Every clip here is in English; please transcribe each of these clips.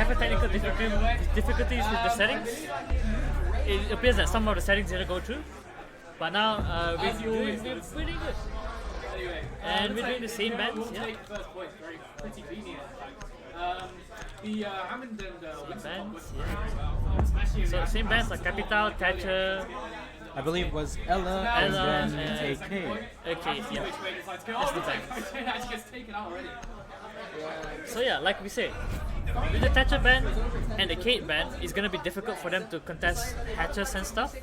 have a technical difficulties with the settings. It appears that some of the settings didn't go through, but now we're pretty good. And we're doing the same bands, yeah. Same bands, yeah. So same bands like Capital, Catcher. I believe it was Ella and then AK. Okay, yeah. That's the band. So yeah, like we said, with the Thatcher band and the Kate band, it's gonna be difficult for them to contest hatches and stuff,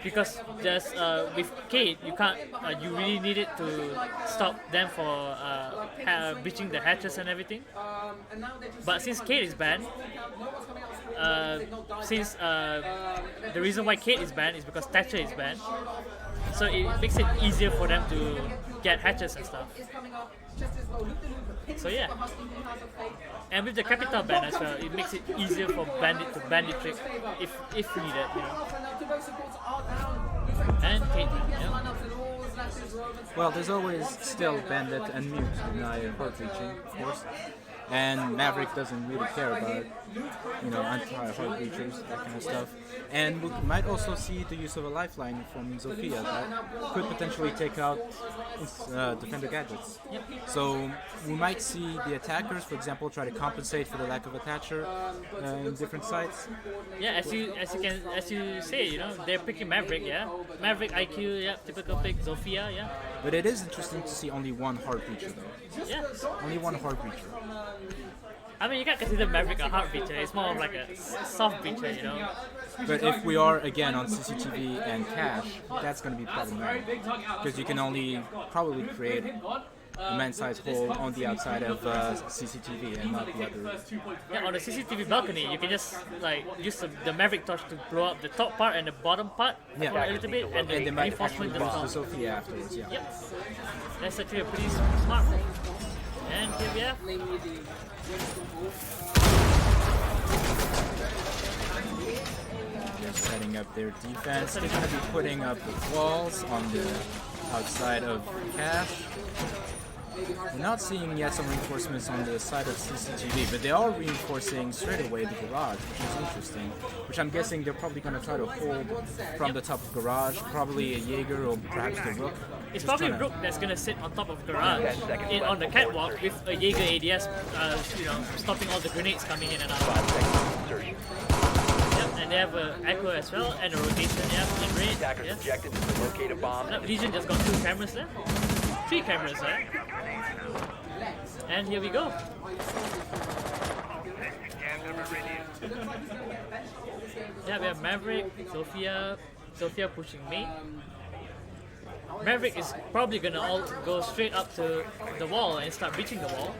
because there's with Kate you can't you really need it to stop them for breaching the hatches and everything. But since Kate is banned, the reason why Kate is banned is because Thatcher is banned, so it makes it easier for them to get hatches and stuff. So yeah, and with the Capital ban as well, it makes it easier for Bandit to bandit trick if needed, you know. And Kate, yeah. Well, there's always still Bandit and Mute in hard reaching, of course. And Maverick doesn't really care about, anti-hard breachers, that kind of stuff. And we might also see the use of a lifeline from Zofia that could potentially take out defender gadgets. Yep. So we might see the attackers, for example, try to compensate for the lack of attacher in different sites. Yeah, as you say, they're picking Maverick, yeah. Maverick IQ, yeah, typical pick. Zofia, yeah. But it is interesting to see only one hard breacher though. Yeah. Only one hard breacher. I mean, you can't consider Maverick a hard breacher. It's more of like a soft breacher, you know. But if we are again on CCTV and cache, that's going to be problematic because you can only probably create a man-sized hole on the outside of CCTV and not the other. Yeah, on the CCTV balcony, you can just use the Maverick torch to blow up the top part and the bottom part for a little bit, and the they might actually reinforcement boost does the Sophia afterwards. Yeah. Yep, that's actually a pretty smart move. And here we have. They're setting up their defense. They're going to be putting up walls on the outside of cache. We're not seeing yet some reinforcements on the side of CCTV, but they are reinforcing straight away the garage, which is interesting. Which I'm guessing they're probably going to try to hold from the top of garage, probably a Jaeger or perhaps the Rook. It's probably Rook that's going to sit on top of garage on the catwalk with a Jaeger ADS, stopping all the grenades coming in and out. Yep, and they have an echo as well and a rotation. Yeah, in range. Yes. Legion just got 2 cameras there. 3 cameras there. And here we go. Yeah, we have Maverick, Sophia pushing mate. Maverick is probably gonna all go straight up to the wall and start breaching the wall.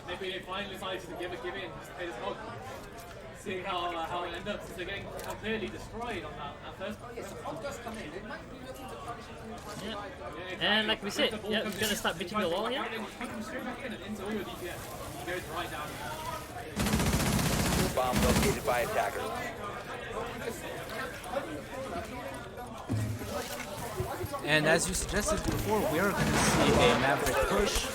Maybe they finally decided to give in, just pay the smoke. Seeing how it ends up, since they're getting completely destroyed on that first one. Yeah. And like we said, yeah, we're gonna start breaching the wall here. Bomb located by attackers. And as you suggested before, we are going to see a Maverick push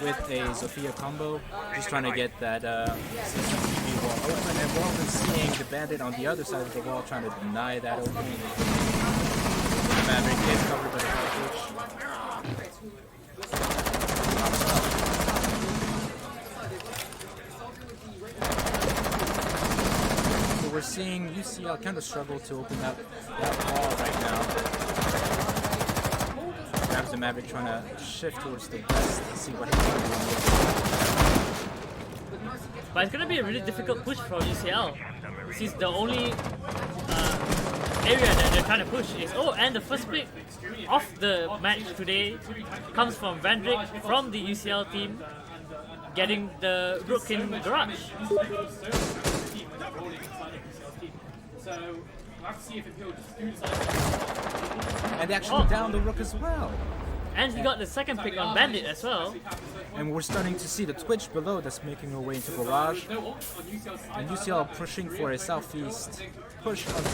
with a Zofia combo, just trying to get that CCTV wall open, and we're also seeing the Bandit on the other side of the wall trying to deny that opening. The Maverick is covered by the cartridge. So we're seeing UCL kind of struggle to open up that wall right now. Perhaps the Maverick trying to shift towards the west to see what he can do. But it's gonna be a really difficult push for UCL. This is the only area that they're trying to push is and the first pick of the match today comes from Vandrick from the UCL team, getting the Rook in garage. So we'll have to see if he'll just do decide. And they actually down the Rook as well. And he got the second pick on Bandit as well. And we're starting to see the Twitch below that's making her way into Garage. And UCL pushing for a southeast push on B.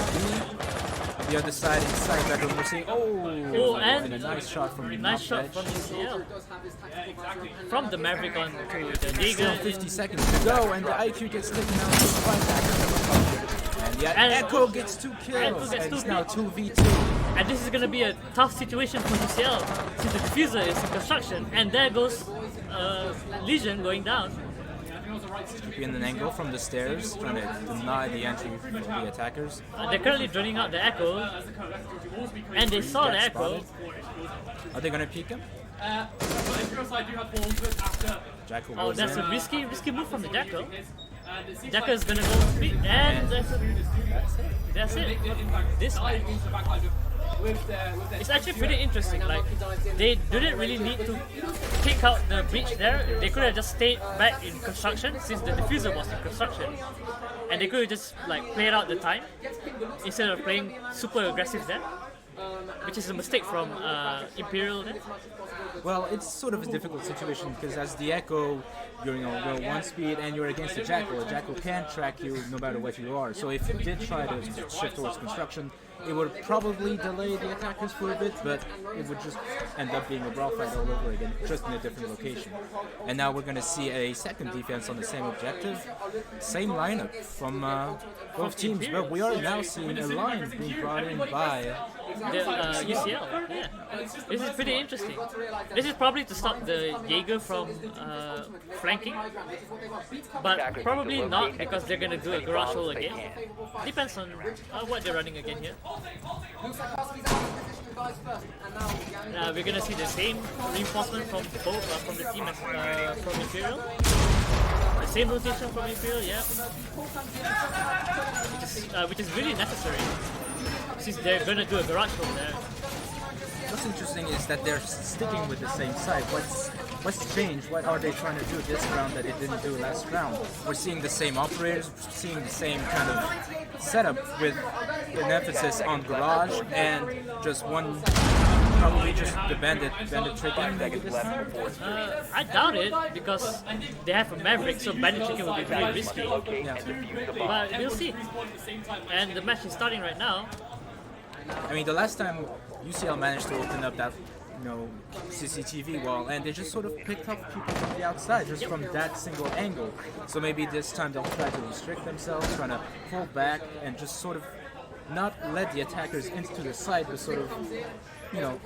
The other side inside bedroom we're seeing and a nice shot from UCL. From the Maverick on to the Jaeger. 50 seconds to go and the IQ gets taken out to the and Echo gets 2 kills and it's now 2v2. And this is going to be a tough situation for UCL since the diffuser is in construction. And there goes Legion going down. In an angle from the stairs, trying to deny the entry for the attackers. They're currently drowning out the Echo. And they saw the Echo. Are they going to peek him? Jackal oh, that's a risky move from the Jackal. Jackal is going to go speed. And that's it. This match. It's actually pretty interesting. Like, they didn't really need to pick out the breach there. They could have just stayed back in construction since the diffuser was in construction, and they could have just like played out the time instead of playing super aggressive there, which is a mistake from Imperial there. Well, it's sort of a difficult situation because as the Echo, you're go 1 speed and you're against a Jackal can track you no matter what you are. So if you did try to shift towards construction, it would probably delay the attackers for a bit, but it would just end up being a brawl fight all over again, just in a different location. And now we're going to see a second defense on the same objective, same lineup from both teams, but we are now seeing a line being brought in by the UCL. Yeah, this is pretty interesting. This is probably to stop the Jaeger from flanking, but probably not because they're going to do a garage hole again. Depends on what they're running again here. We're gonna see the same reinforcement from both from the team as from Imperial. The same rotation from Imperial, yeah. Which is really necessary since they're gonna do a garage hole there. What's interesting is that they're sticking with the same side. What's changed? What are they trying to do this round that they didn't do last round? We're seeing the same operators, we're seeing the same kind of setup with an emphasis on garage and just one, probably just the bandit tricking maybe this time? I doubt it because they have a Maverick, so bandit tricking will be very risky. Yeah. But we'll see. And the match is starting right now. I mean, the last time UCL managed to open up that CCTV wall, and they just sort of picked up people from the outside, just from that single angle. So maybe this time they'll try to restrict themselves, trying to pull back and just sort of not let the attackers into the side, but sort of,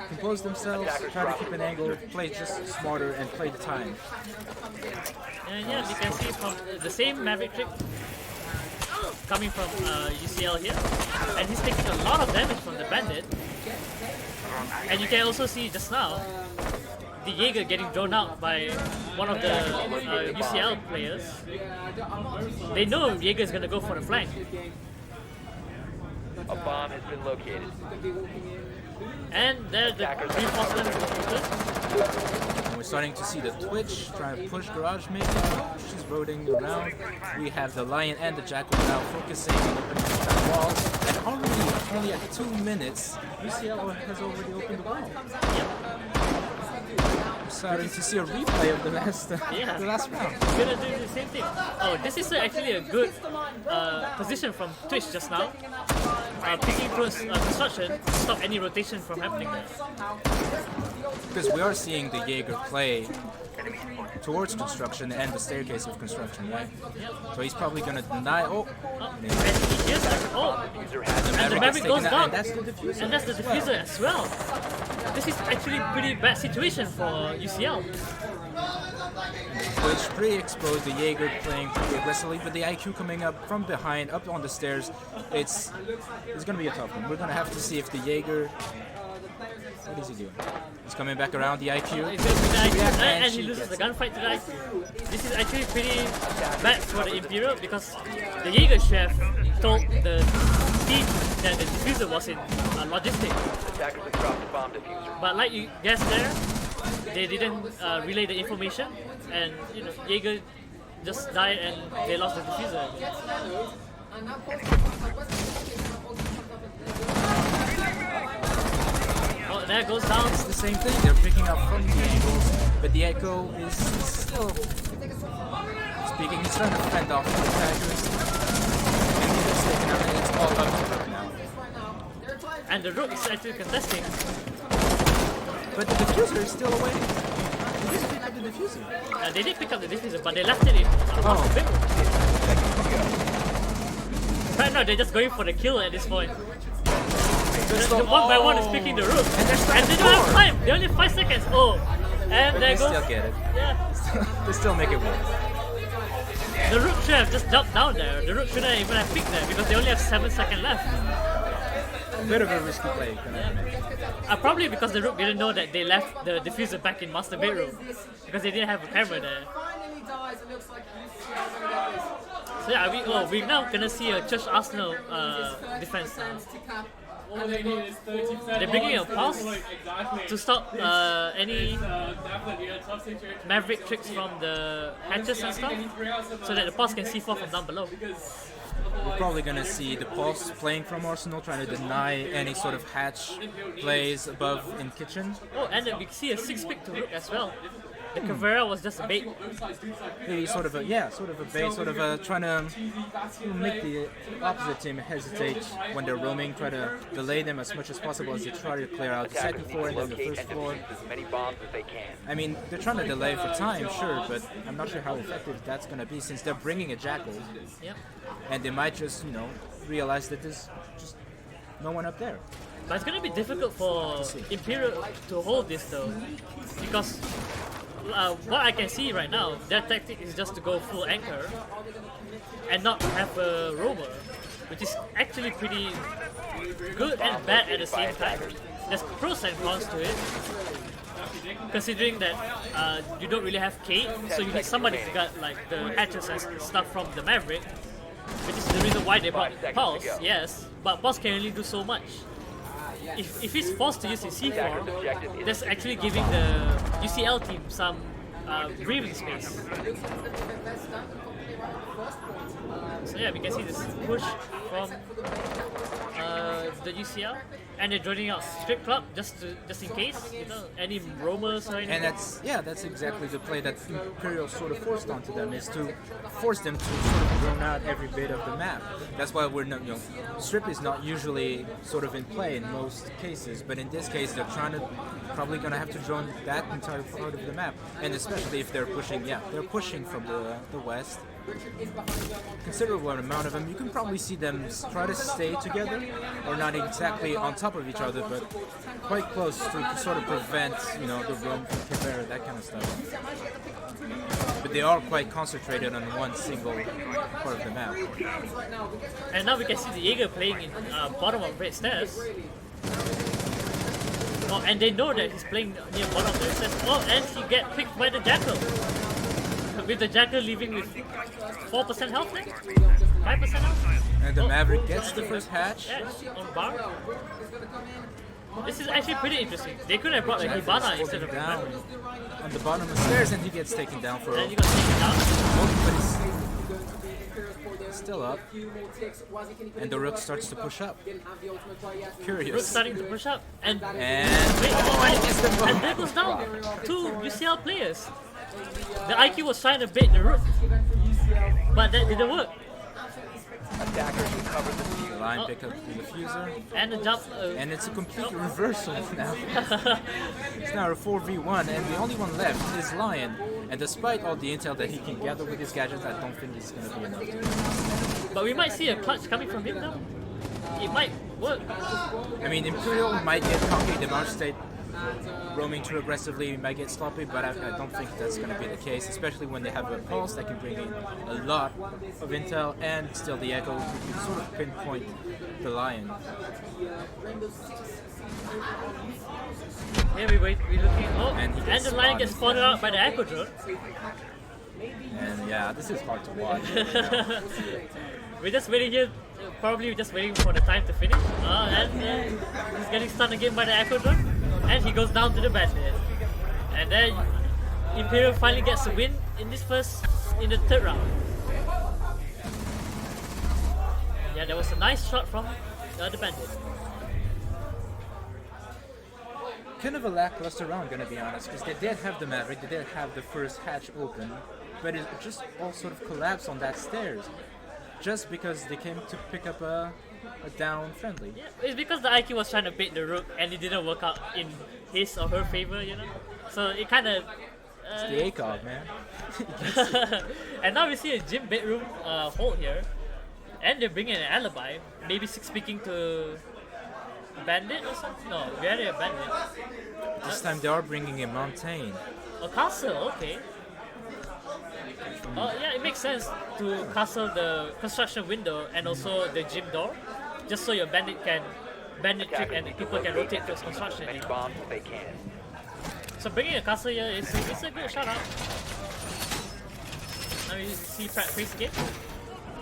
compose themselves, try to keep an angle, play just smarter, and play the time. And yeah, you can see from the same Maverick trick coming from UCL here, and he's taking a lot of damage from the bandit. And you can also see just now the Jaeger getting drawn out by one of the UCL players. They know Jaeger is going to go for the flank. A bomb has been located. And there the reinforcement is we're starting to see the Twitch trying to push Garage maybe. She's rotating around. We have the Lion and the Jackal now focusing on opening the wall. And only at 2 minutes, UCL has already opened the wall. We're starting to see a replay of the last round. We're gonna do the same thing. Oh, this is actually a good position from Twitch just now. Picking towards construction to stop any rotation from happening there. Because we are seeing the Jaeger play towards construction and the staircase of construction, right? So he's probably gonna deny. And the Maverick goes down. And that's the diffuser. And that's the diffuser as well. This is actually a pretty bad situation for UCL. Twitch pretty exposed, the Jaeger playing pretty aggressively, but the IQ coming up from behind, up on the stairs. It's gonna be a tough one. We're gonna have to see if the Jaeger. What is he doing? He's coming back around the IQ. And he loses the gunfight to the IQ. This is actually pretty bad for the Imperial because the Jaeger chef told the team that the diffuser was in logistics. But like you guessed there, they didn't relay the information, and Jaeger just died and they lost the diffuser. Oh, there goes down. It's the same thing. They're picking up from the angles, but the Echo is still speaking. He's trying to fend off the attackers, and he gets taken out. And it's all up to him now. And the Rook is actually contesting. But the diffuser is still away. They didn't pick up the diffuser. They did pick up the diffuser, but they left it in. Right now, they're just going for the kill at this point. The one by one is picking the Rook. And they don't have time. They only have 5 seconds. Oh. And But there they goes. still get it. Yeah. They still make it work. The Rook should have just jumped down there. The Rook shouldn't even have picked there because they only have 7 seconds left. Bit of a risky play, can I admit. Probably because the Rook didn't know that they left the diffuser back in master bedroom because they didn't have a camera there. So yeah, we're now gonna see a Church Arsenal defense now. All they need is 30%. They're bringing a pulse Exactly. to stop any Definitely a tough situation. maverick tricks from the hatches and stuff, so that the pulse can C4 from down below. We're probably gonna see the Pulse playing from Arsenal, trying to deny any sort of hatch plays above in kitchen. Oh, and then we see a 6-pick to Rook as well. The Caveira was just a bait. Maybe sort of a bait, sort of a trying to make the opposite team hesitate when they're roaming, try to delay them as much as possible as they try to clear out the second floor and then the first floor. as many bombs as they can. I mean, they're trying to delay for time, sure, but I'm not sure how effective that's gonna be since they're bringing a Jackal, Yep. and they might just, realize that there's just no one up there. But it's gonna be difficult for Imperial to hold this though, because what I can see right now, their tactic is just to go full anchor and not have a roamer, which is actually pretty good and bad at the same time. There's pros and cons to it, considering that you don't really have Kate, so you need somebody to get like the hatches and stuff from the Maverick, which is the reason why they brought Pulse, yes, but Pulse can only do so much. If he's forced to use his C4, that's actually giving the UCL team some breathing space. So yeah, we can see this push from the UCL, and they're joining out Strip Club just in case, any roamers or anything. And that's exactly the play that Imperial sort of forced onto them, is to force them to sort of drone out every bit of the map. That's why we're not, Strip is not usually sort of in play in most cases, but in this case they're probably gonna have to drone that entire part of the map, and especially if they're pushing from the west. Considerable amount of them. You can probably see them try to stay together, or not exactly on top of each other, but quite close to sort of prevent, the roam from Caveira, that kind of stuff. But they are quite concentrated on one single part of the map. And now we can see the Jaeger playing in bottom of red stairs. Oh, and they know that he's playing near bottom of the red stairs. Oh, and he get picked by the Jackal. With the Jackal leaving with 4% health then? 5% health? And the Maverick gets the first hatch. On bar. This is actually pretty interesting. They could have brought a Hibana instead of down Maverick. on the bottom of the stairs, and he gets taken down for And you got taken down. but he's still up. And the Rook starts to push up. Curious. Rook starting to push up. And And wait, it gets the and there goes down two UCL players. The IQ was trying to bait the Rook, but that didn't work. Attackers will cover the fuse. the line pick up the diffuser. And the jump. And it's a complete reversal now. It's now a 4v1, and the only one left is Lion. And despite all the intel that he can gather with his gadgets, I don't think it's going to be enough to win. But we might see a clutch coming from him though. It might work. I mean, Imperial might get cocky, the March State roaming too aggressively might get sloppy, but I don't think that's going to be the case, especially when they have a Pulse that can bring in a lot of intel, and still the Echo who can sort of pinpoint the Lion. Here we wait, we're looking. Oh, And he and gets the Lion gets spotted. spotted out by the Echo drone. And yeah, this is hard to watch. We're just waiting here, probably just waiting for the time to finish. And he's getting stunned again by the Echo drone. And he goes down to the bandit. And then Imperial finally gets a win in the third round. Yeah, there was a nice shot from the bandit. kind of a lackluster round, gonna be honest, because they did have the Maverick, they did have the first hatch open, but it just all sort of collapsed on that stairs, just because they came to pick up a down friendly. Yeah, it's because the IQ was trying to bait the rook and it didn't work out in his or her favor, you know. So it kind of. It's the ACOG, man. And now we see a gym bedroom hold here, and they're bringing an alibi. Maybe speaking to Bandit or something. No, we already have Bandit. This time they are bringing a mountain. A castle, okay. Yeah, it makes sense to castle the construction window and also the gym door, just so your bandit trick and people can rotate towards construction. Many bombs as they can. So bringing a castle here is a good shout out. Now you see Pratt face again.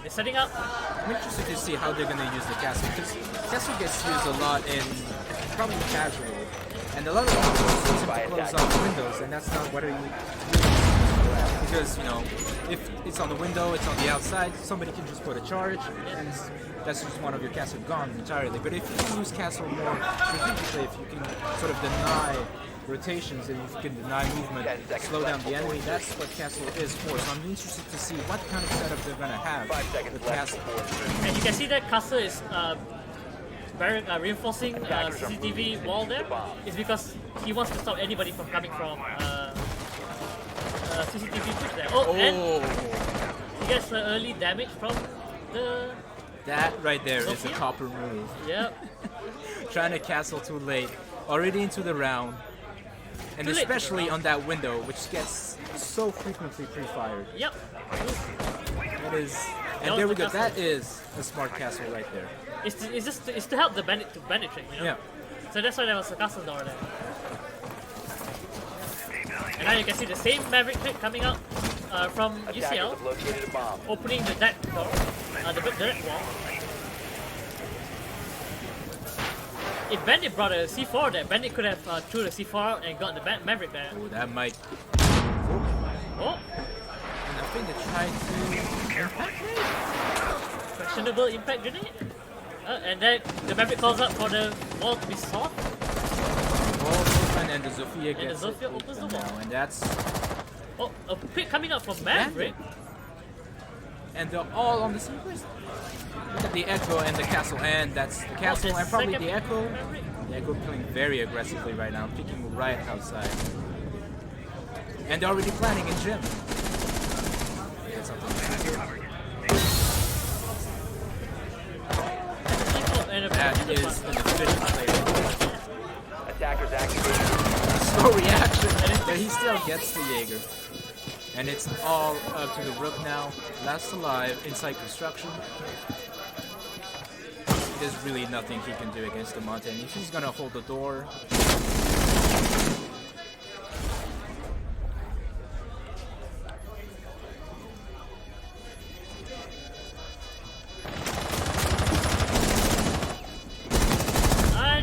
They're setting up. I'm interested to see how they're gonna use the castle, because castle gets used a lot in probably casual, and a lot of people use it to close off windows, and that's not what you because, you know, if it's on the window, it's on the outside, somebody can just put a charge, and that's just one of your castle gone entirely. But if you can use castle more strategically, if you can sort of deny rotations, and if you can deny movement, slow down the enemy, that's what castle is for. So I'm interested to see what kind of setup they're going to have with castle. And you can see that castle is reinforcing CCTV wall there. It's because he wants to stop anybody from coming from CCTV footage there. Oh, and he gets early damage from the... That right there is a copper move. Yep. Trying to castle too late, already into the round. And especially on that window, which gets so frequently pre-fired. Yep. That is, and there we go. That is a smart castle right there. It's to help the bandit trick, you know. Yeah. So that's why there was a castle door there. And now you can see the same Maverick trick coming out from UCL, opening the deck door, the direct wall. If Bandit brought a C4 there, Bandit could have threw the C4 out and got the Maverick there. Oh, that might... Oh! And I think they tried to... Questionable impact grenade. And then the Maverick calls up for the wall to be soft. Wall open and the Zofia gets and the Zofia opens the wall. Now, and that's... Oh, a pick coming up from Maverick. And they're all on the same place. Look at the Echo and the Castle, and that's the Castle and probably the Echo. Maverick. The Echo playing very aggressively right now, picking right outside. And they're already planning in gym. Get something. That is an efficient play. Attackers activated. Slow reaction, but he still gets the Jaeger. And it's all up to the Rook now. Last alive, inside construction. There's really nothing he can do against the Mountain. If he's gonna hold the door.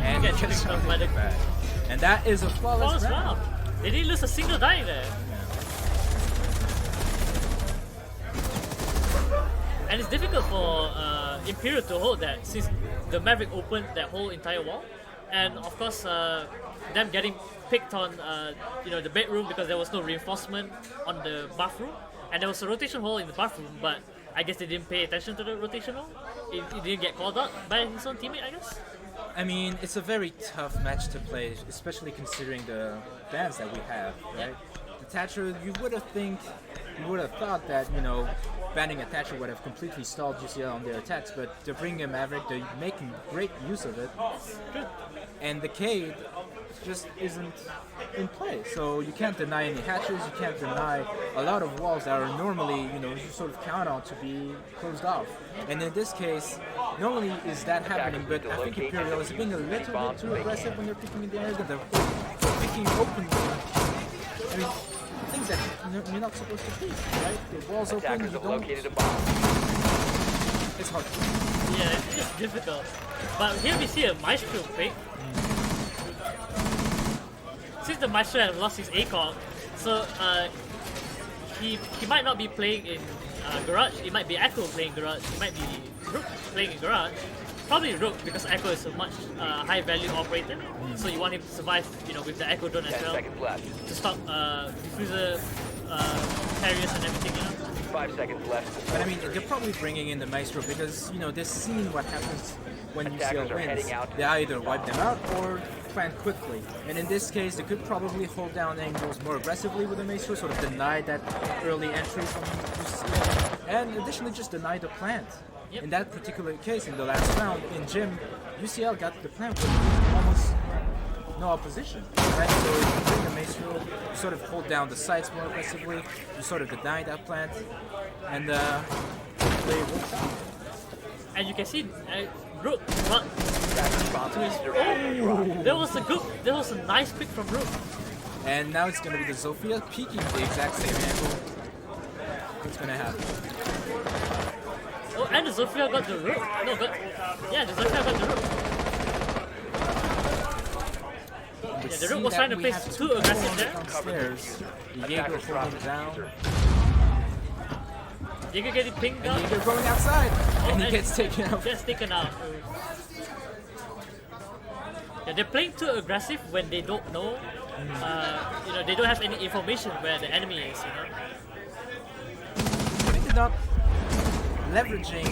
And get tricked by the back. And that is a flawless round. They didn't lose a single die there. And it's difficult for Imperial to hold that since the Maverick opened that whole entire wall, and of course them getting picked on the bedroom because there was no reinforcement on the bathroom, and there was a rotation hole in the bathroom, but I guess they didn't pay attention to the rotation hole. It didn't get called out by his own teammate, I guess. I mean, it's a very tough match to play, especially considering the bans that we have, right? The Thatcher, you would have thought that, banning a Thatcher would have completely stalled UCL on their attacks, but they're bringing a Maverick, they're making great use of it. And the Cade just isn't in play, so you can't deny any hatches, you can't deny a lot of walls that are normally, you sort of count on to be closed off. And in this case, not only is that happening, but I think Imperial is being a little bit too aggressive when they're picking in the air, they're picking openly. I mean, things that you're not supposed to pick, right? The wall's open, you don't... It's hard. Yeah, it's difficult. But here we see a Maestro pick. Since the Maestro has lost his ACOG, so he might not be playing in Garage, it might be Echo playing Garage, it might be Rook playing in Garage, probably Rook because Echo is a much high value operator. So you want him to survive, you know, with the Echo drone as 10 well seconds left. to stop diffuser carriers and everything, you know. 5 seconds left. But I mean, they're probably bringing in the Maestro because, you know, they've seen what happens when Attackers UCL are wins. heading out. They either wipe them out or plant quickly. And in this case, they could probably hold down angles more aggressively with the Maestro, sort of deny that early entry from UCL. And additionally, just deny the plant. Yep. In that particular case, in the last round, in Gym, UCL got the plant with almost no opposition. Right? So if you bring the Maestro, you sort of hold down the sites more aggressively, you sort of deny that plant, and play works out. And you can see Rook got Attackers bomb to his. diffuser has been dropped. There was a nice pick from Rook. And now it's going to be the Zofia peeking the exact same angle. What's going to happen? Oh, and the Zofia got the Rook. No, yeah, the Zofia got the Rook. Yeah, the Rook was trying to play too aggressive there. Downstairs, the Jaeger holding down, Jaeger getting pinged out. and Jaeger going outside, and he and- gets taken out. Gets taken out. Yeah, they're playing too aggressive when they don't know. You know, they don't have any information where the enemy is. You know. They're not leveraging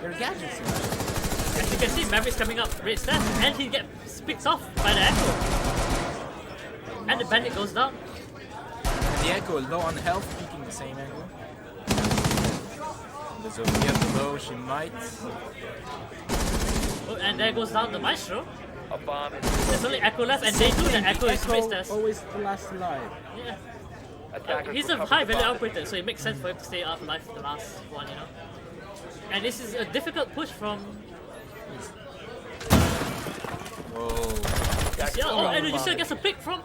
their gadgets enough. As you can see, Maverick's coming up, great stats, and he gets picked off by the Echo. And the Bandit goes down. The Echo low on health, peeking the same angle. The Zofia below, she might. Oh, and there goes down the Maestro. A bomb is There's only Echo left, and they knew that Echo is great stats. Always the last alive. Yeah. attackers. He's a recovered high the value bomb. operator, so it makes sense for him to stay up alive for the last one, you know. And this is a difficult push from Whoa. UCL. Oh, and UCL gets a pick from.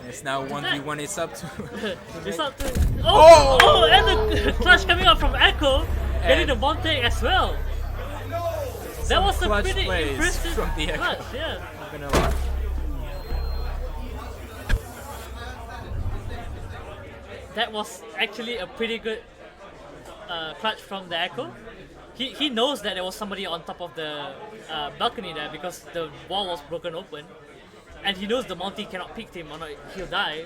It's now 1v1, it's up to. It's up to. Oh, and the clutch coming out from Echo, getting the Monte as well. That was a clutch pretty plays impressive from the Echo. clutch, yeah. Not gonna lie. That was actually a pretty good clutch from the Echo. He knows that there was somebody on top of the balcony there because the wall was broken open. And he knows the Monty cannot pick him or not, he'll die.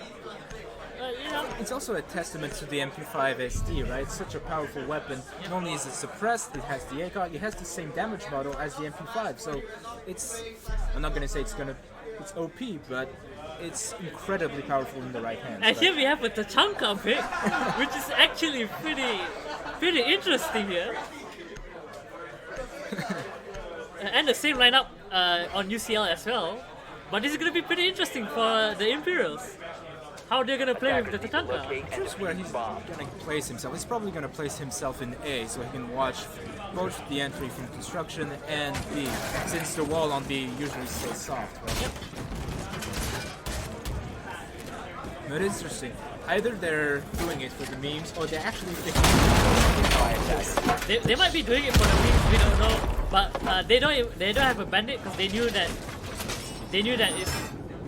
You know, It's also a testament to the MP5 SD, right? It's such a powerful weapon. Not only is it suppressed, it has the ACOG, it has the same damage model as the MP5. So it's, I'm not gonna say it's OP, but it's incredibly powerful in the right hands. and right? here we have a Tachanka pick, which is actually pretty interesting here. And the same lineup on UCL as well. But this is going to be pretty interesting for the Imperials. How they're going to play with the Attackers need to Tachanka. locate and Here's where he's defuse bombs. gonna place himself. He's probably gonna place himself in A so he can watch both the entry from construction and B, since the wall on B usually stays soft. Right? Yep. But it's interesting. Either they're doing it for the memes or they're actually thinking They might be doing it for the memes, we don't know. But they don't have a bandit because they knew that it's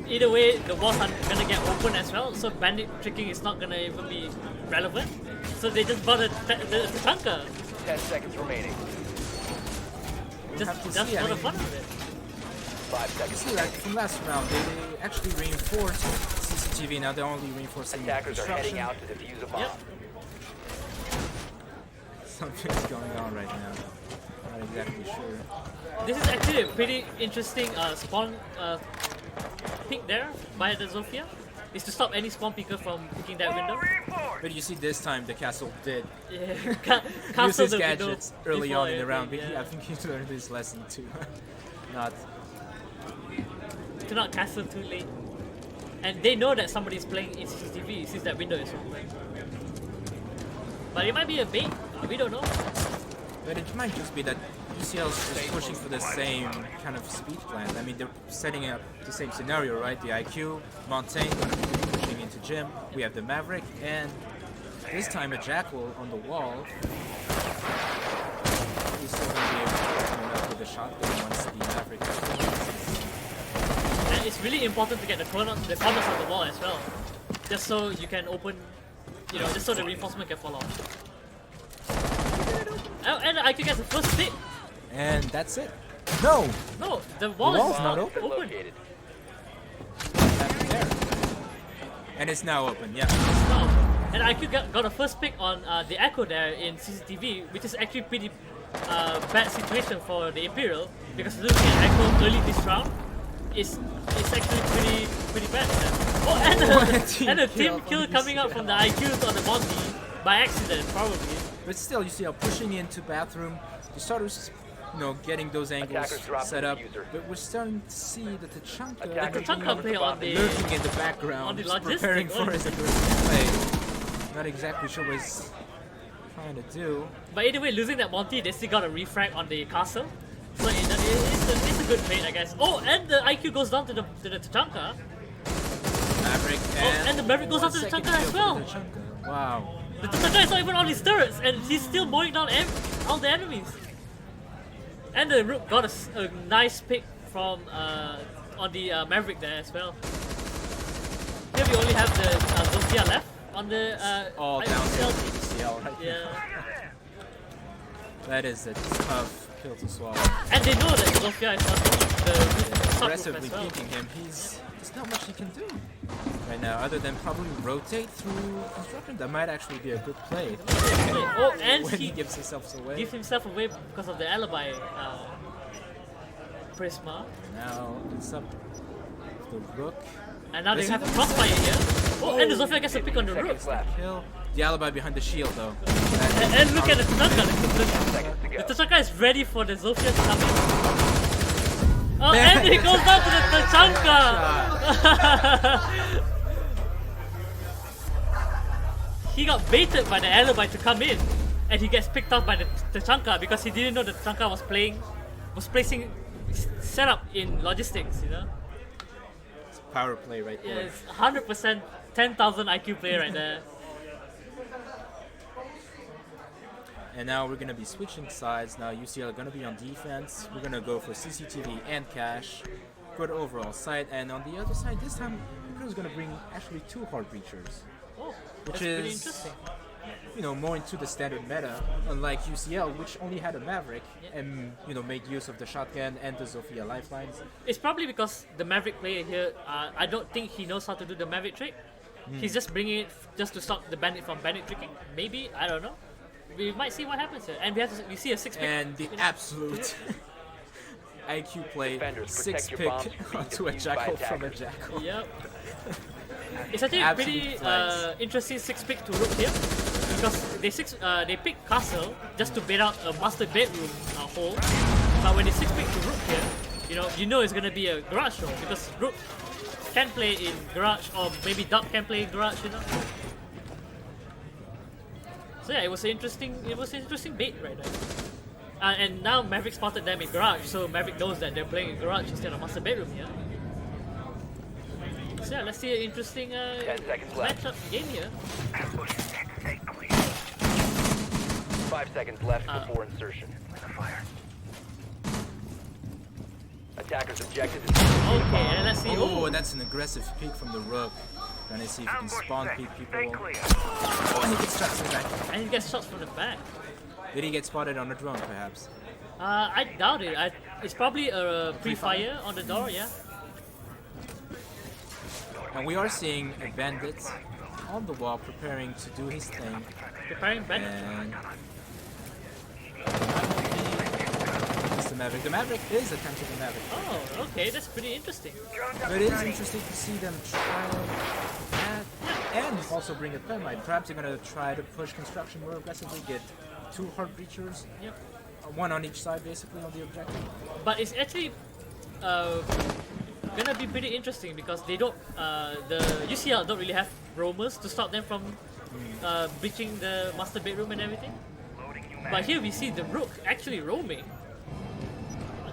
either way the walls are gonna get open as well. So bandit tricking is not gonna even be relevant. So they just bought the Tachanka 10 seconds remaining. just have to just see, I for the mean- fun of it. 5 seconds See, like from last round, they actually reinforced CCTV. Now they're only reinforcing Attackers are heading construction. out to defuse a bomb. Yep. Something's going on right now. Not exactly sure. This is actually a pretty interesting spawn pick there by the Zofia. Is to stop any spawn picker from picking that window. But you see, this time the castle did Yeah, use castle his the window gadgets early before on in the round. But everything, I think he learned his lesson too. Not. to not castle too late. And they know that somebody's playing in CCTV since that window is open. But it might be a bait, we don't know. But it might just be that UCL is just pushing for the same kind of speed plan. I mean, they're setting up the same scenario, right? The IQ, Montaigne going to be pushing into Gym. We have the Maverick, and this time a Jackal on the wall. He's still going to be able to open up with a shotgun once the Maverick And it's really important to get the corners of the wall as well. Just so you can open, you know, just so the reinforcement can fall off. Oh, and I can get the first pick. And that's it. No! No, the wall wall's is not Bomb has been open. located. That's there. And it's now open, yeah. No. And IQ got a first pick on the Echo there in CCTV, which is actually pretty bad situation for the Imperial, because losing an Echo early this round is actually pretty bad for them. Oh, and a team kill coming out from the IQs on the Monty by accident, probably. But still, you see how pushing into bathroom, you start getting those angles Attackers drop set the up. diffuser. But we're starting to see the Tachanka Attackers Tachanka play on the lurking in the background, on the just logistic, preparing for his aggressive play. Not exactly sure what he's trying to do. But anyway, losing that Monty, they still got a refrag on the castle. So it's a good trade, I guess. Oh, and the IQ goes down to the Tachanka. Maverick and the Maverick goes down to the second Tachanka as kill for well. the Tachanka. Wow. The Tachanka is not even on his turrets, and he's still mowing down all the enemies. And the Rook got a nice pick from on the Maverick there as well. Here we only have the Zofia left on the All down to ICL. UCL right Yeah. now. That is a tough pill to swallow. And they know that Zofia is on the subgroup Aggressively as well. peeking him, there's not much he can do right now other than probably rotate through construction. That might actually be a good play Oh, and when he he gives himself away. gives himself away because of the alibi Prisma. Now it's up the Rook. And now they Is have he- a crossfire here. Oh, and the Zofia gets a pick on the Rook. Seconds left. Kill. The alibi behind the shield though. And look at the Tachanka. Seconds to go. The Tachanka is ready for the Zofia to come in. Oh, and he goes down to the Tachanka! He got baited by the alibi to come in, and he gets picked up by the Tachanka because he didn't know the Tachanka was placing setup in logistics, you know? It's a power play right Yeah, there. it's 100% 10,000 IQ player right there. And now we're gonna be switching sides. Now UCL are gonna be on defense. We're gonna go for CCTV and cash. Good overall side. And on the other side, this time Imperial's gonna bring actually 2 hard breachers, Oh, which that's pretty is interesting. more into the standard meta, unlike UCL, which only had a Maverick and made use of the shotgun and the Zofia lifelines. It's probably because the Maverick player here, I don't think he knows how to do the Maverick trick. He's just bringing it just to stop the bandit from bandit tricking. Maybe, I don't know. We might see what happens here. And we see a 6-pick. And the absolute IQ play, Defenders, 6-pick protect your bombs from onto a being used by jackal from a attackers. jackal. Yep. It's actually a Absolute pretty flags. interesting 6-pick to Rook here. Because they pick Castle just to bait out a master bedroom hole. But when they 6-pick to Rook here, you know it's gonna be a garage roll because Rook can play in garage, or maybe Duck can play in garage, So yeah, it was an interesting bait right there. And now Maverick spotted them in garage, so Maverick knows that they're playing in garage instead of master bedroom here. So yeah, let's see an interesting 10 seconds left. matchup game here. 5 seconds left before insertion. Attackers objective is Okay, and let's see. Oh, Oh, that's an aggressive peek from the Rook. Trying to see if he can spawn peek people. Oh, and he gets shots in the back. and he gets shots from the back. Did he get spotted on a drone, perhaps? I doubt it. It's probably a pre-fire on the door, yeah. And we are seeing a bandit on the wall preparing to do his thing. Preparing bandit. And it's the Maverick. The Maverick is attempting the Maverick. Oh, okay, that's pretty interesting. But it is interesting to see them try that and also bring a thermite. Perhaps they're going to try to push construction more aggressively, get 2 hard breachers, Yep. 1 on each side basically on the objective. But it's actually gonna be pretty interesting because they don't the UCL don't really have roamers to stop them from breaching the master bedroom and everything. But here we see the Rook actually roaming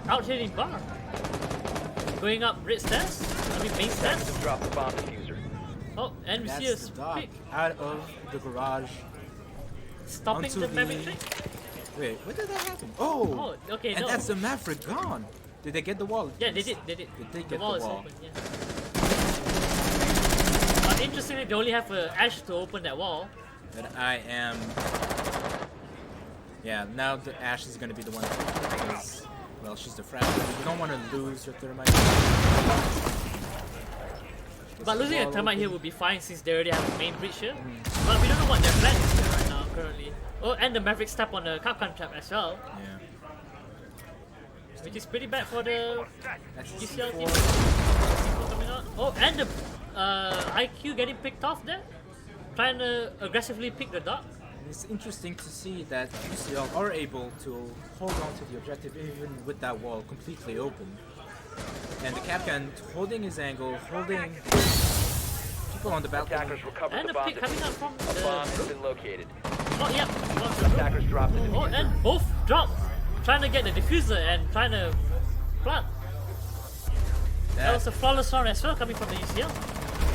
out here in bar, going up red stairs. I mean main stairs. to drop the bomb diffuser. Oh, and we see a That's the dog pick out of the garage. stopping onto the the- Maverick trick. Wait, when did that happen? Oh! Oh, okay, And no. that's the Maverick gone! Did they get the wall? Yeah, they did. They did The get wall the is wall. open. Yeah. But interestingly, they only have Ash to open that wall. But I am Yeah, now the Ash is going to be the one because, well, she's the fragile. You don't want to lose your thermite. But losing a thermite here would be fine since they already have a main breach here. But we don't know what their plan is here right now, currently. Oh, and the Maverick step on the Capcan trap as well. Yeah. Which is pretty bad for the That's UCL C4. team. C4 coming out. Oh, and the IQ getting picked off there. Trying to aggressively pick the dog. It's interesting to see that UCL are able to hold on to the objective even with that wall completely open. And the Capcan holding his angle, holding people on the balcony. Attackers recovered And the the bomb. pick coming out from A the bomb has group. been located. Oh, yeah. Attackers dropped the Oh, diffuser. and both drop. Trying to get the diffuser and trying to plant. That was a flawless round as well coming from the UCL.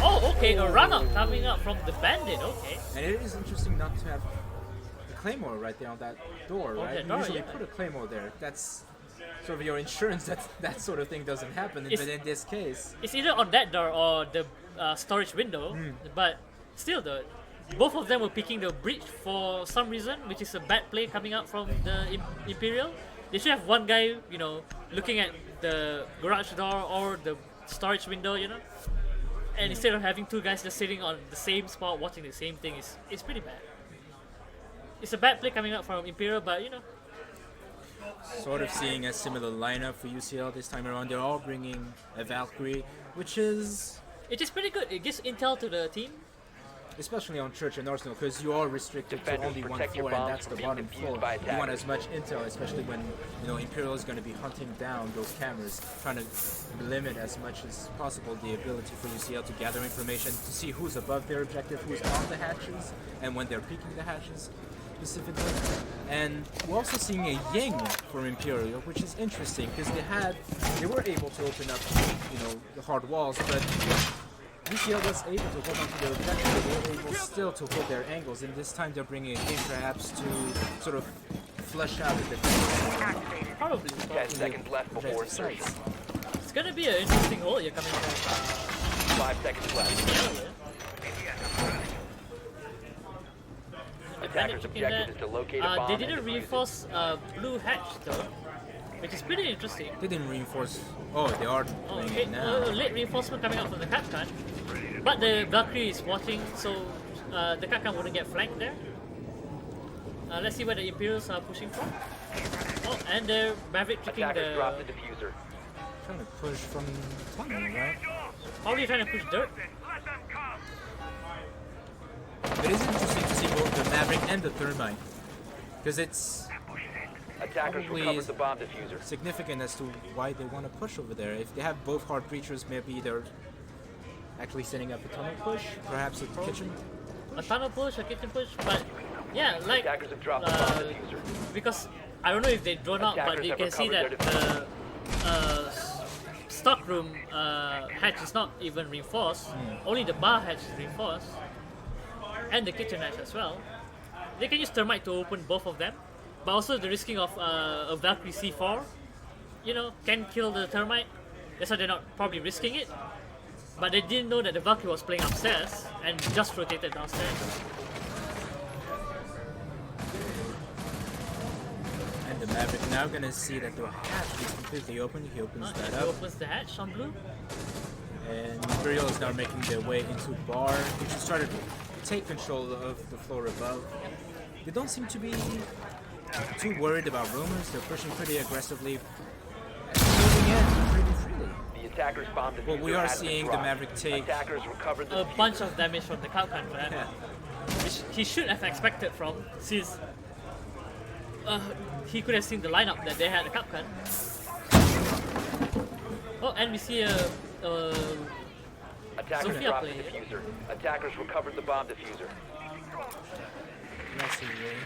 Oh, okay, a run up coming up from the bandit, okay. And it is interesting not to have the Claymore right there on that door, right? that door, Usually yeah. put a Claymore there. That's sort of your insurance that that sort of thing doesn't happen. It's- But in this case, It's either on that door or the storage window, but still though, both of them were picking the breach for some reason, which is a bad play coming out from the Imperial. They should have one guy, you know, looking at the garage door or the storage window, you know. And instead of having two guys just sitting on the same spot watching the same thing, it's pretty bad. It's a bad play coming out from Imperial, but you know, sort of seeing a similar lineup for UCL this time around. They're all bringing a Valkyrie, which is it is pretty good. It gives intel to the team. especially on Church and Arsenal, because you are restricted to Defenders, only one protect your floor, and bombs that's the from being bottom defused floor. by You want attackers. as much intel, especially when Imperial is going to be hunting down those cameras, trying to limit as much as possible the ability for UCL to gather information to see who's above their objective, who's on the hatches, and when they're peeking the hatches specifically. And we're also seeing a Ying for Imperial, which is interesting because they were able to open up the hard walls, but UCL was able to hold on to their objective. They were able still to hold their angles, and this time they're bringing a Ying perhaps to sort of flush out the defense. Probably. 10 seconds left before Objective insertion. sites. It's gonna be an interesting hole you're coming from. 5 seconds left. Attackers' objective is to locate a bomb They and didn't defuse it. reinforce blue hatch though, which is pretty interesting. They didn't reinforce. Oh, they are Oh, doing okay. it now. Late reinforcement coming out from the Capcan, but the Valkyrie is watching, so the Capcan wouldn't get flanked there. Let's see where the Imperials are pushing from. Oh, and the Maverick kicking Attackers drop the the. diffuser. Trying to push from tunnel, right? Probably trying to push dirt. It is interesting to see both the Maverick and the Thermite, because it's Attackers Probably recovered is- the bomb diffuser. significant as to why they want to push over there. If they have both hard breachers, maybe they're actually setting up a tunnel push, perhaps a kitchen. A tunnel push, a kitchen push, but yeah, like Attackers have dropped the bomb diffuser. because I don't know if they drone out, but Attackers you have can see that recovered the stockroom hatch is not even reinforced. Only the bar hatch is reinforced, and the kitchen hatch as well. They can use thermite to open both of them, but also the risking of a Valkyrie C4, can kill the thermite. That's why they're not probably risking it. But they didn't know that the Valkyrie was playing upstairs and just rotated downstairs. And the Maverick now gonna see that the hatch is completely open. He opens that He up, opens the hatch on blue. and Imperial is now making their way into bar, which is started to take control of the floor above. They don't seem to be too worried about rumors. They're pushing pretty aggressively, and moving in pretty freely. The attackers' bomb diffuser Well, we are has been seeing the dropped. Maverick take Attackers recovered the A diffuser. bunch of damage from the Capcan trap, Yeah. which he should have expected from, since he could have seen the lineup that they had the Capcan. Oh, and we see a Attackers Sophia dropped the play. diffuser. Attackers recovered the bomb diffuser. Let's see, really.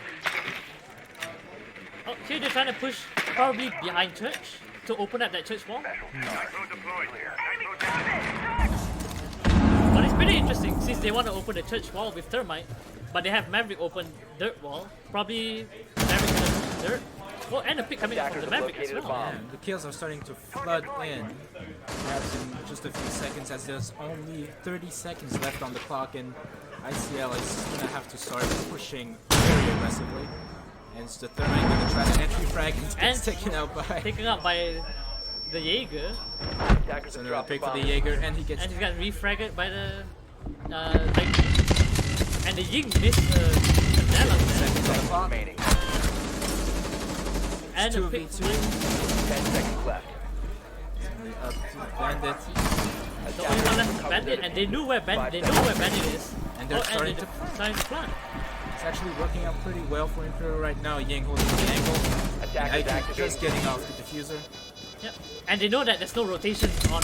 oh, here they're trying to push probably behind church to open up that church wall. But it's pretty interesting since they want to open the church wall with thermite, but they have Maverick open dirt wall. Probably Maverick gonna push dirt. Oh, and a pick coming out from Attackers the have Maverick as located a well. bomb. And the kills are starting to flood in, perhaps in just a few seconds, as there's only 30 seconds left on the clock, and ICL is going to have to start pushing very aggressively. And it's the Thermite gonna try to entry frag and gets And taken out by. taken out by the Jaeger, Attackers So have another dropped the pick for bomb. the Jaeger, and he gets. and he got refragged by the and the Ying missed Candela there. Seconds on the clock. Remaining. And the 2v2. pick 10 seconds left. Up to Bandit. the only one left is Bandit, and they knew where Bandit is. And they're starting they're to plant. starting to plant. It's actually working out pretty well for Imperial right now. Yang holding the angle. And Attackers IQ activated. just getting off the diffuser. Yep. And they know that there's no rotation on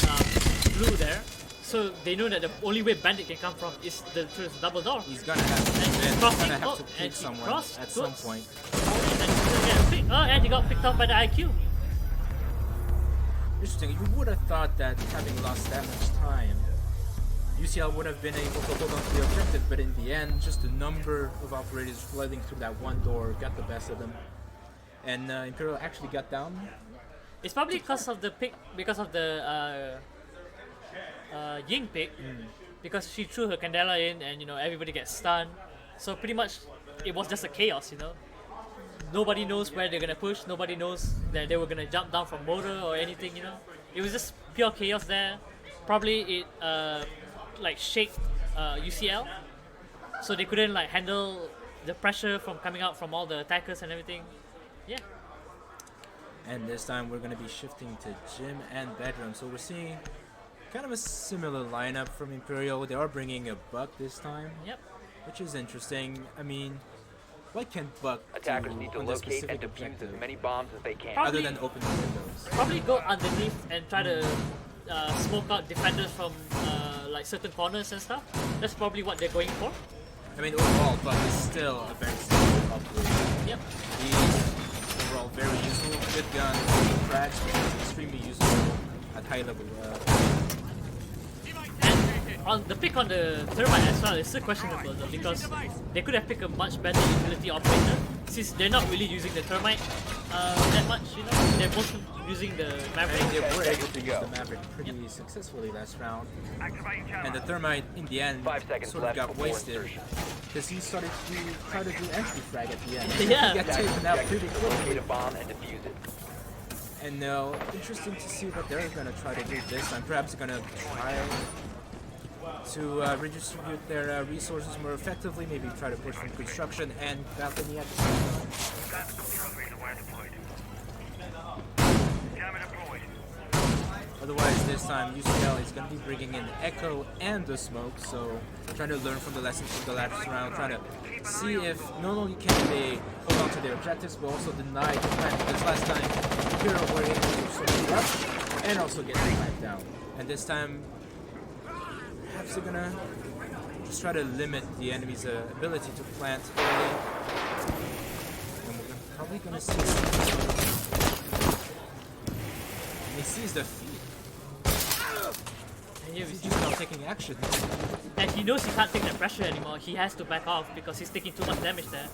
blue there, so they know that the only way Bandit can come from is through the double door. He's gonna have to, And he's he's crossing, gonna have oh, to and pick he someone crossed at some towards- point. And he's gonna get picked. Oh, and he got picked off by the IQ. Interesting. You would have thought that having lost that much time, UCL would have been able to hold on to the objective, but in the end, just the number of operators flooding through that one door got the best of them. And Imperial actually got down. It's probably because of the pick, because of the Ying pick, because she threw her Candela in, and everybody gets stunned. So pretty much, it was just a chaos. Nobody knows where they're gonna push. Nobody knows that they were gonna jump down from motor or anything. It was just pure chaos there. Probably it like shaked UCL, so they couldn't handle the pressure from coming out from all the attackers and everything. Yeah. And this time we're gonna be shifting to gym and bedroom. So we're seeing kind of a similar lineup from Imperial. They are bringing a Buck this time, Yep. which is interesting. I mean, what can Buck Attackers do need to on the locate and specific defuse objective as many bombs as they can. other Probably- than open the windows? Probably go underneath and try to smoke out defenders from certain corners and stuff. That's probably what they're going for. I mean, overall, Buck is still a very solid operator. Yep. He's overall very useful, good gun, frags, which is extremely useful at high level. And on the pick on the Thermite as well is still questionable though, because they could have picked a much better utility operator since they're not really using the Thermite that much. They're mostly using the I Maverick. think they were 10 able to seconds to use go. the Maverick pretty successfully last round. And the Thermite, in the end, 5 seconds sort of left got before wasted insertion. because he started to try to do entry frag at the end. Yeah. He got taken out pretty Objective is to locate quickly. a bomb and defuse it. And now, interesting to see what they're going to try to do this time. Perhaps they're going to try to redistribute their resources more effectively, maybe try to push from construction and balcony at the same time. Otherwise, this time UCL is going to be bringing in Echo and the smoke, so trying to learn from the lessons from the last round, trying to see if not only can they hold on to their objectives, but also deny the plant, because last time Imperial were able to sort of rush and also get the plant down. And this time, perhaps they're going to just try to limit the enemy's ability to plant early. And we're probably going to see he sees the feet. And here we He's see- just not taking action. And he knows he can't take that pressure anymore. He has to back off because he's taking too much damage there.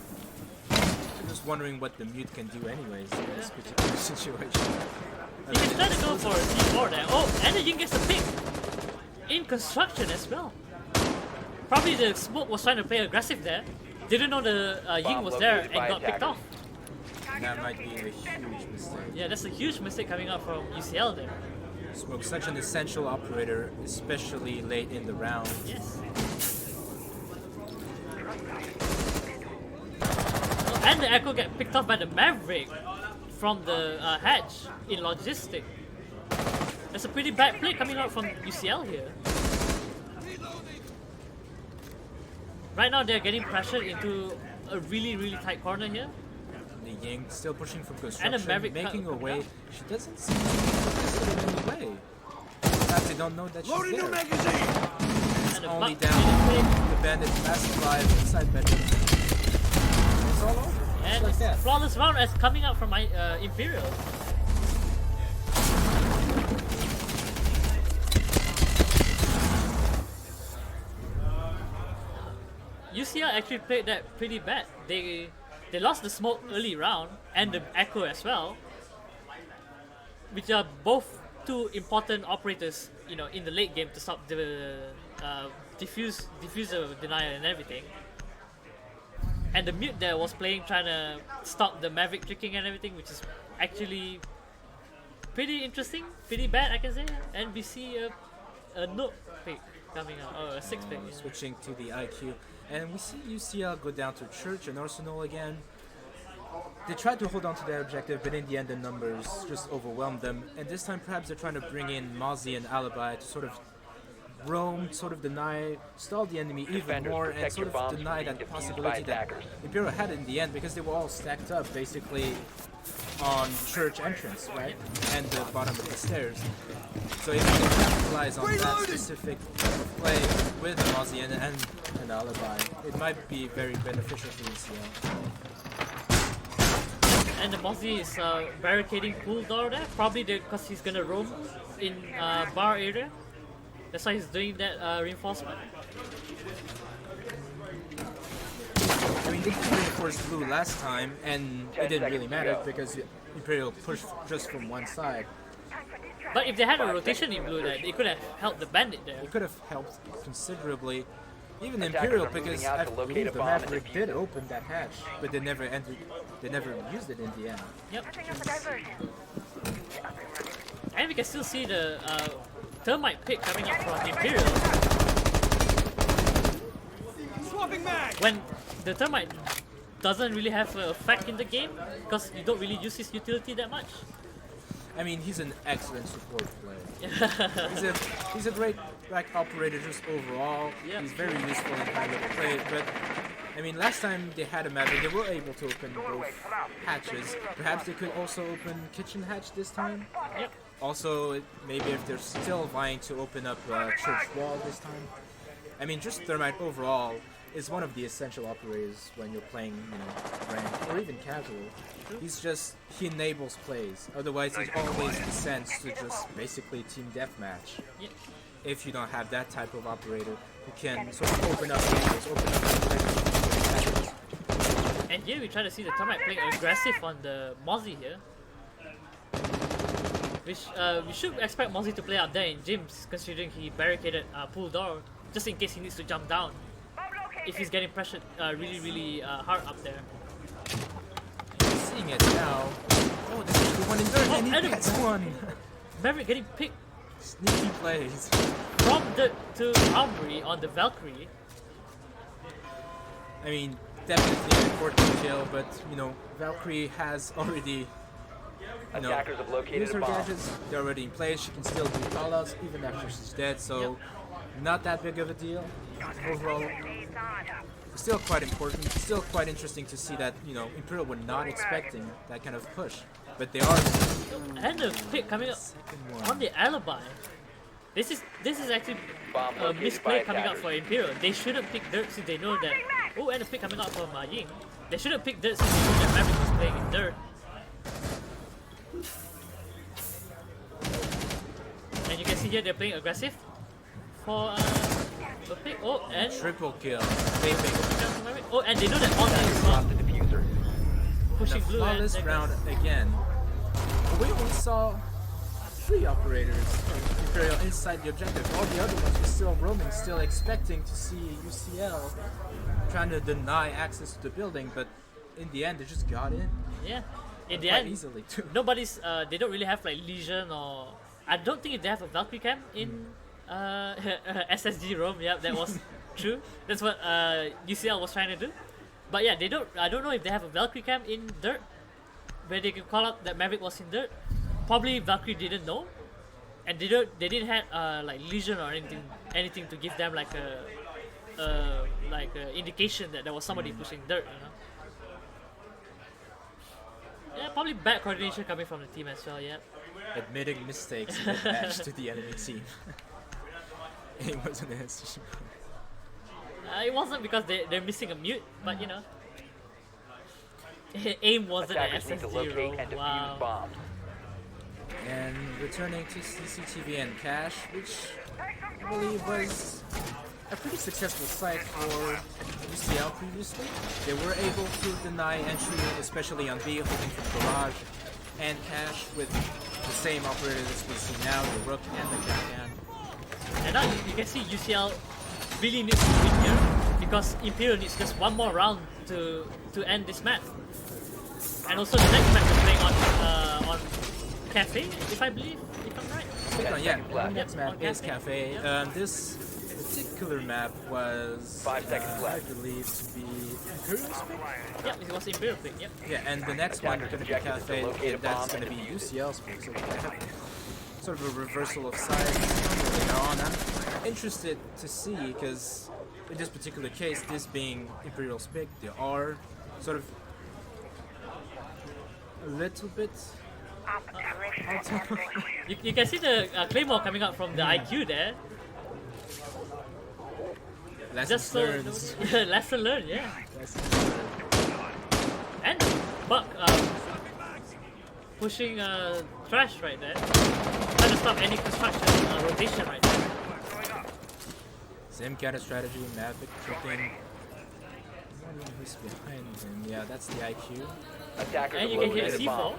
I'm just wondering what the mute can do anyways in this particular situation. He can try to go for a C4 there. Oh, and the Ying gets a pick. In construction as well. Probably the smoke was trying to play aggressive there. Didn't know the Ying Bomb was there located and by got picked attackers. off. That might be a huge mistake. Yeah, that's a huge mistake coming out from UCL there. Smoke such an essential operator, especially late in the round. Yes. Oh, and the Echo get picked off by the Maverick from the hatch in logistic. That's a pretty bad play coming out from UCL here. Right now they're getting pressured into a really tight corner here. The Ying still pushing from construction, Maverick making cut- her way. She doesn't seem to be interested in any way. Perhaps they don't know that she's there. And the Only Buck down getting picked. the bandit massive live inside bedroom. It's all over. And Just like that. flawless round as coming out from Imperial. UCL actually played that pretty bad. They lost the smoke early round and the echo as well, which are both two important operators, in the late game to stop the diffuser denial and everything. And the mute there was playing, trying to stop the Maverick tricking and everything, which is actually pretty interesting, pretty bad I can say. And we see a note pick coming out, or a 6 pick. Yeah. Switching to the IQ. And we see UCL go down to Church and Arsenal again. They tried to hold on to their objective, but in the end the numbers just overwhelmed them. And this time perhaps they're trying to bring in Mozzie and Alibi to sort of roam, sort of deny, stall the enemy even Defenders, more, and protect sort your of bombs deny from being that defused possibility by that attackers. Imperial had in the end, because they were all stacked up basically on Church entrance, right? And the bottom of the stairs. So if you can capitalize on that specific play with Mozzie and Alibi, it might be very beneficial for UCL. And the Mozzie is barricading pool door there, probably because he's gonna roam in bar area. That's why he's doing that reinforcement. I mean, they did reinforce blue last time, and it didn't really matter because Imperial pushed just from one side. But if they had a rotation in blue there, they could have helped the bandit there. It could have helped considerably. Even Attackers Imperial, are moving because out I to locate believe a the bomb and Maverick defuse did it. open that hatch, but they never used it in the end. Yep. And we can still see the thermite pick coming up from Imperial. When the thermite doesn't really have an effect in the game, because you don't really use his utility that much. I mean, he's an excellent support player. he's a great operator just overall. Yeah. He's very useful in high level play, but I mean, last time they had a Maverick, they were able to open both hatches. Perhaps they could also open kitchen hatch this time. Yep. Also, maybe if they're still vying to open up church wall this time. I mean, just Thermite overall is one of the essential operators when you're playing, ranked or even casual. He enables plays. Otherwise, it always descends to just basically team deathmatch. Yep. If you don't have that type of operator who can sort of open up angles, open up objectives. And here we try to see the thermite playing aggressive on the Mozzie here. Which we should expect Mozzie to play out there in gyms, considering he barricaded pool door, just in case he needs to jump down. If he's getting pressured really hard up there. Seeing it now. Oh, this is the one in dirt, and he and gets one. Maverick getting picked Sneaky plays. from dirt to Armory on the Valkyrie. I mean, definitely an important kill, but Valkyrie has already Attackers have located used a her bomb. gadgets. They're already in place. She can still do callouts even after she's dead, so not that big of a deal. Overall, still quite important. Still quite interesting to see that Imperial were not expecting that kind of push, but they are. And the pick coming up on the Alibi. This is actually Bomb a located misplay by coming up attackers. for Imperial. They shouldn't pick dirt since they know that. Oh, and a pick coming out from Ying. They shouldn't pick dirt since they know that Maverick was playing in dirt. And you can see here they're playing aggressive for a pick. Oh, and Triple kill. Vaping. oh, and they know that on is Lost the diffuser. pushing A blue. And flawless round again. We only saw 3 operators of Imperial inside the objective. All the other ones were still roaming, still expecting to see UCL trying to deny access to the building, but in the end they just got in yeah, in the quite end, easily too. nobody's. They don't really have like Legion or. I don't think if they have a Valkyrie cam in SSG Rome. Yeah, that was true. That's what UCL was trying to do. But yeah, they don't. I don't know if they have a Valkyrie cam in dirt, where they can call out that Maverick was in dirt. Probably Valkyrie didn't know, and they didn't have like Legion or anything to give them like a indication that there was somebody pushing dirt. Yeah, probably bad coordination coming from the team as well. Yeah. Admitting mistakes in that match to the enemy team. It wasn't an SG. It wasn't because they're missing a mute, but aim wasn't an Attackers need to SSG locate roll. and defuse Wow. bombs. And returning to CCTV and Cash, which I believe was a pretty successful site for UCL previously. They were able to deny entry, especially on B, holding from Garage and Cash with the same operators as we see now, the Rook and the Kraken. And now you can see UCL really needs to win here. If because Imperial needs just one more round to end this map. And also the next map we're playing on Cafe, if I believe, if I'm right. Yeah, left. next Yep, map on is Cafe. Cafe. This particular map was 5 seconds I left. believe to be Imperial's pick. Yep, it was Imperial pick, yep. Yeah, and the next one Attackers' going to be objective is to Cafe, locate a and that's bomb going to and be defuse it. UCL's pick. So we have sort of a reversal of sides later on. I'm interested to see because in this particular case, this being Imperial's pick, they are sort of a little bit. You can see the Claymore coming out from the IQ there. Lessons Just so learned. lesson learned, yeah. Lessons learned. And Buck pushing trash right there. Trying to stop any construction rotation right there. Same kind of strategy, Maverick tripping. Wondering who's behind him. Yeah, that's the IQ. Attackers And have you can hit located a C4. bomb.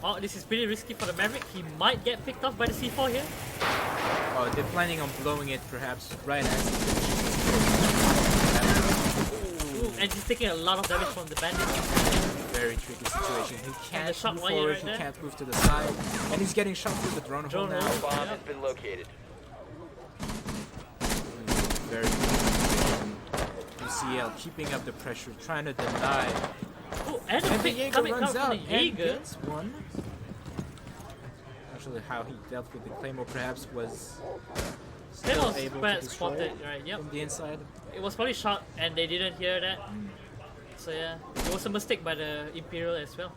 Oh, this is pretty risky for the Maverick. He might get picked off by the C4 here. Oh, they're planning on blowing it perhaps right as Ooh, and he's taking a lot of damage from the bandit. very tricky situation. He can't shot move wire forward, right he there. can't move to the side, and he's getting shot through the drone hole Drone now. hole. Bomb Yeah. has been located. Very good. UCL keeping up the pressure, trying to deny. Oh, and a And the pick Jaeger coming runs out out from the and Jaeger. gets one. Actually, how he dealt with the Claymore perhaps was That still was able to bad destroy spotted, it right? Yep. from the inside. It was probably shot and they didn't hear that. So yeah, it was a mistake by the Imperial as well.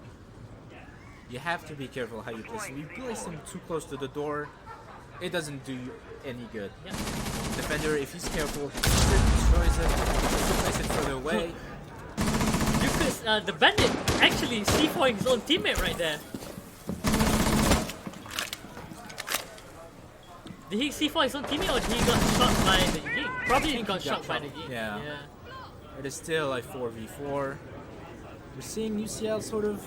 You have to be careful how you place him. You place him too close to the door, it doesn't do you any good. Yep. Defender, if he's careful, destroys it. If you place it further away, Because the bandit actually C4ing his own teammate right there. Did he C4 his own teammate or did he got shot by the Ying? Probably he think got he shot got by the shot. Ying. Yeah. it is still a 4v4. We're seeing UCL sort of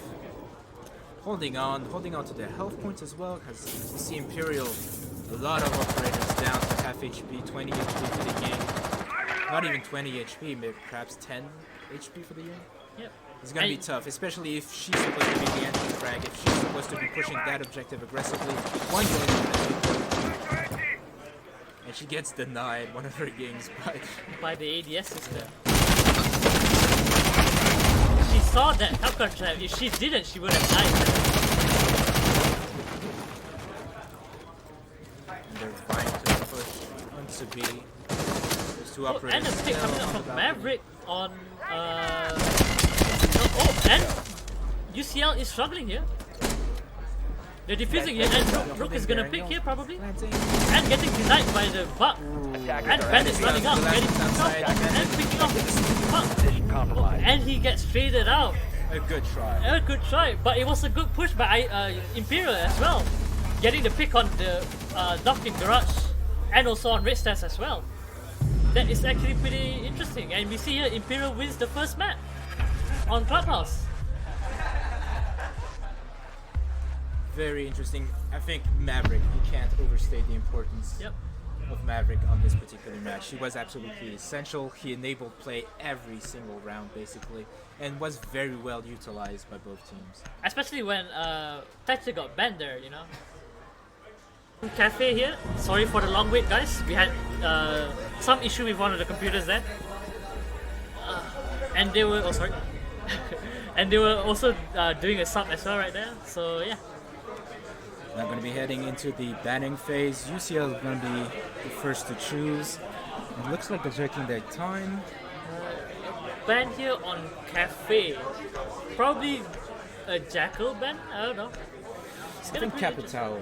holding on to their health points as well, because you see Imperial, a lot of operators down to half HP, 20 HP for the Ying. Not even 20 HP, maybe perhaps 10 HP for the Ying. Yep. It's gonna be And- tough, especially if she's supposed to be the anti-frag, if she's supposed to be pushing that objective aggressively. One goal, and she gets denied one of her games By the ADS system. She saw that Falcon trap. If she didn't, she would have died. and they're trying to push onto B. There's two Oh, operators and a pick still coming up on the from balcony. Maverick on. Oh, and UCL is struggling here. They're defusing here, and Rook is gonna pick here probably, Planting. and getting denied by the Buck. Attackers And are Bandit's running out, Bandit's getting picked off, outside, and picking off Buck. position compromised. And he gets traded out. A good try. A good try, but it was a good push by Imperial as well, getting the pick on the Docking Garage, and also on Red Stairs as well. That is actually pretty interesting, and we see here Imperial wins the first match on Clubhouse. Very interesting. I think Maverick, you can't overstate the importance Yep. of Maverick on this particular match. He was absolutely essential. He enabled play every single round basically, and was very well utilized by both teams. Especially when Thatcher got banned there, you know. Cafe here. Sorry for the long wait, guys. We had some issue with one of the computers there, and they were and they were also doing a sub as well right there. So yeah. Now going to be heading into the banning phase. UCL is going to be the first to choose. It looks like they're taking their time. Ban here on Cafe. Probably a Jackal ban? I don't know. It's I gonna think be Capital.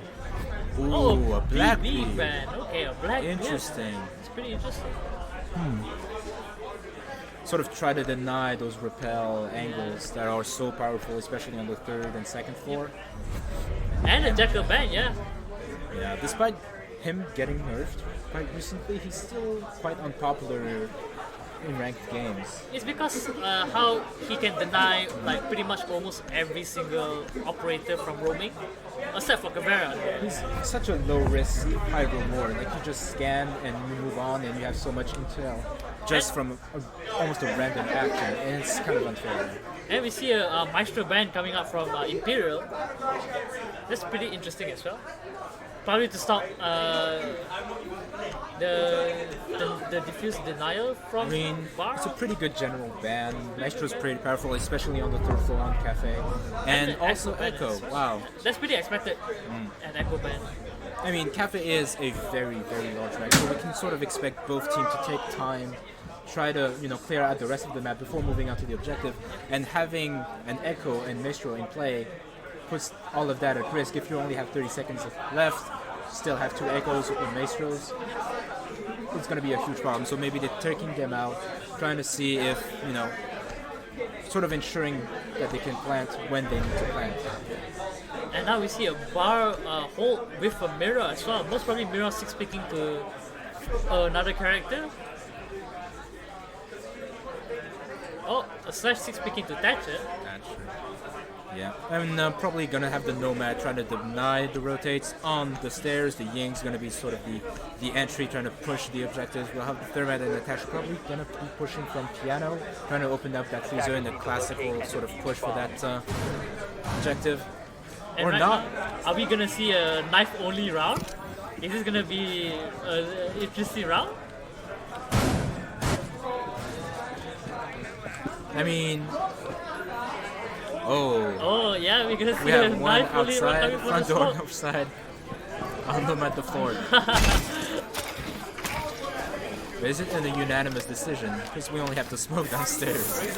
Ooh, Oh, a black BB bee. ban. Okay, a black bee. Interesting. It's pretty interesting. Sort of try to deny those repel angles that are so powerful, especially on the third and second floor. And a Jackal ban, yeah. Yeah, despite him getting nerfed quite recently, he's still quite unpopular in ranked games. It's because how he can deny like pretty much almost every single operator from roaming, except for Caveira. He's such a low risk, high reward. Like you just scan and you move on, and you have so much intel just from almost a random action, and it's kind of unfair. And we see a Maestro band coming up from Imperial. That's pretty interesting as well. Probably to stop the diffuse denial from I mean, Bar. it's a pretty good general ban. Maestro's pretty powerful, especially on the third floor on Cafe. And the also Echo ban Echo, is- wow. That's pretty expected. An Echo band. I mean, Cafe is a very, very large map, so we can sort of expect both teams to take time, try to, clear out the rest of the map before moving on to the objective. And having an Echo and Maestro in play puts all of that at risk. If you only have 30 seconds left, still have 2 Echoes or Maestros, it's going to be a huge problem. So maybe they're taking them out, trying to see if, sort of ensuring that they can plant when they need to plant. And now we see a Bar hold with a mirror as well. Most probably mirror 6 picking to another character. Oh, a slash 6 picking to Thatcher. Yeah, I'm probably gonna have the Nomad trying to deny the rotates on the stairs. The Ying's gonna be sort of the entry, trying to push the objectives. We'll have the Thermite and the Tash probably gonna be pushing from Piano, trying to open up that freezer in the classical sort of push for that objective. And Or right not. now, are we gonna see a knife only round? Is this gonna be an interesting round? I mean, oh, yeah, we're gonna see we a have one knife only round outside, coming from front the door smoke. outside, on them at the floor. But is it a unanimous decision? Because we only have the smoke downstairs.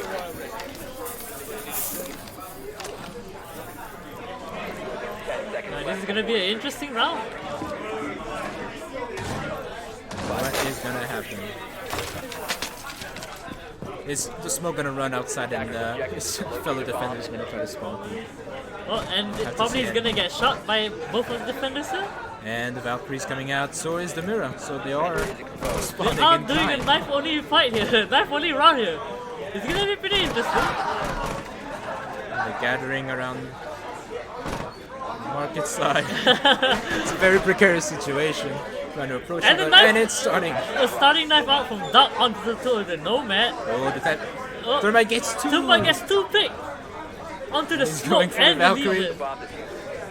This is gonna be an interesting round. What is gonna happen? Is the smoke gonna run outside and his fellow defender is gonna try to spawn? Oh, and to probably see he's it. gonna get shot by both of the defenders here. And the Valkyrie's coming out, so is the Mira. So they are They spawning are in doing a time. knife only fight here, knife only round here. It's gonna be pretty interesting. They're gathering around the market side. It's a very precarious situation. Trying to approach And it, the knife- and it's starting. A starting knife out from Duck onto the Nomad. Oh, Oh, Thermite gets 2. Thermite gets 2 pick onto the He's going smoke for the and the Valkyrie. Legion.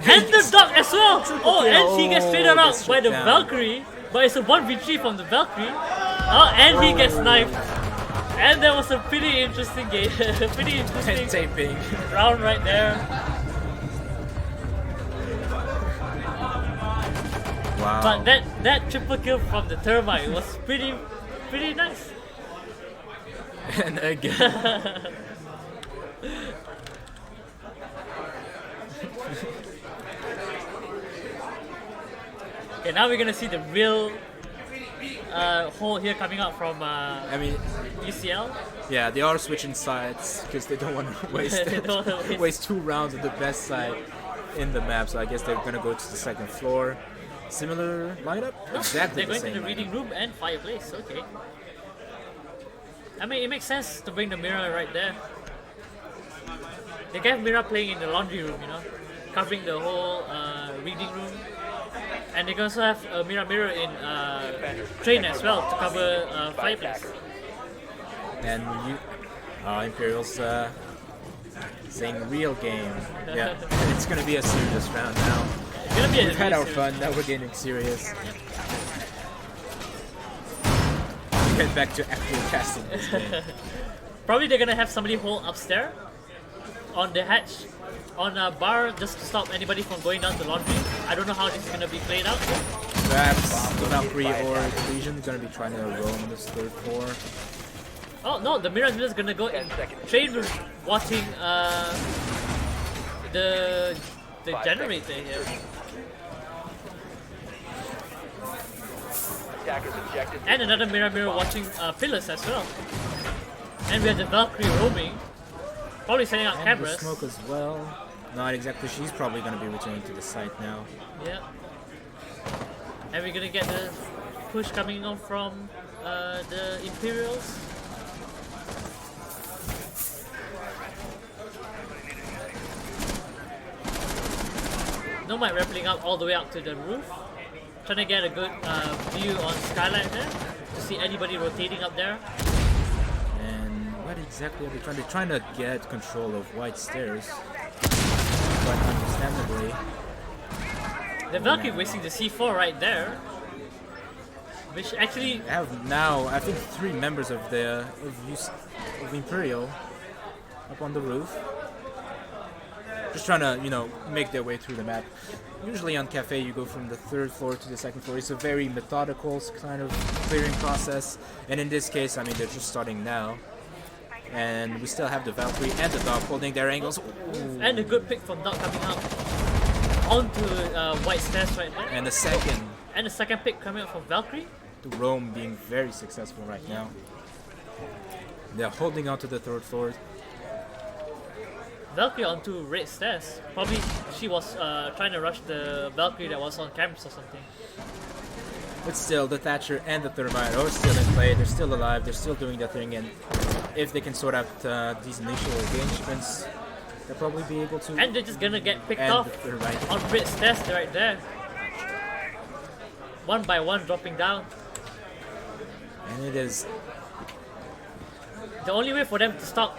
And the Duck as well! Oh, and he gets traded out gets by shot the down. Valkyrie, but it's a 1v3 from the Valkyrie. Oh, and he gets knifed. And that was a pretty interesting game, pretty And interesting taping. round right there. Wow. But that triple kill from the Thermite was pretty nice. And again. Okay, now we're gonna see the real hole here coming out from I mean, UCL. yeah, they are switching sides because they don't want to waste They don't wanna waste- waste 2 rounds of the best side in the map. So I guess they're gonna go to the second floor. Similar lineup, exactly They're the going same. to the reading lineup. room and fireplace. Okay. I mean, it makes sense to bring the mirror right there. They have mirror playing in the laundry room, covering the whole reading room. And they can also have a mirror in train as well to cover fireplace. And Imperial's saying real game. Yeah, it's gonna be a serious round now. It's gonna be a We've had our really fun, now we're getting serious. We get back to actual casting this game. Probably they're gonna have somebody hold upstairs on the hatch, on a bar, just to stop anybody from going down to laundry. I don't know how this is gonna be played out. Perhaps the Valkyrie or the Legion is gonna be trying to roam this third floor. Oh no, the mirror is just gonna go in trade room watching the generator here. Attackers objective. And another mirror watching pillars as well. And we have the Valkyrie roaming. Probably setting up And cameras. the smoke as well. Not exactly, she's probably gonna be returning to the site now. Yeah. And we're gonna get the push coming on from the Imperials. Nomad rappelling up all the way up to the roof, trying to get a good view on skylight there to see anybody rotating up there. And what exactly are they trying? They're trying to get control of white stairs, but understandably, The Valkyrie wasting the C4 right there, which actually they have now I think 3 members of the of Imperial up on the roof, just trying to make their way through the map. Usually on Cafe you go from the 3rd floor to the 2nd floor. It's a very methodical kind of clearing process, and in this case, I mean, they're just starting now. And we still have the Valkyrie and the Dog holding their angles. Ooh. and a good pick from Dog coming up onto white stairs right there. And the second, pick coming up from Valkyrie. the Rome being very successful right now. They're holding on to the 3rd floor. Valkyrie onto red stairs. Probably she was trying to rush the Valkyrie that was on campus or something. But still, the Thatcher and the Thermite are still in play. They're still alive. They're still doing their thing. And if they can sort out these initial engagements, they'll probably be able to. And they're just gonna get picked And off the Thermite. on red stairs right there. One by one dropping down. And it is. The only way for them to stop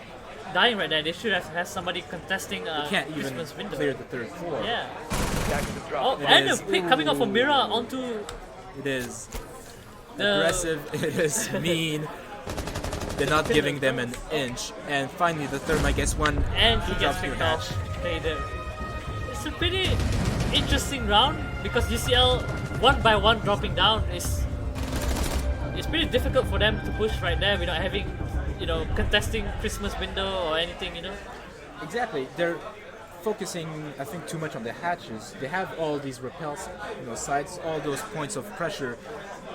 dying right there, they should have had somebody contesting They can't even Christmas window. clear the 3rd floor. Yeah. Attackers have Oh, dropped. and is. a pick coming off from Mira onto It is the aggressive. It is mean. They're not giving them an inch. And finally, the Thermite gets one. and he He gets drops through picked hatch. off. Okay, it's a pretty interesting round because UCL one by one dropping down is it's pretty difficult for them to push right there without having contesting Christmas window or anything. Exactly. They're focusing, I think, too much on the hatches. They have all these repels, sides, all those points of pressure,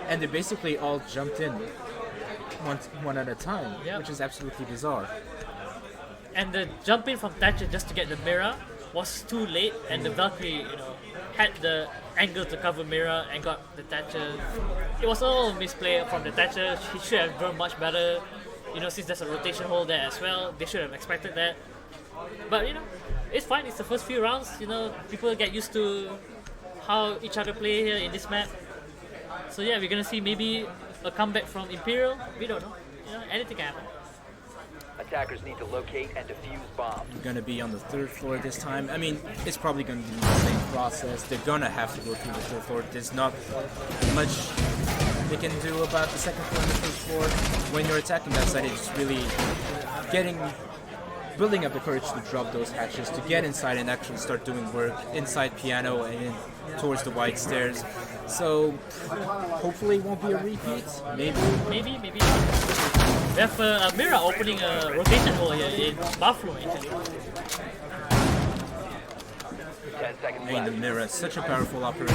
and they basically all jumped in one at a time, Yep. which is absolutely bizarre. And the jump in from Thatcher just to get the mirror was too late, and the Valkyrie, had the angle to cover mirror and got the Thatcher. It was all misplay from the Thatcher. He should have drawn much better. Since there's a rotation hole there as well, they should have expected that. But it's fine. It's the first few rounds. People get used to how each other play here in this map. So yeah, we're gonna see maybe a comeback from Imperial. We don't know. Anything can happen. Attackers need to locate and defuse bombs. They're going to be on the 3rd floor this time. I mean, it's probably going to be the same process. They're going to have to go through the 3rd floor. There's not much they can do about the 2nd floor and the 3rd floor. When you're attacking that side, it's really building up the courage to drop those hatches, to get inside and actually start doing work inside piano and in, towards the white stairs. So hopefully it won't be a repeat. Maybe. Maybe. We have Mira opening a rotation hole here in bathroom actually. 10 seconds I mean, the left. mirror is such a powerful operator.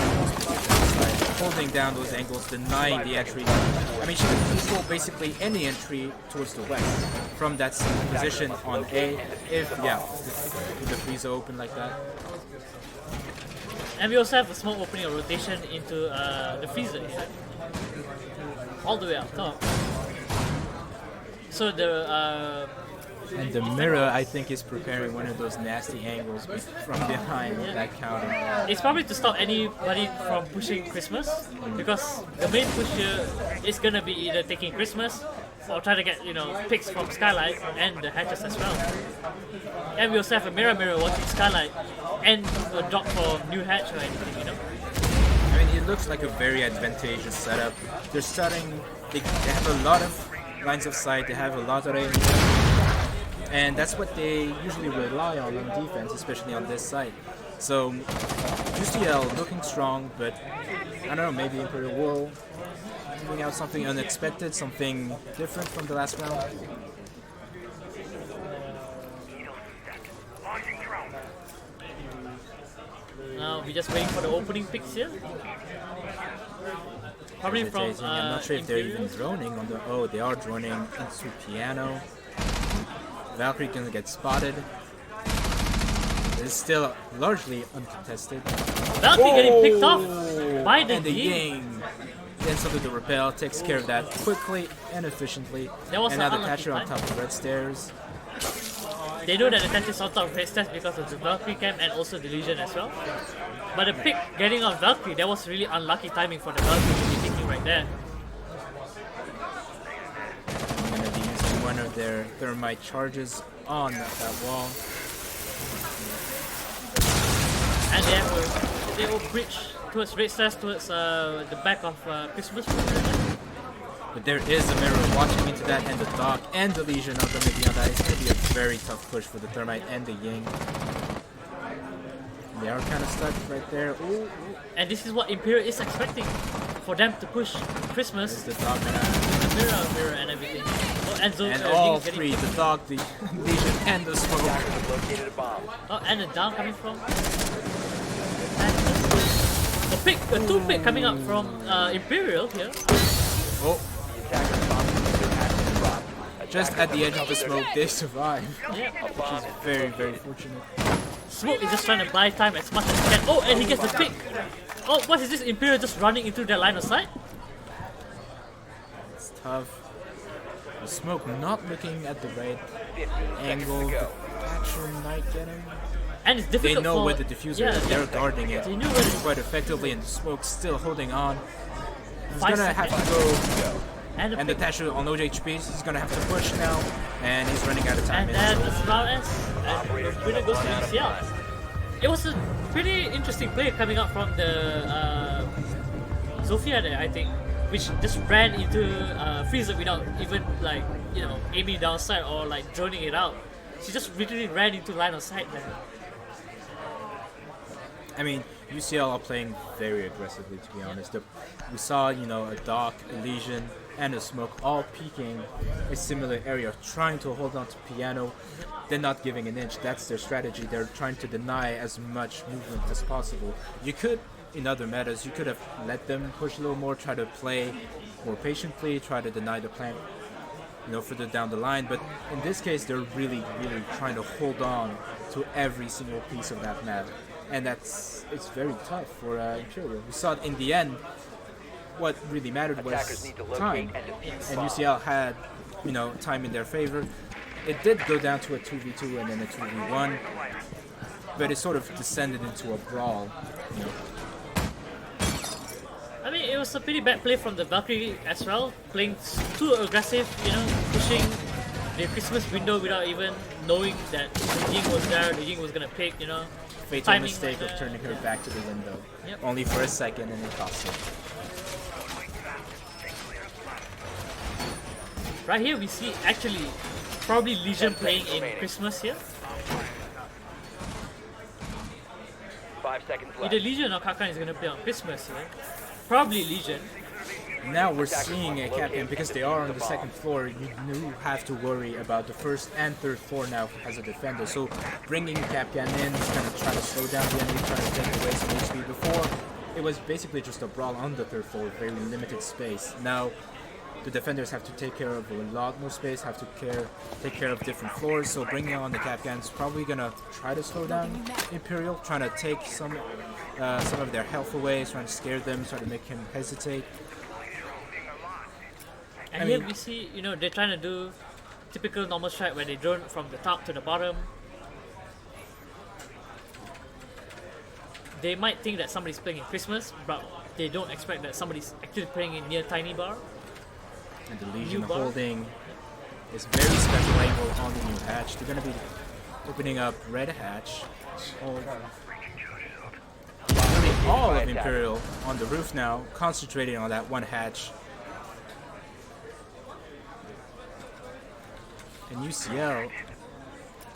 Holding down those angles, denying the entry. I mean, she can control basically any entry towards the west from that same position on A. If the freezer open like that. And we also have a small opening of rotation into the freezer here. All the way up top. So the And the mirror, I think, is preparing one of those nasty angles from behind that counter. it's probably to stop anybody from pushing Christmas because the main push here is gonna be either taking Christmas or try to get picks from Skylight and the hatches as well. And we also have a mirror watching Skylight and a drop for new hatch or anything. I mean, it looks like a very advantageous setup. They're starting, they have a lot of lines of sight, they have a lot of range. And that's what they usually rely on defense, especially on this side. So UCL looking strong, but I don't know, maybe Imperial will bring out something unexpected, something different from the last round. Now we're just waiting for the opening picks here. Probably from Hesitating. I'm not sure if they're even Imperials. droning on the. Oh, they are droning into piano. Valkyrie gonna get spotted. It's still largely uncontested. Valkyrie getting picked off by the And the Ying. Ying. Then something to repel, takes care of that quickly and efficiently. That was And an now the unlucky catcher on time. top of red stairs. They know that the Tetris is on top of his test because of the Valkyrie camp and also the Legion as well. But the pick getting on Valkyrie, that was really unlucky timing for the Valkyrie to be picking right there. I'm going to be using one of their thermite charges on that wall. And they will breach towards Red Stairs, towards the back of Christmas. But there is a mirror watching into that, and the Doc and the Legion are going to be on that. It's going to be a very tough push for the Thermite and the Ying. They are kind of stuck right there. Ooh, ooh. And this is what Imperial is expecting, for them to push Christmas. There's the Doc and The mirror and everything. Oh, and all three, the Doc, the Legion, and the Smoke. Attackers have located a bomb. Oh, and the down coming from. And the pick, a two pick coming up from Imperial here. Oh, The attackers bomb diffuser has been dropped. just at the edge of the smoke, they survive. Yeah. Bomb is Very, very fortunate. Smoke is just trying to buy time as much as he can. Oh, and he gets the pick. Oh, what is this? Imperial just running into their line of sight? It's tough. The Smoke not looking at the right 15 seconds angle. to The go. Thatcher might get him. And it's They difficult know for... where the diffuser yeah, is. They're guarding it They knew where the... quite effectively, and the Smoke's still holding on. He's 5 gonna have to seconds. go. And the And the pick. Thatcher on low HP, so he's gonna have to push now. And he's running out of time. And then as well as... And the winner goes to UCL. It was a pretty interesting play coming up from the Zofia there, I think, which just ran into Freezer without even like, you know, aiming downside or like droning it out. She just literally ran into line of sight there. I mean, UCL are playing very aggressively, to be honest. We saw, you know, a Doc, a Legion, and a Smoke all peeking a similar area, trying to hold on to Piano. They're not giving an inch. That's their strategy. They're trying to deny as much movement as possible. You could, in other metas, you could have let them push a little more, try to play more patiently, try to deny the plant, you know, further down the line. But in this case, they're really, really trying to hold on to every single piece of that map. And it's very tough for Imperial. We saw it in the end. What really mattered was Attackers need to locate time, and defuse and bomb. UCL had, you know, time in their favor. It did go down to a 2v2 and then a 2v1, but it sort of descended into a brawl. You know. I mean, it was a pretty bad play from the Valkyrie as well, playing too aggressive, you know, pushing the Christmas window without even knowing that the Ying was there, the Ying was gonna pick, you know. Fatal Timing mistake was of turning her back to the window, Yep. only for a second, and it cost her. Right here we see actually probably Legion playing in Christmas here. 5 seconds left. Either Legion or Kakan is gonna play on Christmas here. Probably Legion. Now we're seeing a Capcan, because they are on the second floor, you do have to worry about the first and third floor now as a defender. So bringing Capcan in is kind of trying to slow down the enemy, trying to take away some HP. Before, it was basically just a brawl on the third floor, very limited space. Now the defenders have to take care of a lot more space, have to take care of different floors. So bringing on the Capcan is probably gonna try to slow down Imperial, trying to take some of their health away, trying to scare them, trying to make him hesitate. And I here mean- we see, you know, they're trying to do typical normal strat where they drone from the top to the bottom. They might think that somebody's playing in Christmas, but they don't expect that somebody's actually playing in near Tiny Bar. And the Legion New bar. holding this very special angle on the new hatch. They're going to be opening up red hatch. All of Imperial on the roof now, concentrating on that one hatch. And UCL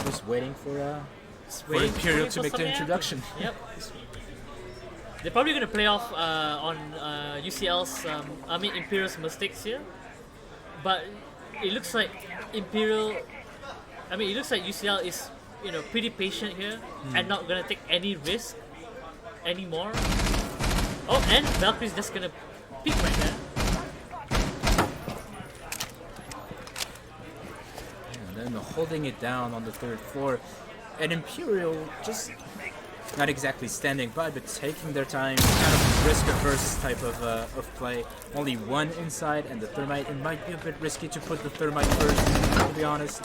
just waiting for Imperial to make the introduction. Yep. They're probably gonna play off on UCL's, Imperial's mistakes here, but it looks like Imperial. I mean, it looks like UCL is, you know, pretty patient here and not gonna take any risk anymore. Oh, and Valkyrie's just gonna peek right there. And then holding it down on the third floor. And Imperial just not exactly standing by, but taking their time, kind of risk-averse type of play. Only one inside, and the Thermite. It might be a bit risky to put the Thermite first, to be honest.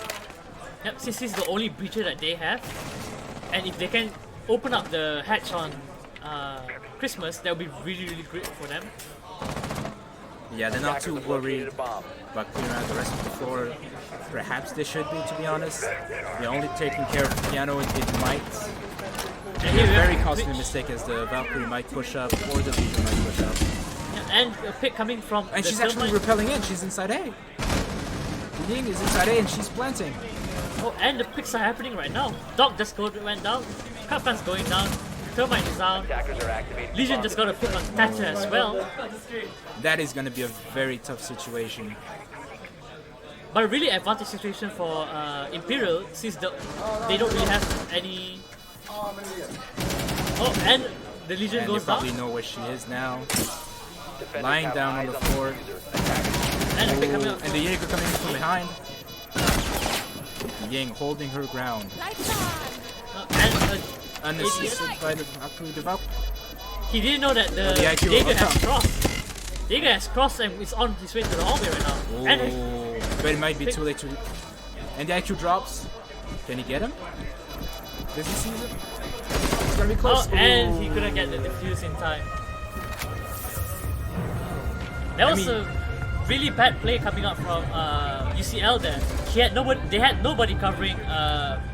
Yep, since this is the only breacher that they have, and if they can open up the hatch on Christmas, that would be really, really great for them. Yeah, they're not too Attackers worried located a bomb. about clearing out the rest of the floor. Perhaps they should be, to be honest. They're only taking care of the piano. It might And be a here we have very the costly Twitch. mistake, as the Valkyrie might push up or the Legion might push up. Yeah, and a pick coming from And the she's actually Thermite. repelling in. She's inside A. The Ying is inside A and she's planting. Oh, and the picks are happening right now. Dog just went down. Cutfan's going down. Thermite is down. Attackers are activating. Legion bomb just got a pick on Thatcher as well. That is going to be a very tough situation. But a really advantage situation for Imperial, since they don't really have any. Oh, and the Legion And they goes probably down. know where she is now. Defenders Lying have down on eyes the the floor. diffuser. Attackers. And a pick coming Ooh, up. and the Jaeger coming in from behind. Ying holding her ground. And Unassisted by the Valkyrie. The Valkyrie. he didn't know that the The IQ Jaeger will has come. crossed. Jaeger has crossed and is on his way to the hallway right now. And Oh, but it might be too late to. And the IQ drops. Can he get him? Does he see it? It's gonna be close. and Ooh. he couldn't get the defuse in time. That was a really bad play coming up from UCL there. They had nobody covering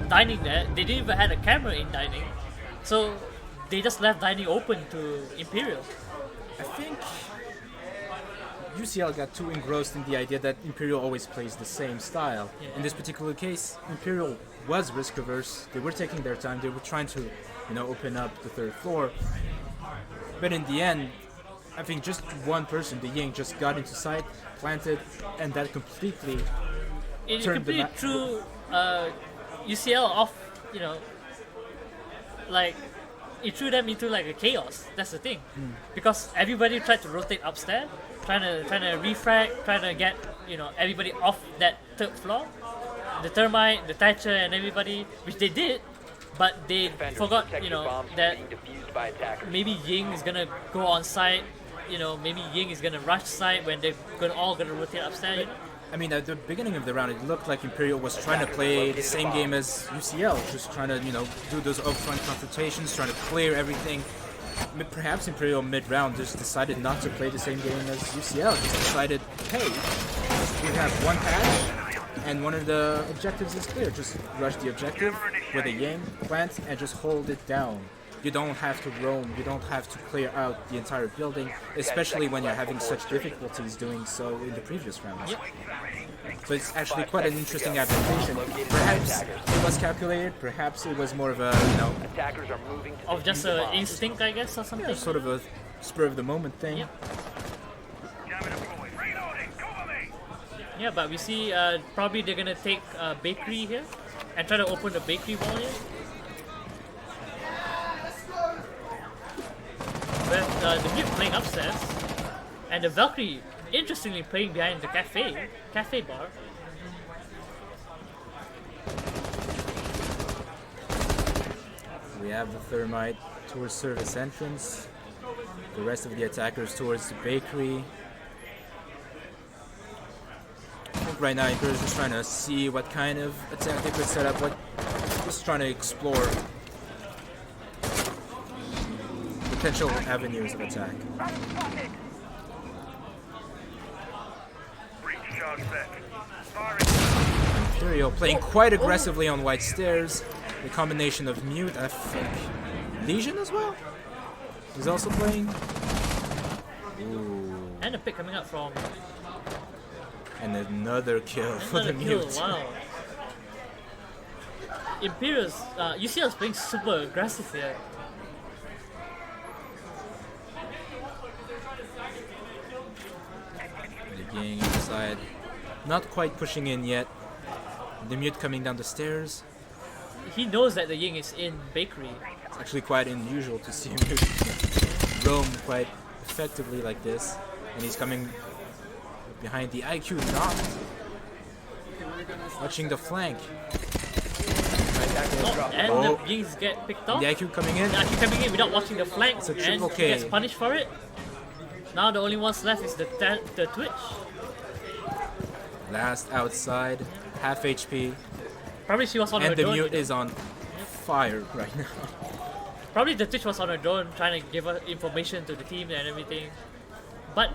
dining there. They didn't even have a camera in dining, so they just left dining open to Imperial. I think UCL got too engrossed in the idea that Imperial always plays the same style. Yeah. In this particular case, Imperial was risk averse. They were taking their time. They were trying to, open up the third floor. But in the end, I think just one person, the Ying, just got into sight, planted, and that completely It turned the completely map. threw UCL off. Like it threw them into like a chaos. That's the thing, because everybody tried to rotate upstairs, trying to refrag, trying to get everybody off that third floor. The Thermite, the Thatcher, and everybody, which they did, but they Defenders, forgot protect your bombs from that being defused by attackers. maybe Ying is gonna go on site. Maybe Ying is gonna rush site when they're all gonna rotate upstairs. I mean, at the beginning of the round, it looked like Imperial was trying to play the same game as UCL, just trying to, do those upfront confrontations, trying to clear everything. Perhaps Imperial mid-round just decided not to play the same game as UCL. Just decided, hey, we have one patch, and one of the objectives is clear. Just rush the objective with a Yang, plant, and just hold it down. You don't have to roam, you don't have to clear out the entire building, especially when you're having such difficulties doing so in the previous rounds. Yep. So it's actually quite an interesting application. Perhaps it was calculated, perhaps it was more of a, Attackers are moving to Of just defuse the an bomb. instinct, I guess, or something. sort of a spur of the moment thing. Yep. Yeah, but we see probably they're gonna take bakery here and try to open the bakery wall here. With the Mute playing upstairs and the Valkyrie interestingly playing behind the cafe bar. We have the Thermite towards service entrance, the rest of the attackers towards the bakery. I think right now Imperial's just trying to see what kind of attack they could set up, just trying to explore potential avenues of attack. Imperial playing quite aggressively on white stairs. The combination of Mute, I think Legion as well is also playing. Ooh. And a pick coming up from And another kill for the another kill. Mute. Wow. Imperial's UCL is playing super aggressive here. The gang inside, not quite pushing in yet. The Mute coming down the stairs. He knows that the Ying is in bakery. It's actually quite unusual to see Mute roam quite effectively like this. And he's coming behind the IQ knocked. Watching the flank. Oh, and Oh. the Yings get picked off. The IQ coming in. The IQ coming in without watching the flank, It's a and triple he K. gets punished for it. Now the only ones left is the Twitch. Last outside, half HP. Probably she was on her And the drone. mute is on fire right now. Probably the Twitch was on her drone trying to give her information to the team and everything. But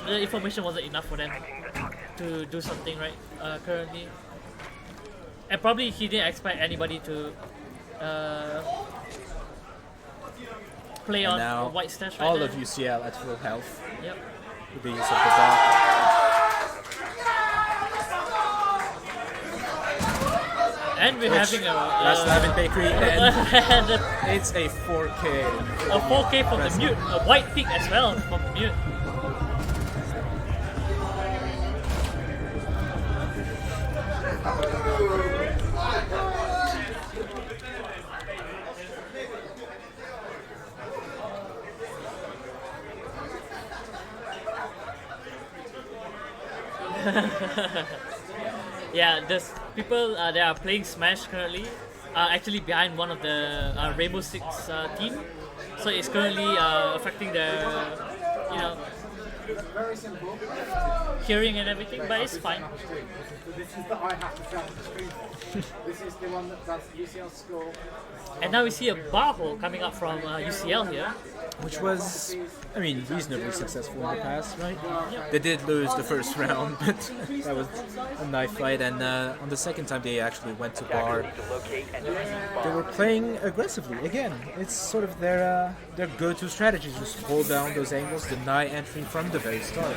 the information wasn't enough for them to do something right currently. And probably he didn't expect anybody to play And on now white stash right all now. of UCL at full health Yep. with the use of the dog. And we're having a Last live in bakery, and and a it's a 4K. 4K from the mute, a white peak as well from the mute. Yeah, there's people that are playing Smash currently are actually behind one of the Rainbow Six team, so it's currently affecting their, you know, hearing and everything, but it's fine. This is the I have to set the screen for. This is the one that's UCL score. And now we see a bar hole coming up from UCL here. Which was, I mean, reasonably successful in the past, right? They did lose the first round, but that was a knife fight. And on the second time they actually went to bar, To locate and defuse they bomb. were playing aggressively. Again, it's sort of their go-to strategy: just hold down those angles, deny entry from the very start.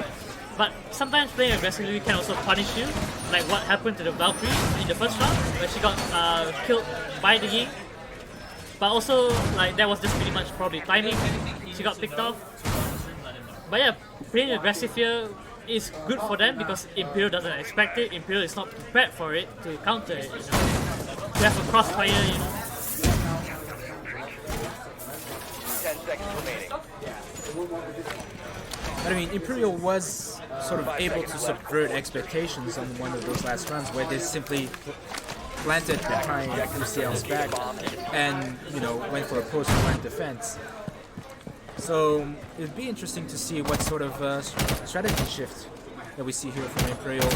But sometimes playing aggressively can also punish you, like what happened to the Valkyrie in the first round, where she got killed by the Ying. But also, like, that was just pretty much probably timing. She got picked off. But yeah, playing aggressive here is good for them because Imperial doesn't expect it. Imperial is not prepared for it to counter it. You know, to have a crossfire, you know. 10 seconds remaining. But I mean, Imperial was sort of able to subvert expectations on one of those last rounds where they simply planted behind UCL's back and, you know, went for a post-plant defense. So it'd be interesting to see what sort of strategy shift that we see here from Imperial.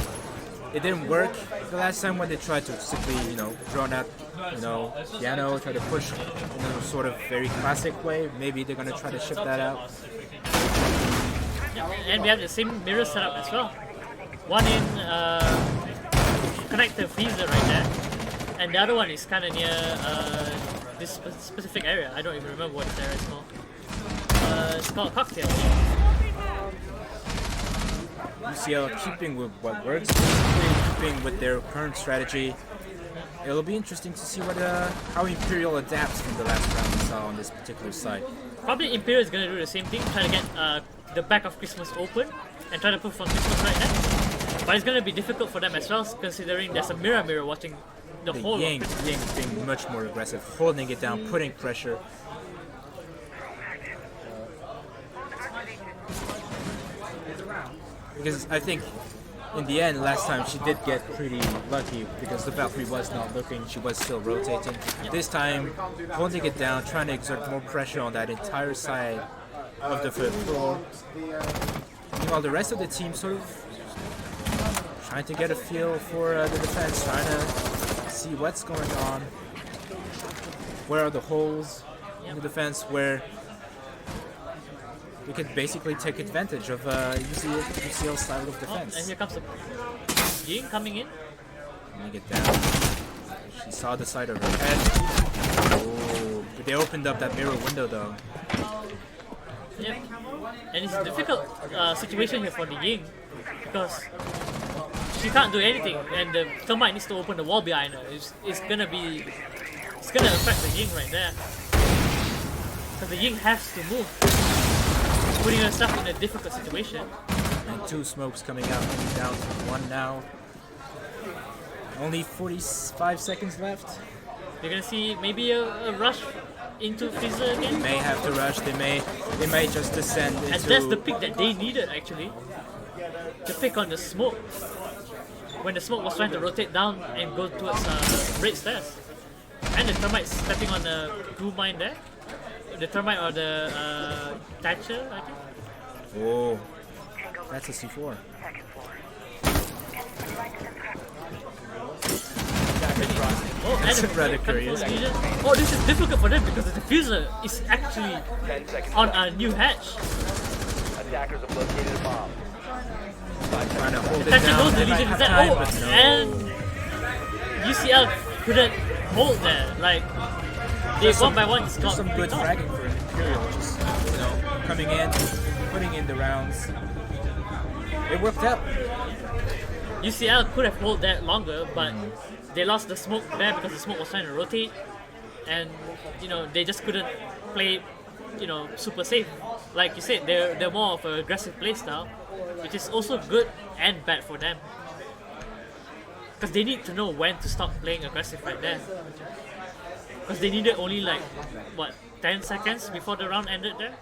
It didn't work the last time when they tried to simply, you know, drawn out, you know, piano, try to push in a sort of very classic way. Maybe they're gonna try to shift that out. And we have the same mirror setup as well. One in connect the freezer right there, and the other one is kind of near this specific area. I don't even remember what the area is called. It's called Cocktail. UCL keeping with what works, keeping with their current strategy. It'll be interesting to see what how Imperial adapts from the last round we saw on this particular side. Probably Imperial is gonna do the same thing, try to get the back of Christmas open and try to push from Christmas right there. But it's gonna be difficult for them as well, considering there's a mirror watching the whole of Ying Christmas. being much more aggressive, holding it down, putting pressure. Because I think in the end, last time she did get pretty lucky because the Valkyrie was not looking, she was still rotating. This time, holding it down, trying to exert more pressure on that entire side of the fifth floor. Meanwhile, the rest of the team sort of trying to get a feel for the defense, trying to see what's going on. Where are the holes in the defense where we could basically take advantage of UCL's style of defense. And here comes the Ying coming in. Let me get down. She saw the side of her head. Oh, but they opened up that mirror window though. Yep. And it's a difficult situation here for the Ying because she can't do anything, and the Thermite needs to open the wall behind her. It's gonna affect the Ying right there because the Ying has to move, putting herself in a difficult situation. And two smokes coming out, down to one now. Only 45 seconds left. You're gonna see maybe a rush into Freezer again. May have to rush. They may just descend into. And that's the pick that they needed actually. The pick on the smoke. When the smoke was trying to rotate down and go towards red stairs. And the Thermite stepping on the blue mine there. The Thermite or the Thatcher, I think. Oh, that's a C4. Attackers crossing Oh, and That's a rather control curious. region. Oh, this is difficult for them because the diffuser is actually 10 seconds on left. a new hatch. Attackers have located a bomb. Trying to hold it Actually, down. knows the They might Legion is have there. time, Oh, but no. and UCL couldn't hold there. Like, they There's one by one just There's got some good picked off. fragging for Imperial, just coming in, putting in the rounds. It worked out. UCL could have held that longer, but they lost the smoke there because the smoke was trying to rotate, and they just couldn't play, super safe. Like you said, they're more of an aggressive play style, which is also good and bad for them. Because they need to know when to stop playing aggressive right there. Because they needed only 10 seconds before the round ended there.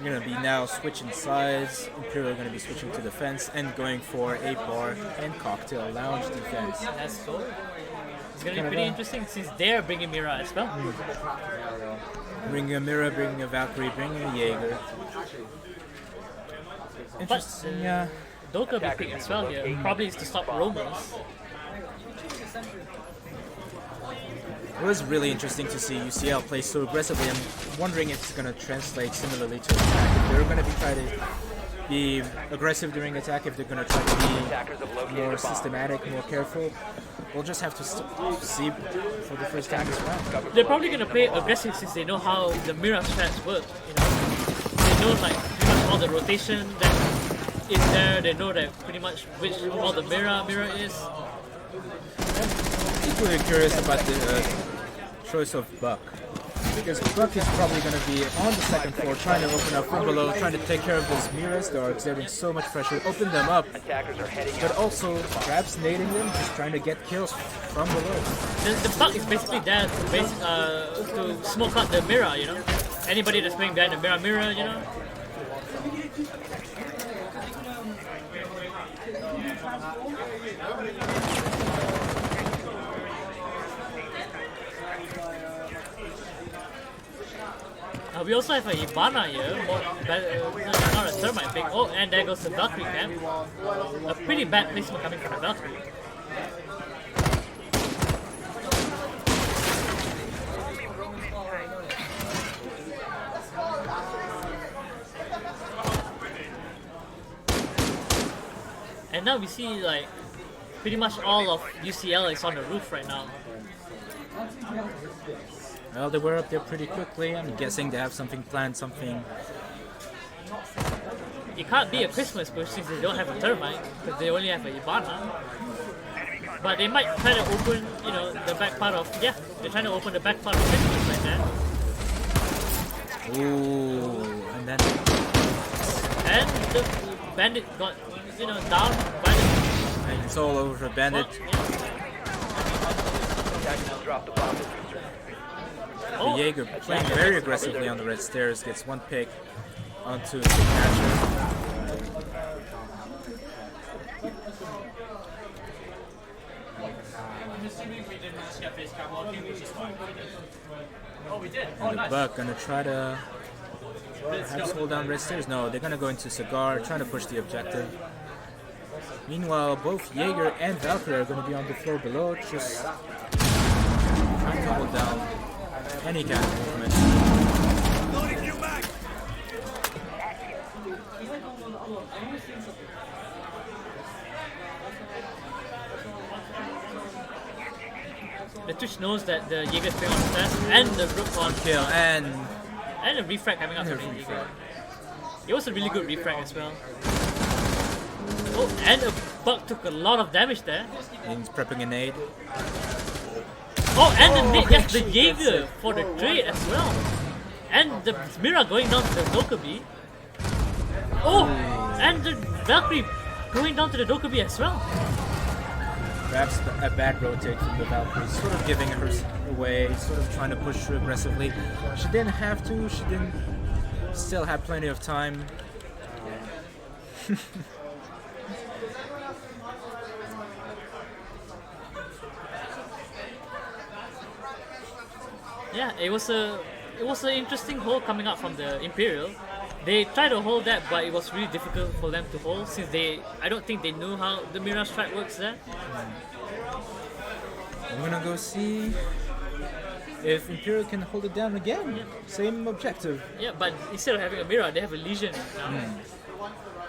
We're gonna be now switching sides. Imperial are gonna be switching to defense and going for a bar and cocktail lounge defense. That's cool. It's gonna be pretty interesting since they're bringing Mira as well. Bringing a Mira, bringing a Valkyrie, bringing a Jaeger. Interesting, yeah. Doka be picked as well here. Probably is to stop roamers. It was really interesting to see UCL play so aggressively. I'm wondering if it's going to translate similarly to attack. If they're going to be trying to be aggressive during attack, if they're going to try Attackers have to be located more a bomb. systematic, more careful. We'll just have to see for the first time as well. They're probably gonna play aggressive since they know how the Mira strats work. They know pretty much all the rotation that is there. They know that pretty much which all the Mira is. Equally curious about the choice of Buck. Because Buck is probably going to be on the second floor, trying to open up from below, trying to take care of those Miras that are exerting so much pressure, open them up, Attackers are heading but also perhaps nading them, just trying to get kills from below. The bug is basically there to smoke out the Mira. Anybody that's playing behind the Mira. We also have a Ibana here, not a Thermite pick. Oh, and there goes the Valkyrie camp. A pretty bad placement coming from the Valkyrie. And now we see pretty much all of UCL is on the roof right now. Well, they were up there pretty quickly. I'm guessing they have something planned, something. It can't be a Christmas push since they don't have a Thermite, because they only have a Ibana. But they might try to open, the back part of, they're trying to open the back part of Christmas like that. Ooh, and then And the Bandit got, down by the... and it's all over for Bandit. Attackers drop the bomb. Oh, Jaeger playing very aggressively on the red stairs, gets one pick onto the catcher. Oh, we did. And the Buck gonna try to perhaps hold down red stairs. No, they're gonna go into Cigar, trying to push the objective. Meanwhile, both Jaeger and Valkyrie are gonna be on the floor below, just trying to hold down any kind of movement. the Twitch knows that the Jaeger's playing on the test and the Rook on Kill and and a refrag coming up from the Jaeger. It was a really good refrag as well. Oh, and a Buck took a lot of damage there. he's prepping a nade. Oh, and the nade, yes, the actually gets Jaeger it. for the trade as well. And the Mira going down to the Dokkaebi. Oh, and the Valkyrie going down to the Dokkaebi as well. Perhaps a bad rotate from the Valkyrie, sort of giving her away, sort of trying to push her aggressively. She didn't have to, she didn't, still had plenty of time. Yeah, it was an interesting hold coming out from the Imperial. They tried to hold that, but it was really difficult for them to hold since I don't think they knew how the Mira strike works there. gonna go see if Imperial can hold it down again. Same objective. Yeah, but instead of having a mirror, they have a Legion now.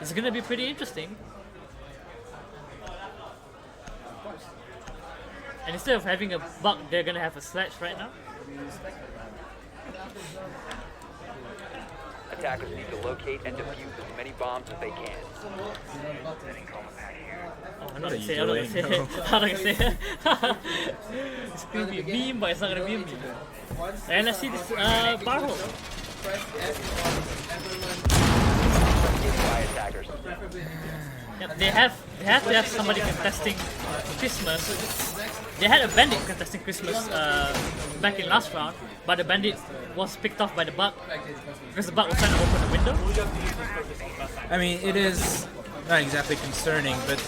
It's gonna be pretty interesting. And instead of having a bug, they're gonna have a sledge right now. Attackers need to locate and defuse as many bombs as they can. Oh, I'm not What are gonna you say it, I'm not gonna doing? say it. I'm not gonna say it. It's gonna be a meme, but it's not gonna be a meme. And let's see this bar hole. By attackers. Yep, they have to have somebody contesting Christmas. They had a bandit contesting Christmas back in last round, but the bandit was picked off by the bug because the bug was trying to open the window. I mean, it is not exactly concerning, but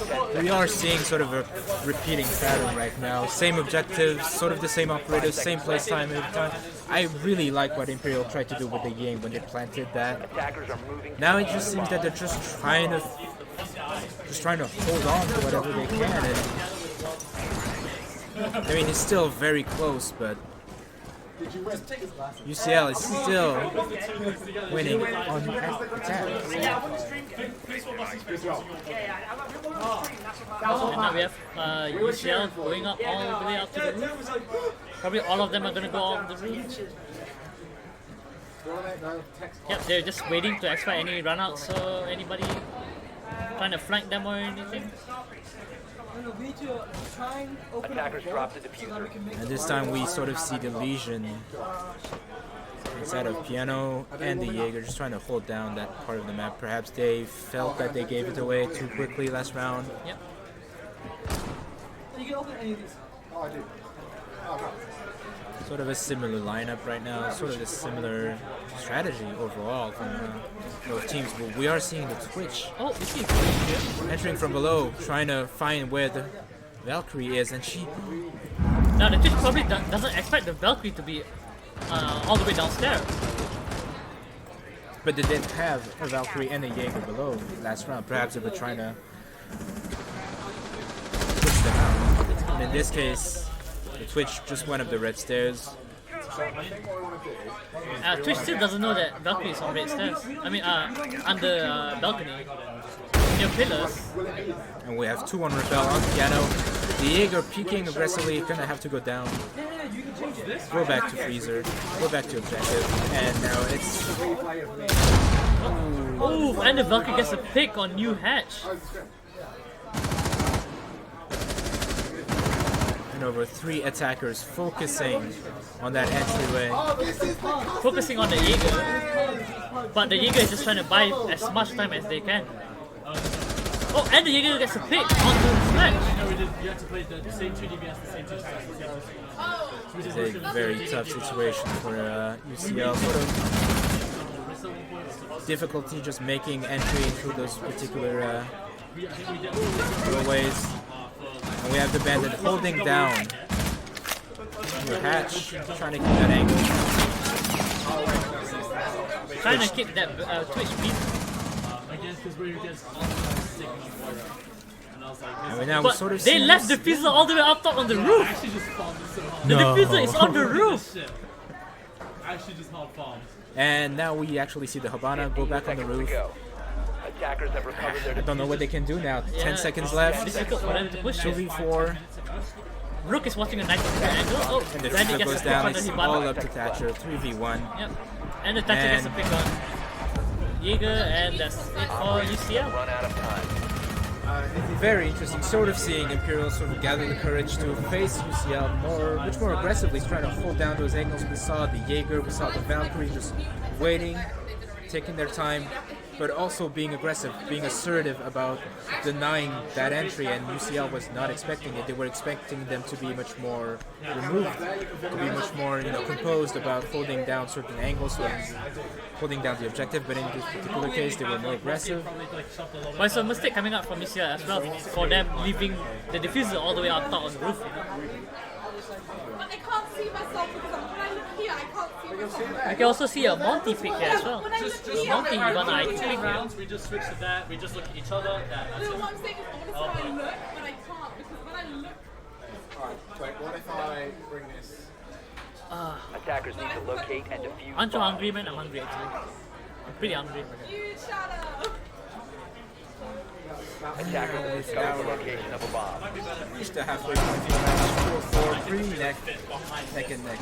we are seeing sort of a repeating pattern right now. Same objectives, sort of the same operators, same place time every time. I really like what Imperial tried to do with the game when they planted that. Attackers are moving. Now it just seems that they're just trying to hold on to whatever they can. And, I mean, it's still very close, but UCL is still winning on attacks. And now we have UCL going up all the way up to the roof. Probably all of them are gonna go on the roof. Yep, they're just waiting to expect any runouts or anybody trying to flank them or anything. Attackers drop the diffuser. And this time we sort of see the Legion inside of Piano and the Jaeger just trying to hold down that part of the map. Perhaps they felt that they gave it away too quickly last round. Yep. Sort of a similar lineup right now, sort of a similar strategy overall from both teams. But we are seeing the Twitch Oh, you see. entering from below, trying to find where the Valkyrie is, and she... Now the Twitch probably doesn't expect the Valkyrie to be all the way downstairs. But they did have a Valkyrie and a Jaeger below last round. Perhaps they were trying to push them out. And in this case, the Twitch just went up the red stairs. Twitch still doesn't know that Valkyrie is on red stairs. I mean, under balcony. Near pillars. And we have 2 on Rebel on Piano. The Jaeger peeking aggressively, gonna have to go down. Go back to Freezer. Go back to objective. And now it's... Oh, and the Valkyrie gets a pick on New Hatch. And over 3 attackers focusing on that entryway. Focusing on the Jaeger. But the Jaeger is just trying to buy as much time as they can. Oh, and the Jaeger gets a pick onto the sledge. You have to play the same 2 DBS, the same 2 stats, the same 2 It's a very tough situation for UCL. Sort of difficulty just making entry into those particular ways. And we have the Bandit holding down your Hatch, trying to keep that angle. Trying to keep that Twitch beat. And we now But sort of they see left the this- diffuser all the way up top on the roof. The diffuser is on the roof. Actually just not farmed. And now we actually see the Habana go back on the roof. Go. Attackers have recovered their I don't know what they can do now. 10 Yeah, seconds it's left. difficult for them to push it. 2v4. Rook is watching a nice angle. Oh, And the Randy Freezer gets a goes pick down. on the It's Hibana. all up to Thatcher. 3v1. Yep. And the Thatcher gets a And- pick on Jaeger, and that's it for UCL. run out of time. Very interesting. Sort of seeing Imperial sort of gather the courage to face UCL much more aggressively, trying to hold down those angles. We saw the Jaeger, we saw the Valkyrie just waiting, taking their time, but also being aggressive, being assertive about denying that entry, and UCL was not expecting it. They were expecting them to be much more removed, to be much more composed about holding down certain angles and holding down the objective, but in this particular case they were more aggressive. But it's a mistake coming up from UCL as well for them leaving the diffuser all the way up top on the roof. But I can't see myself because when I look here, I can't see myself. You can also see a Monty pick here as well. When I look here, Monty, I Hibana, I can't see think. Rounds, we just switch to that, we just look at each other. That's No, it. what I'm saying is, I want to see how I look, but I can't because when I look, Alright, wait, what if I I bring this? Attackers need to locate and defuse. Aren't you bombs. hungry, man? I'm hungry actually. I'm pretty hungry. You shadow. Attackers will discover the location of a bomb. Reached the halfway point for match 4-4, pretty neck and neck.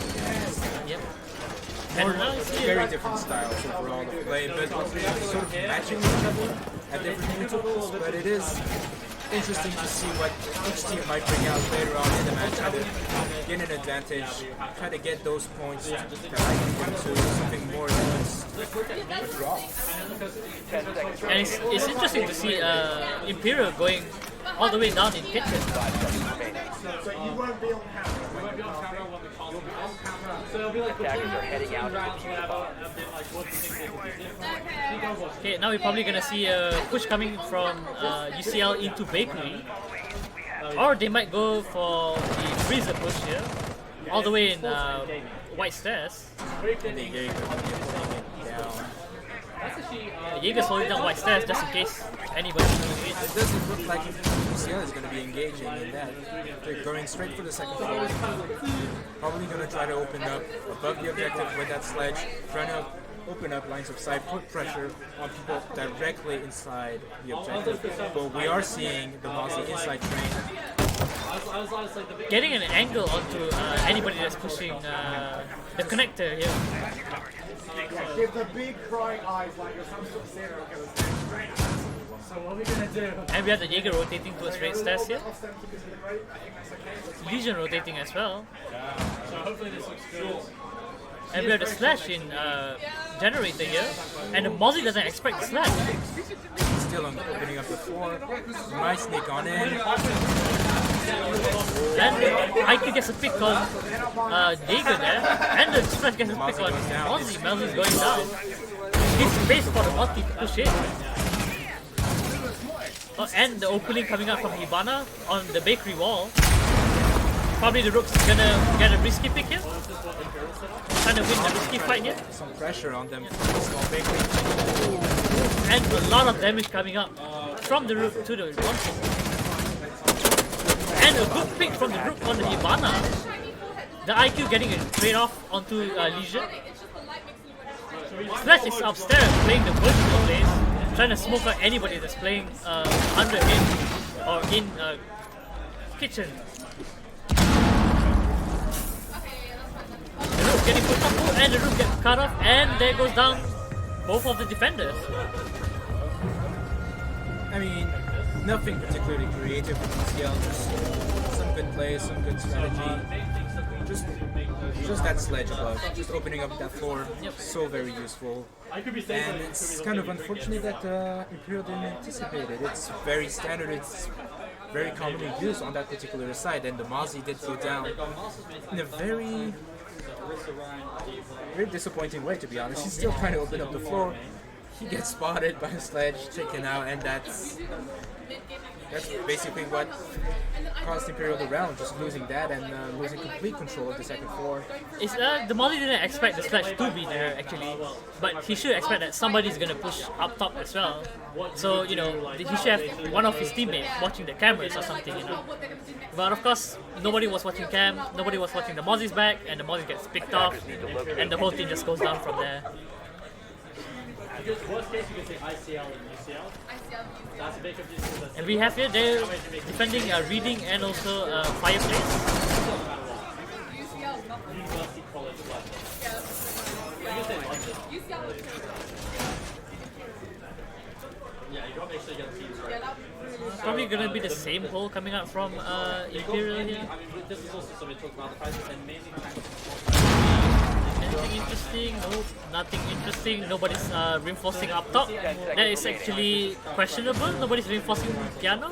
Yep. More, And now you see very different styles overall to play, but sort of matching each other at different intervals. But it is interesting to see what each team might bring out later on in the match, try to get an advantage, try to get those points that I can bring to something more than just a draw. 10 seconds and it's interesting to see Imperial going all the way down in kitchen. 5 seconds remaining. So you won't be on camera. We won't be on camera when we can't. You'll be on camera. So it'll be like Attackers are heading out to rounds, defuse the whatever, bomb. and then like what do you think they can do? Okay, now we're probably gonna see a push coming from UCL into Bakery. Or they might go for the freezer push here. All the way in White Stairs. And the Jaeger will be putting it down. Jaeger's holding down White Stairs just in case anybody's doing it. It doesn't look like UCL is going to be engaging in that. They're going straight for the second floor. Probably going to try to open up above the objective with that sledge, trying to open up lines of sight, put pressure on people directly inside the objective. But we are seeing the Mozzie inside train. Getting an angle onto anybody that's pushing the connector here. Give the big crying eyes like you're some sort of serial killer. So what are we gonna do? And we have the Jaeger rotating towards Red Stairs here. Off them to the right. I think that's okay. Legion rotating as well. So hopefully this looks good. And we have the Slash in Generator here. And the Mozzie doesn't expect the Slash. Still on opening up the floor. Might sneak on in. And IQ gets a pick on Jaeger there. And the Slash gets a pick on Mozzie. Mozzie's going down. He's space for the multi to push in. Oh, and the opening coming out from Hibana on the bakery wall. Probably the Rook's gonna get a risky pick here. Trying to win the risky fight here. Some pressure on them from the small bakery. And a lot of damage coming up from the Rook to the Wanted. And a good pick from the Rook on the Hibana. The IQ getting a trade off onto Legion. Slash is upstairs playing the vertical plays, trying to smoke out anybody that's playing under him or in kitchen. The Rook getting pushed up and the Rook gets cut off, and there goes down both of the defenders. I mean, nothing particularly creative from UCL, just some good plays, some good strategy. Just that sledge above, just opening up that floor, so very useful. And it's kind of unfortunate that Imperial didn't anticipate it. It's very standard, it's very commonly used on that particular side, and the Mozzie did go down in a very disappointing way, to be honest. He's still trying to open up the floor. He gets spotted by a sledge, taken out, and that's basically what caused Imperial the round, just losing that and losing complete control of the second floor. It's, the Mozzie didn't expect the Slash to be there actually, but he should expect that somebody's gonna push up top as well. So, you know, he should have one of his teammates watching the cameras or something, you know. But of course, nobody was watching cam, nobody was watching the Mozzie's back, and the Mozzie gets picked off, and the whole team just goes down from there. Worst case, you can say ICL and UCL. That's a big difference. And we have here, they're defending Reading and also Fireplace. University College London. You can say London. Yeah, you gotta make sure you get the teams right. Probably gonna be the same hole coming out from Imperial here. I mean, this is also something to talk about. The prices and mainly Anything interesting? Nope, nothing interesting. Nobody's reinforcing up top. That is actually questionable. Nobody's reinforcing piano.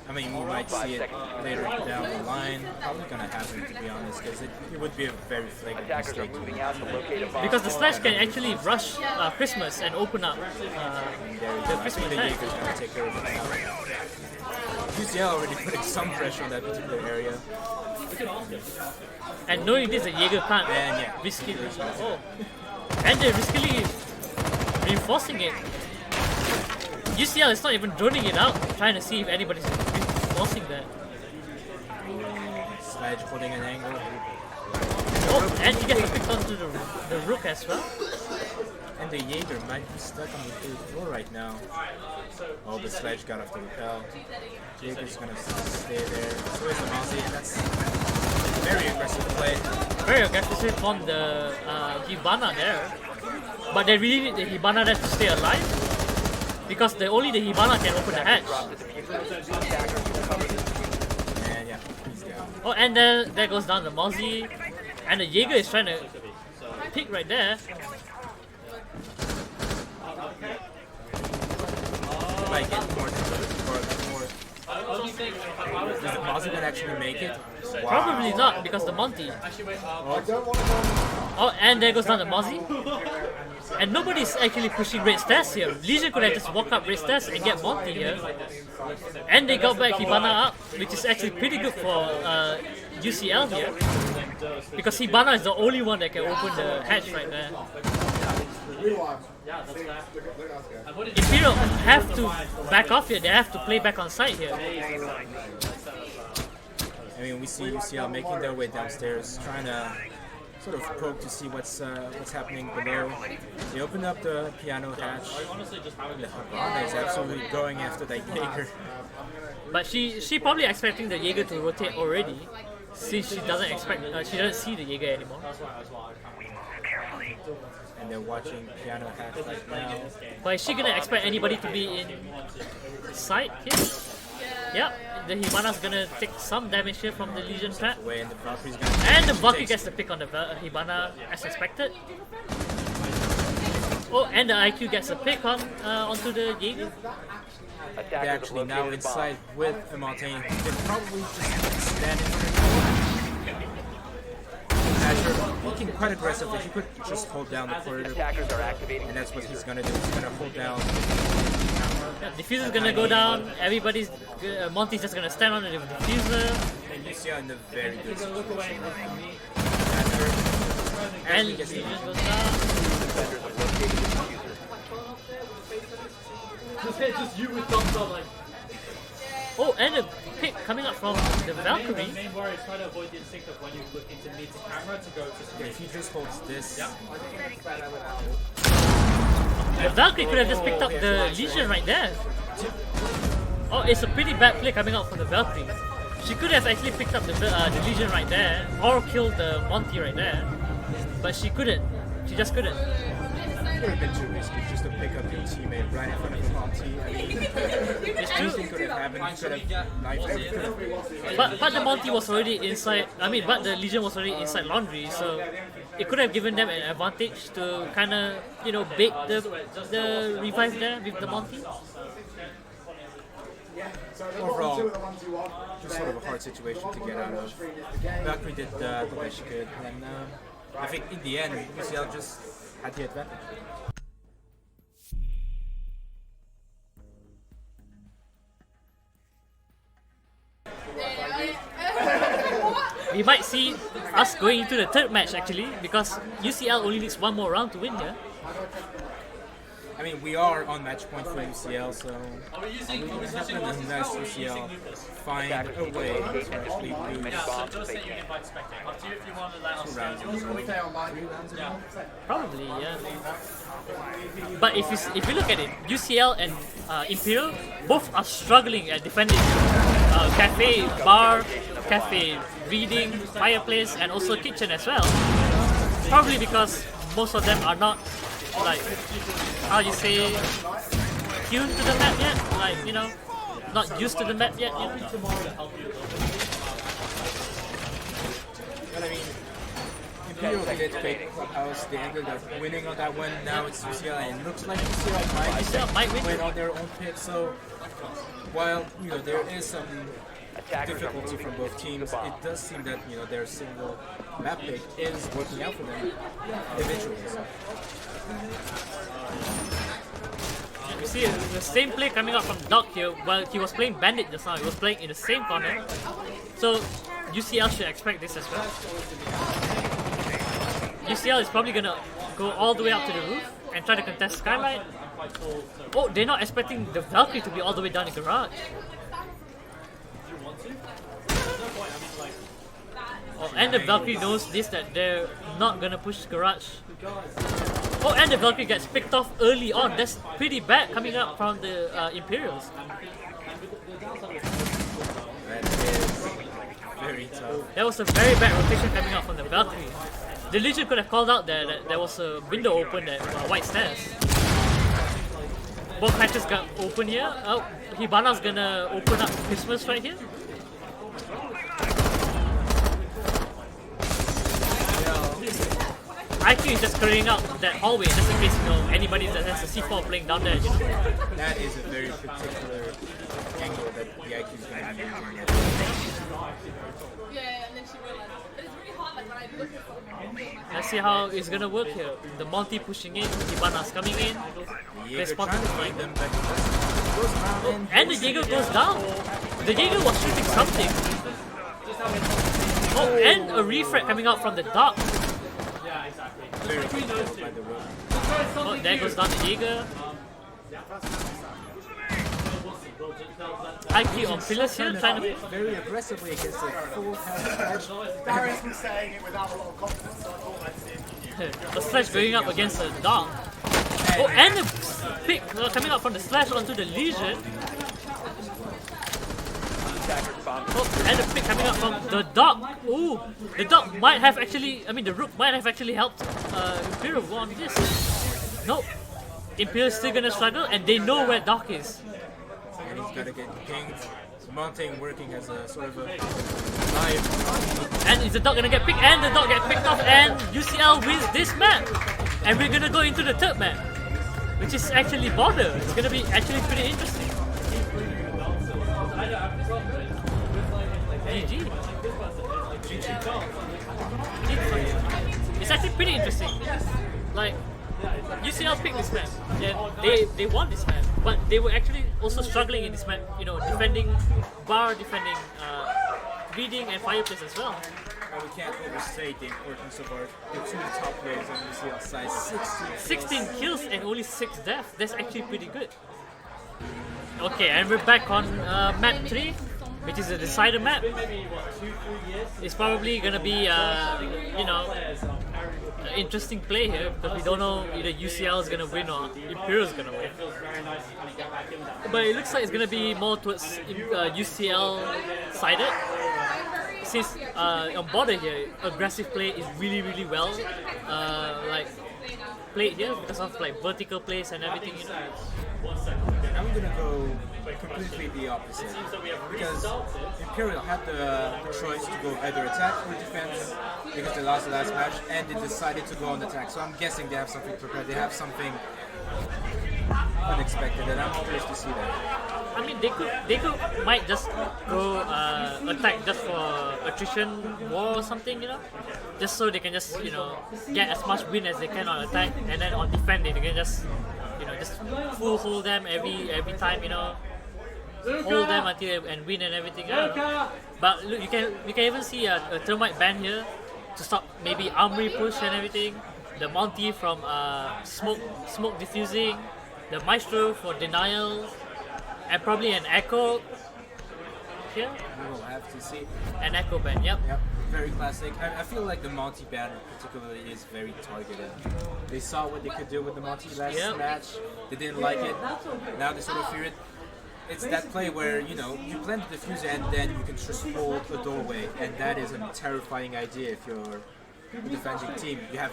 I mean, we might see it later down the line. Probably gonna happen, to be honest, because it would be a very flagrant Attackers are mistake. moving out to locate a bomb. Because the Slash can actually rush Christmas and open up There is the I Christmas think the attack. Jaeger's gonna take care of it now. UCL already putting some pressure on that particular area. And knowing this, the Jaeger can't And yeah, risk it. Oh. And they're riskily reinforcing it. UCL is not even droning it out, trying to see if anybody's reinforcing that. Sledge holding an angle. Oh, and he gets a pick onto the rook as well. And the Jaeger might be stuck on the third floor right now. Oh, but Sledge got off the repel. Jaeger's gonna stay there. So is the Mozzie, and that's very aggressive play. Very aggressive on the Hibana there. But they really need the Hibana there to stay alive. Because only the Hibana can open the hatch. And yeah, he's down. Oh, and then there goes down the Mozzie. And the Jaeger is trying to pick right there. Might get more Does the Mozzie gonna actually make it? Wow. Probably not because the Monty. Oh, and there goes down the Mozzie. And nobody's actually pushing red stairs here. Legion could have just walked up red stairs and get Monty here. And they got back Hibana up, which is actually pretty good for UCL here. Because Hibana is the only one that can open the hatch right there. Imperial have to back off here, they have to play back on site here. I mean, we see UCL making their way downstairs, trying to sort of poke to see what's happening below. They open up the piano hatch. The Hibana is absolutely going after that Jaeger. But she probably expecting the Jaeger to rotate already, since she doesn't see the Jaeger anymore. And they're watching piano hatch right now. But is she gonna expect anybody to be in sight here? Yep, the Hibana's gonna take some damage here from the Legion trap. And the Valkyrie's And the Valkyrie gets the pick on the Hibana as expected. Oh, and the IQ gets a pick onto the Jaeger. They're actually now inside with a Montaigne. They probably just stand in front of Azure, looking quite aggressively. He could just hold down the corridor. And that's what he's gonna do. He's gonna hold down. Yeah, diffuser's gonna go down. Everybody's Monty's just gonna stand on the diffuser. And UCL in a very good situation. And Legion goes down. Just you with thumbs up, like. Oh, and a pick coming up from the Valkyrie. The main worry is trying to avoid the instinct of when you look into meet the camera to go to screen. If he just holds this. The Valkyrie could have just picked up the Legion right there. Oh, it's a pretty bad play coming out from the Valkyrie. She could have actually picked up the Legion right there, or killed the Monty right there. But she couldn't. She just couldn't. It would have been too risky just to pick up your teammate right in front of the Monty. I mean, anything could have happened. He could have knifed him. But the Monty was already inside. But the Legion was already inside Laundry, so it could have given them an advantage to kind of bait the revive there with the Monty. Overall, just sort of a hard situation to get out of. Valkyrie did the best she could, and I think in the end, UCL just had the advantage. We might see us going into the third match actually, because UCL only needs one more round to win here. I mean, we are on match point for UCL, so we happen unless UCL find a way to actually lose. Just say you invite spectators. Up to you if you want to let us 2 rounds. 3 rounds ago? Probably, yeah. But if you look at it, UCL and Imperial both are struggling at defending cafe, bar, cafe, reading, fireplace, and also kitchen as well. Probably because most of them are not like, how you say, tuned to the map yet, like, not used to the map yet. But I mean, Imperial did fake Clubhouse, they ended up winning on that one, now it's UCL, and it looks like UCL might win on their own pick, so while there is some difficulty from both teams, it does seem that their single map pick is working out for them eventually. You see the same play coming up from Doc here while he was playing Bandit just now. He was playing in the same corner. So UCL should expect this as well. UCL is probably gonna go all the way up to the roof and try to contest Skylight. Oh, they're not expecting the Valkyrie to be all the way down the garage. and the Valkyrie knows this, that they're not gonna push Garage. Oh, and the Valkyrie gets picked off early on. That's pretty bad coming up from the Imperials. That is very tough. That was a very bad rotation coming out from the Valkyrie. The Legion could have called out there that there was a window open at White Stairs. Both hatches got open here. Oh, Hibana's gonna open up Christmas right here. IQ is just clearing out that hallway just in case anybody that has a C4 playing down there. That is a very particular angle that the IQ is going to be using. Yeah, and then she realized. But it's really hard, like when I look at something. Let's see how it's gonna work here. The Monty pushing in, Hibana's coming in. Jaeger spot trying to is find them, but he goes around and the Jaeger goes down. The Jaeger was shooting something. Oh, and a refrag coming out from the dock. very difficult by the way. Oh, there goes down the Jaeger. IQ on pillars here, trying to. Very aggressively against a full health match. Darius was saying it without a lot of confidence, so I thought I'd see it. The slash going up against the dog. Oh, and the pick coming up from the slash onto the Legion. Oh, and the pick coming up from the dog. Ooh, the dog might have actually, I mean the rook might have actually helped Imperial go on this. Nope. Imperial's still gonna struggle and they know where Doc is. And he's gotta get pinged. Mounting working as a sort of a live. And is the dog gonna get picked? And the dog get picked off and UCL wins this map. And we're gonna go into the third map, which is actually Border. It's gonna be actually pretty interesting. GG. It's actually pretty interesting. Like, UCL picked this map. They won this map, but they were actually also struggling in this map. You know, defending bar, defending reading and fireplace as well. And we can't overstate the importance of the two top players on UCL side. 16 kills and only 6 deaths. That's actually pretty good. Okay, and we're back on map 3, which is a decider map. It's probably gonna be, you know, an interesting play here because we don't know either UCL is gonna win or Imperial is gonna win. But it looks like it's gonna be more towards UCL sided. Since on Border here, aggressive play is really well like played here because of like vertical plays and everything. You know. I'm gonna go completely the opposite because Imperial had the choice to go either attack or defense because they lost the last match and they decided to go on attack. So I'm guessing they have something prepared. They have something unexpected, and I'm curious to see that. I mean, they might just go attack just for attrition war or something, you know, just so they can just get as much win as they can on attack, and then on defend they can just just full hold them every time, hold them until and win and everything. I don't know. But look, you can even see a thermite ban here to stop maybe armory push and everything. The Monty from smoke diffusing, the Maestro for denial, and probably an echo here. We will have to see. An echo ban, yep. Very classic. I feel like the Monty ban particularly is very targeted. They saw what they could do with the Monty last match. They didn't like it. Now they sort of fear it. It's that play where you plant the diffuser and then you can just hold a doorway, and that is a terrifying idea if you're a defending team. You have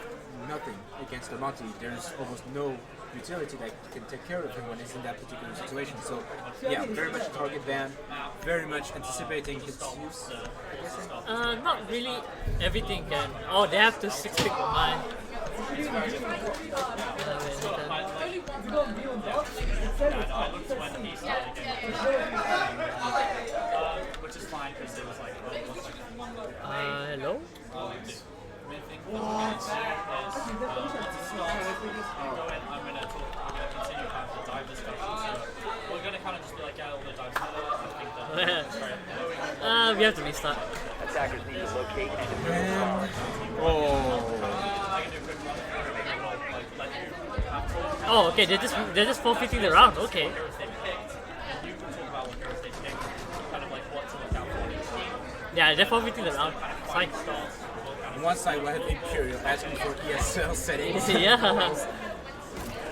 nothing against the Monty. There's almost no utility that can take care of him when he's in that particular situation. So yeah, very much target ban, very much anticipating his use. Not really everything can. Oh, they have to 6-pick mine. Which is fine because it was like, Hello? I'm going to continue kind of the dive discussion. So we're going to kind of just be like, all the dives. I think that we have to restart. Attackers need to locate and defend the bomb. Oh, okay. They're just forfeiting the round. Okay. Yeah, they're forfeiting the round. side. On one side we have Imperial asking for ESL settings. Yeah.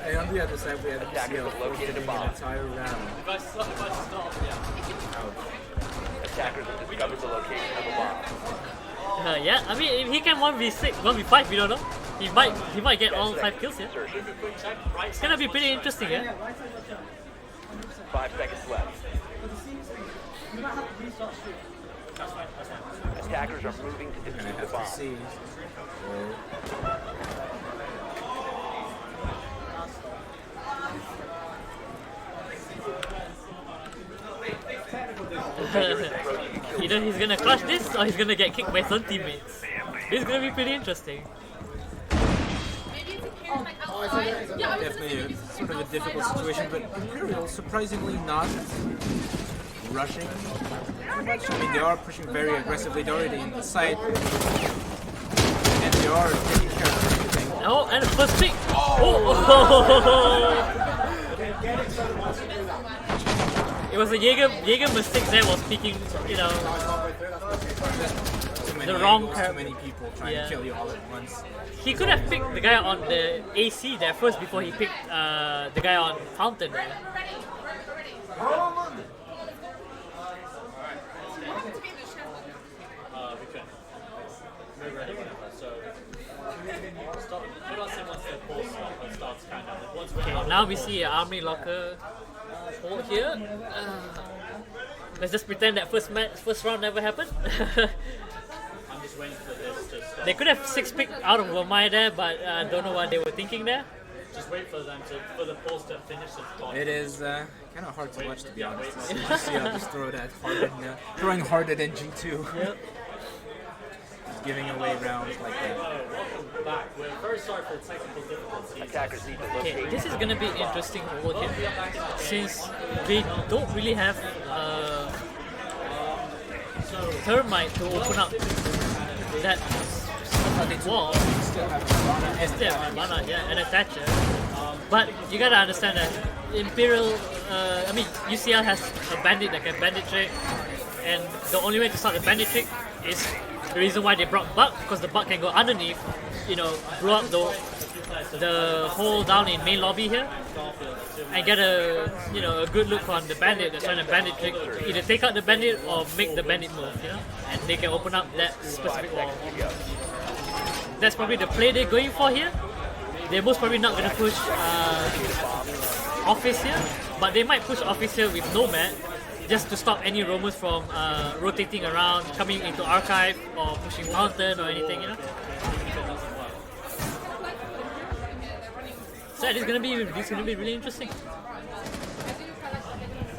And on the other side we have Attackers UCL have located a forfeiting bomb. an entire round. If I stop, yeah. Ouch. Attackers have discovered the location of a bomb. Yeah, I mean, if he can 1v6, 1v5, we don't know. He might get all 5 kills here. Insertion. It's gonna be pretty interesting, yeah? 5 seconds left. Attackers are moving to Gonna defuse the have bomb. to see. Either he's gonna crush this or he's gonna get kicked by some teammates. It's gonna be pretty interesting. Maybe it's a carry like outside. Yeah, I was Definitely a sort of a difficult situation, but Imperial surprisingly not rushing too much. I mean, they are pushing very aggressively. They're already in the site, and they are taking care of everything. Oh, and first pick! Oh! It was a Jaeger mistake there was picking, you know, Too many the wrong angles, pair. too many people trying Yeah. to kill you all at once. he could have picked the guy on the AC there first before he picked the guy on Fountain there. We can. We're ready. So, stop. Put us in once the pulse stop and starts countdown. Once we're Okay, now we see an army locker hole here. Let's just pretend that first round never happened. I'm just waiting for this to stop. They could have 6-picked out of Wamai there, but I don't know what they were thinking there. Just wait for them for the pulse to finish the clock. It is kind of hard to watch, to be honest. To see how just throw that harder, throwing harder than G2. Yep. Just giving away rounds like that. Welcome back. We're very sorry for the technical difficulties. Attackers need to Okay, locate. this is gonna be interesting over here since they don't really have Thermite to open up that wall. Still have Ivana and Still, Mana, yeah, and a Thatcher. But you gotta understand that Imperial, I mean, UCL has a bandit that can bandit trick, and the only way to start the bandit trick is the reason why they brought Bug, because the Bug can go underneath, you know, blow up the hole down in main lobby here, and get a good look on the bandit that's trying to bandit trick, either take out the bandit or make the bandit move, you know, and they can open up that specific wall. That's probably the play they're going for here. They're most probably not going to push Office here, but they might push Office here with Nomad just to stop any roamers from rotating around, coming into Archive or pushing Fountain or anything, you know. So it's gonna be really interesting.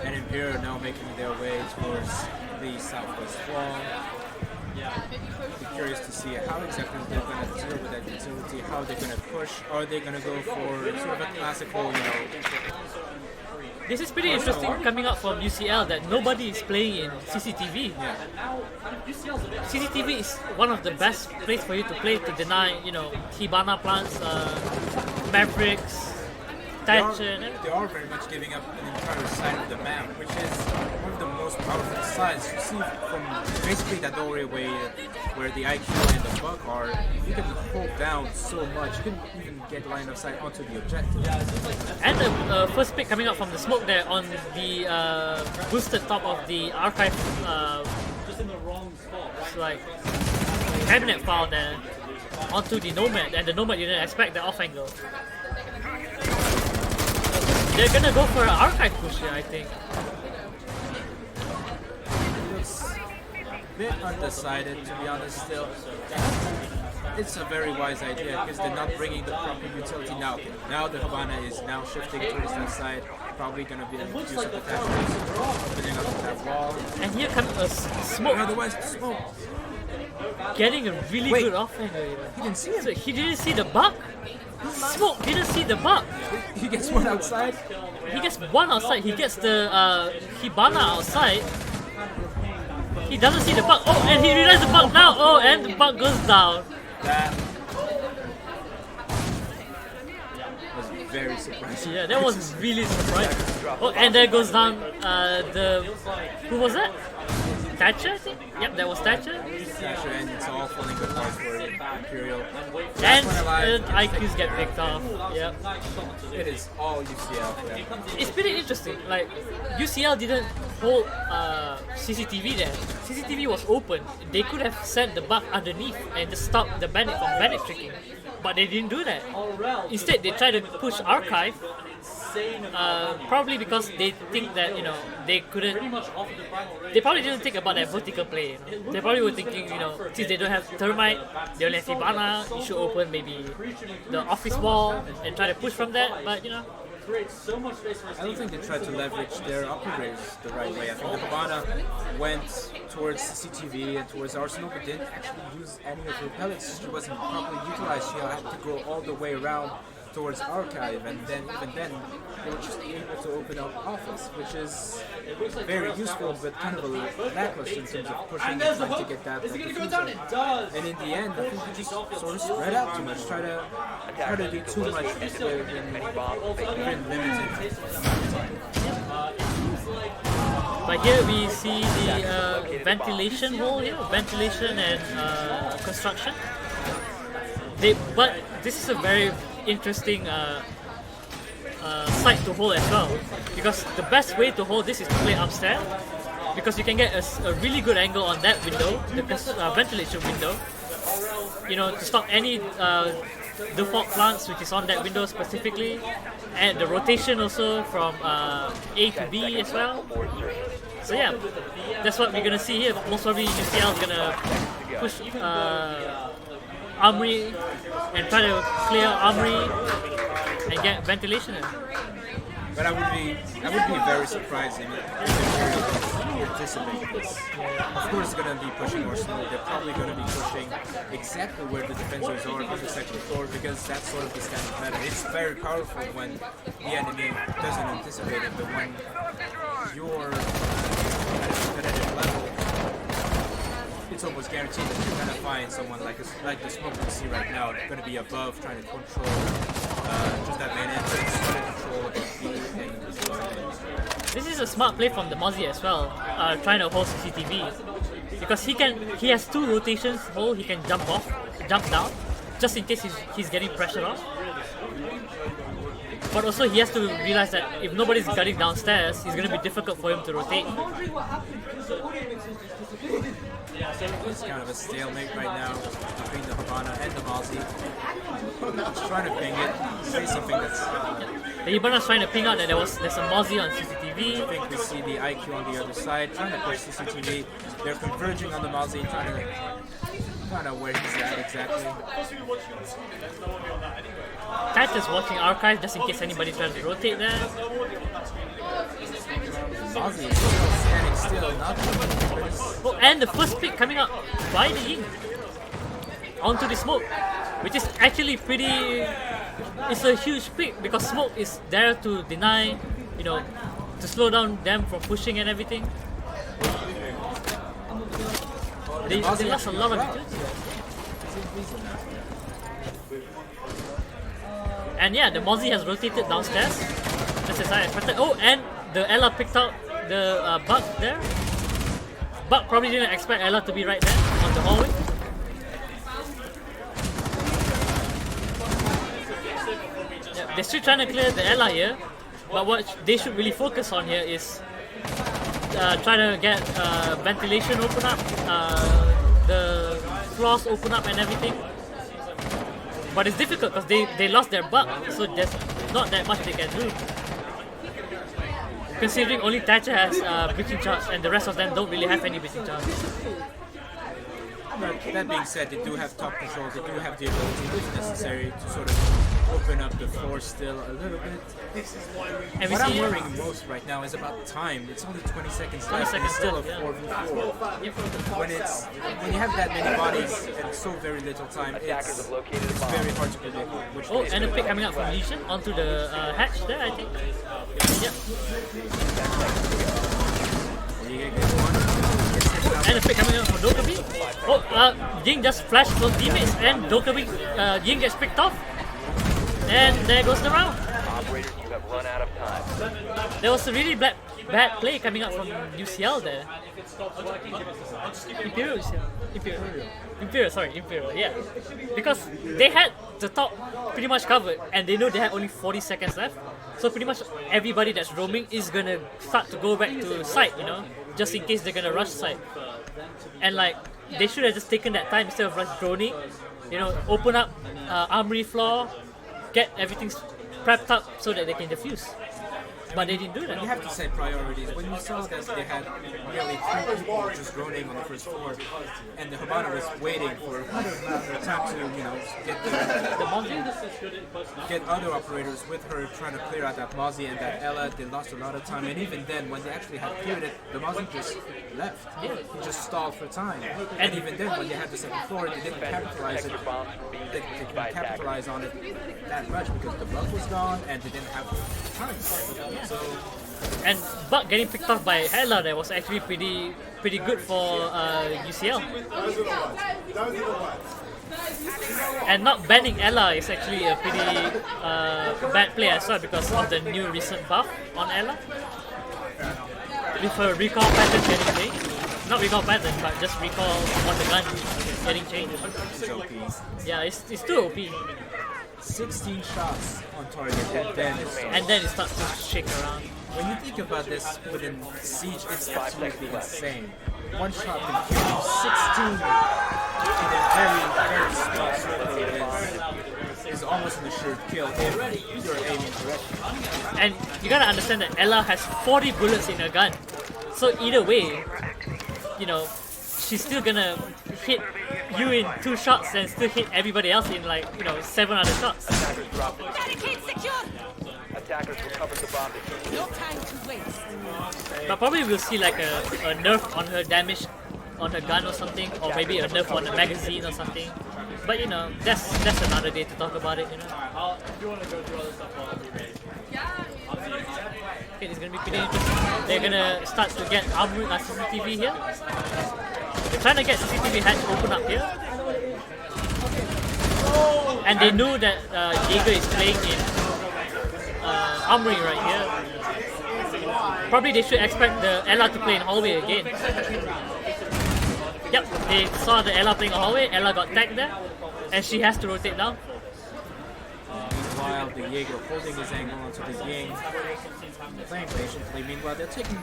And Imperial now making their way towards the southwest wall. Be curious to see how exactly they're going to deal with that utility, how they're going to push. Are they going to go for sort of a classical, This is pretty interesting coming up from UCL that nobody is playing in CCTV. yeah. CCTV is one of the best places for you to play to deny, Hibana plants, Mavericks, Thatcher. They are very much giving up an entire side of the map, which is one of the most powerful sides. You see from basically that doorway where the IQ and the Bug are, you can hold down so much. You can even get line of sight onto the objective. And the first pick coming out from the smoke there on the boosted top of the Archive, Just in the wrong spot. it's like cabinet file there onto the Nomad, and the Nomad didn't expect the off angle. They're gonna go for an Archive push here, I think. Looks a bit undecided, to be honest, still. It's a very wise idea because they're not bringing the proper utility now. Now the Havana is now shifting towards that side. Probably going to be an use of attachments, opening up that wall. And here comes a smoke, Otherwise, smoke. getting a really Wait. good off angle. He didn't see him. So he didn't see the Bug. Smoke didn't see the Bug. He gets one outside. He gets one outside. He gets the Hibana outside. He doesn't see the Bug. Oh, and he realized the Bug now. Oh, and the Bug goes down. That was very surprising. Yeah, that was really surprising. Oh, and there goes down who was that? Thatcher, I think? Yep, that was Thatcher. Thatcher, and it's all falling apart for Imperial. And Last one alive. IQs get picked off. Yep. It is all UCL. Yeah. It's pretty interesting. Like UCL didn't hold CCTV there. CCTV was open. They could have sent the bug underneath and just stop the bandit from bandit tricking, but they didn't do that. Instead, they tried to push archive. Probably because they think that they couldn't. They probably didn't think about that vertical play. They probably were thinking, since they don't have thermite, they only have Hibana, you should open maybe the office wall and try to push from that. But I don't think they tried to leverage their upgrades the right way. I think the Hibana went towards CCTV and towards Arsenal, but didn't actually use any of her pellets. She wasn't properly utilized. She had to go all the way around towards archive, and then even then they were just able to open up office, which is very useful but kind of a lackluster in terms of pushing and trying to get that diffuser. And in the end, I think they just sort of spread out too much, try to do too much within limited amount of time. But here we see the ventilation hole here, ventilation and construction. But this is a very interesting site to hold as well, because the best way to hold this is to play upstairs, because you can get a really good angle on that window, the ventilation window, to stop any default plants which is on that window specifically, and the rotation also from A to B as well. So yeah, that's what we're gonna see here. Most probably UCL is gonna push Armory and try to clear Armory and get ventilation in. But I would be very surprised if Imperial anticipate this. Of course, they're going to be pushing Arsenal. They're probably going to be pushing exactly where the defenders are on the second floor, because that's sort of the standard pattern. It's very powerful when the enemy doesn't anticipate it, but when you're at a competitive level, it's almost guaranteed that you're going to find someone like the smoke we see right now, going to be above, trying to control just that main entrance, trying to control the. This is a smart play from the Mozzie as well, trying to hold CCTV, because he has two rotations hold. He can jump down, just in case he's getting pressure off. But also he has to realize that if nobody's guarding downstairs, it's going to be difficult for him to rotate. It's kind of a stalemate right now between the Hibana and the Mozzie. Just trying to ping it, say something that's. The Hibana's trying to ping out that there's a Mozzie on CCTV. I think we see the IQ on the other side, trying to push CCTV. They're converging on the Mozzie, trying to where he's at exactly. Cat is watching archive just in case anybody tries to rotate there. Mozzie is still standing still, not moving. Oh, and the first pick coming up by the Ying onto the smoke, which is actually pretty. It's a huge pick because smoke is there to deny, to slow down them from pushing and everything. They lost a lot of agility. And yeah, the Mozzie has rotated downstairs, just as I expected. Oh, and the Ella picked out the bug there. Bug probably didn't expect Ella to be right there on the hallway. Yeah, they're still trying to clear the Ella here, but what they should really focus on here is try to get ventilation open up, the floors open up and everything. But it's difficult because they lost their bug, so there's not that much they can do. Considering only Thatcher has breaching charge and the rest of them don't really have any breaching charge. But that being said, they do have top control, they do have the ability if necessary to sort of open up the floor still a little bit. And what I'm worrying most right now is about time. It's only 20 seconds left and it's still a 4v4. Yep. When you have that many bodies and so very little time, it's very hard to predict which Oh, and a pick coming up from Legion onto the hatch there, I think. Yep. And a pick coming up from Dokkaebi. Oh, Ying just flashed those teammates and Dokkaebi, Ying gets picked off. And there goes the round. Operators, you have run out of time. There was a really bad play coming up from UCL there. Imperial, UCL. Imperial, yeah. Because they had the top pretty much covered and they know they had only 40 seconds left. So pretty much everybody that's roaming is gonna start to go back to site, you know, just in case they're gonna rush site. And like, they should have just taken that time instead of rush droning, you know, open up armory floor, get everything prepped up so that they can defuse. But they didn't do that. You have to set priorities. When you saw that they had nearly 3 people just droning on the first floor, and the Habana was waiting for time to, you know, get other operators with her trying to clear out that Mozzie and that Ella, they lost a lot of time. And even then, when they actually had cleared it, the Mozzie just left. Yeah. He just stalled for time. And even then, when they had the second floor, they didn't capitalize it. They didn't capitalize on it that much because the bug was gone and they didn't have time. So, and Buck getting picked off by Ella there was actually pretty good for UCL. And not banning Ella is actually a pretty bad play as well because of the new recent buff on Ella. With her recall pattern getting changed. Not recall pattern, but just recall on the gun getting changed. Yeah, it's too OP. 16 shots on target and then it starts to shake around. When you think about this within Siege, it's absolutely insane. One shot can kill you 16 in a very, very small circle is almost an assured kill if you're aiming correctly. And you gotta understand that Ella has 40 bullets in her gun. So either way, you know, she's still gonna hit you in 2 shots and still hit everybody else in like, you know, 7 other shots. Barricade secure! Attackers recovered the bomb. No time to waste. But probably we'll see like a nerf on her damage on her gun or something, or maybe a nerf on the magazine or something. But you know, that's another day to talk about it, you know. If you want to go through other stuff, I'll be ready. Okay, it's gonna be pretty interesting. They're gonna start to get CCTV here. They're trying to get CCTV hatch open up here. And they knew that Jaeger is playing in Armory right here. Probably they should expect the Ella to play in hallway again. Yep, they saw the Ella playing in hallway, Ella got tagged there, and she has to rotate down. Meanwhile, the Jaeger holding his angle onto the Ying, playing patiently. Meanwhile, they're taking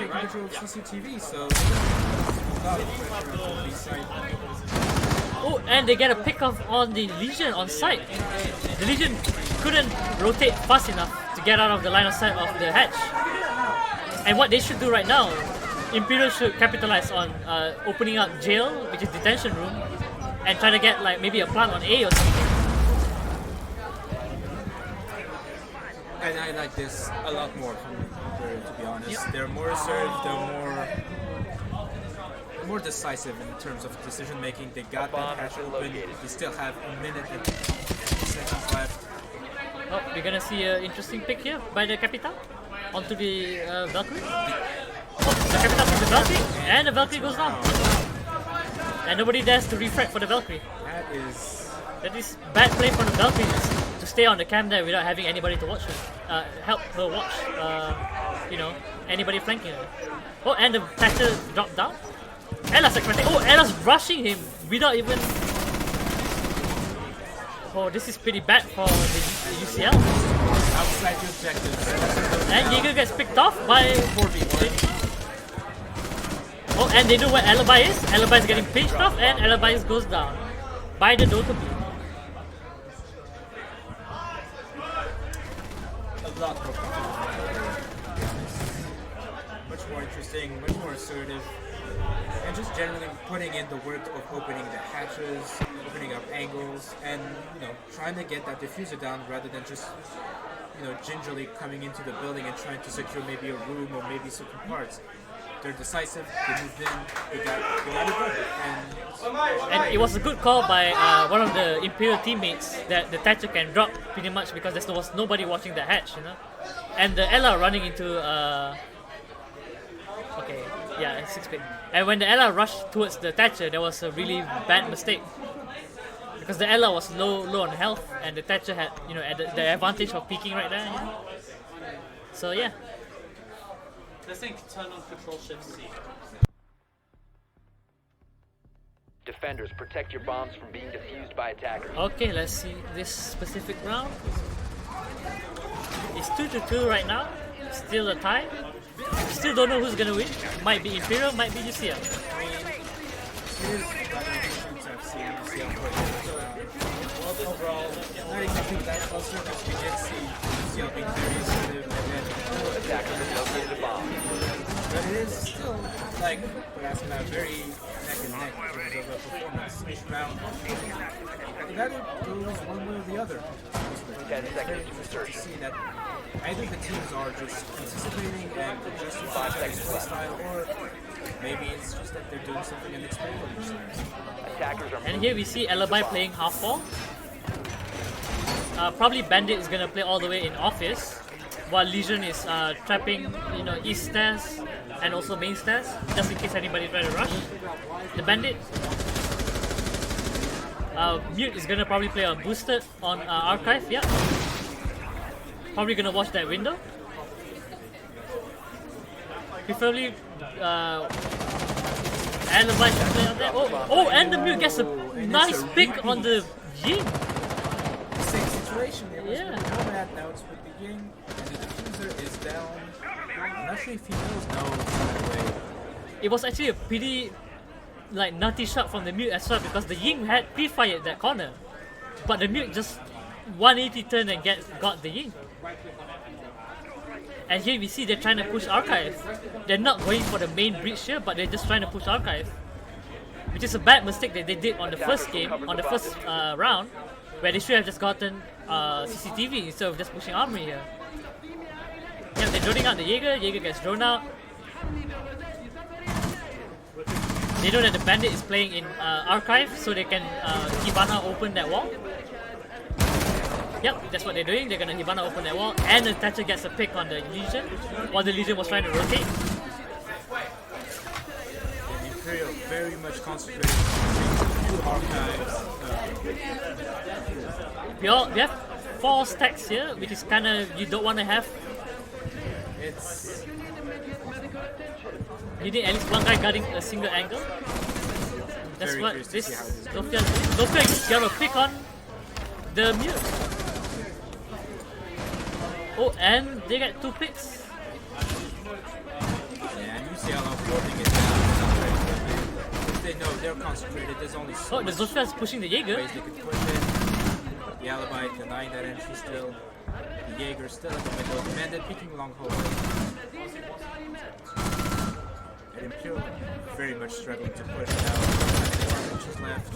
control of CCTV, so a lot of pressure on the side. Oh, and they get a pick off on the Legion on site. The Legion couldn't rotate fast enough to get out of the line of sight of the hatch. And what they should do right now, Imperial should capitalize on opening up jail, which is detention room, and try to get like maybe a plant on A or something. And I like this a lot more from Imperial, to be honest. Yep. They're more assertive, they're more decisive in terms of decision making. They got that hatch open. They still have a minute and 50 seconds left. Oh, we're gonna see an interesting pick here by the Capital onto the Valkyrie. Oh, the Capital from the Valkyrie, and the Valkyrie goes down. And nobody dares to refract for the Valkyrie. That is bad play for the Valkyrie to stay on the cam there without having anybody to watch her, help her watch, you know, anybody flanking her. Oh, and the Thatcher dropped down. Ella's expecting. Oh, Ella's rushing him without even. Oh, this is pretty bad for the UCL. Outside your objectives. And Jaeger gets picked off by 4v. Oh, and they know where Alibi is. Alibi is getting pinched off, and Alibi goes down by the Dota Blue. A lot more much more interesting, much more assertive, and just generally putting in the work of opening the hatches, opening up angles, and you know, trying to get that diffuser down rather than just, you know, gingerly coming into the building and trying to secure maybe a room or maybe certain parts. They're decisive, they moved in, they got it done. And it was a good call by one of the Imperial teammates that the Thatcher can drop pretty much because there was nobody watching the hatch, you know. And the Ella running into okay, yeah, 6-pick. And when the Ella rushed towards the Thatcher, there was a really bad mistake. Because the Ella was low on health, and the Thatcher had, you know, the advantage of peeking right there. You know? So yeah. This thing can turn on Control Shift C. Defenders, protect your bombs from being defused by attackers. Okay, let's see this specific round. It's 2-2 right now. Still a tie. Still don't know who's gonna win. Might be Imperial, might be UCL. I've seen UCL play. Overall, not exactly that close, because we did see UCL being very assertive and then Attackers have located a bomb. but it is still like that's not very neck and neck in terms of a performance each round. That goes one way or the other. 10 It's seconds very to interesting to insertion. see that either the teams are just anticipating and adjusting to each other's play style, or maybe it's just that they're doing something unexpected each time. Attackers are And here we see Alibi playing half ball. Probably Bandit is gonna play all the way in office, while Legion is trapping, east stairs and also main stairs, just in case anybody try to rush. The Bandit. Mute is gonna probably play on boosted on archive. Yeah. Probably gonna watch that window. Preferably. Alibi should play on that. Oh, and the Mute gets a nice pick on the Ying. Same situation. It was Yeah. with Nomad, now it's with the Ying, and the diffuser is down. I'm not sure if he knows right away. It was actually a pretty nutty shot from the Mute as well, because the Ying had pre-fired that corner, but the Mute just 180 turn and got the Ying. And here we see they're trying to push archive. They're not going for the main breach here, but they're just trying to push archive, which is a bad mistake that they did on the first game, on the first round, where they should have just gotten CCTV instead of just pushing armory here. Yeah, they're droning out the Jaeger gets drawn out. They know that the Bandit is playing in archive, so they can Hibana open that wall. Yep, that's what they're doing. They're gonna Hibana open that wall, and the Thatcher gets a pick on the Legion, while the Legion was trying to rotate. And Imperial very much concentrated on two archives. We have 4 stacks here, which is kinda you don't wanna have. It's You need at least one guy guarding a single angle. That's Very what curious to this see how this Zofia is doing. Zofia got a pick on the Mute. Oh, and they get 2 picks. yeah, and UCL are holding it down. If they know they're concentrated, there's only so Oh, the much Zofia is pushing the Jaeger. ways they could push it. The Alibi denying that entry still. The Jaeger still at the window. The Bandit picking long hold. And Imperial very much struggling to push it out. Which is left.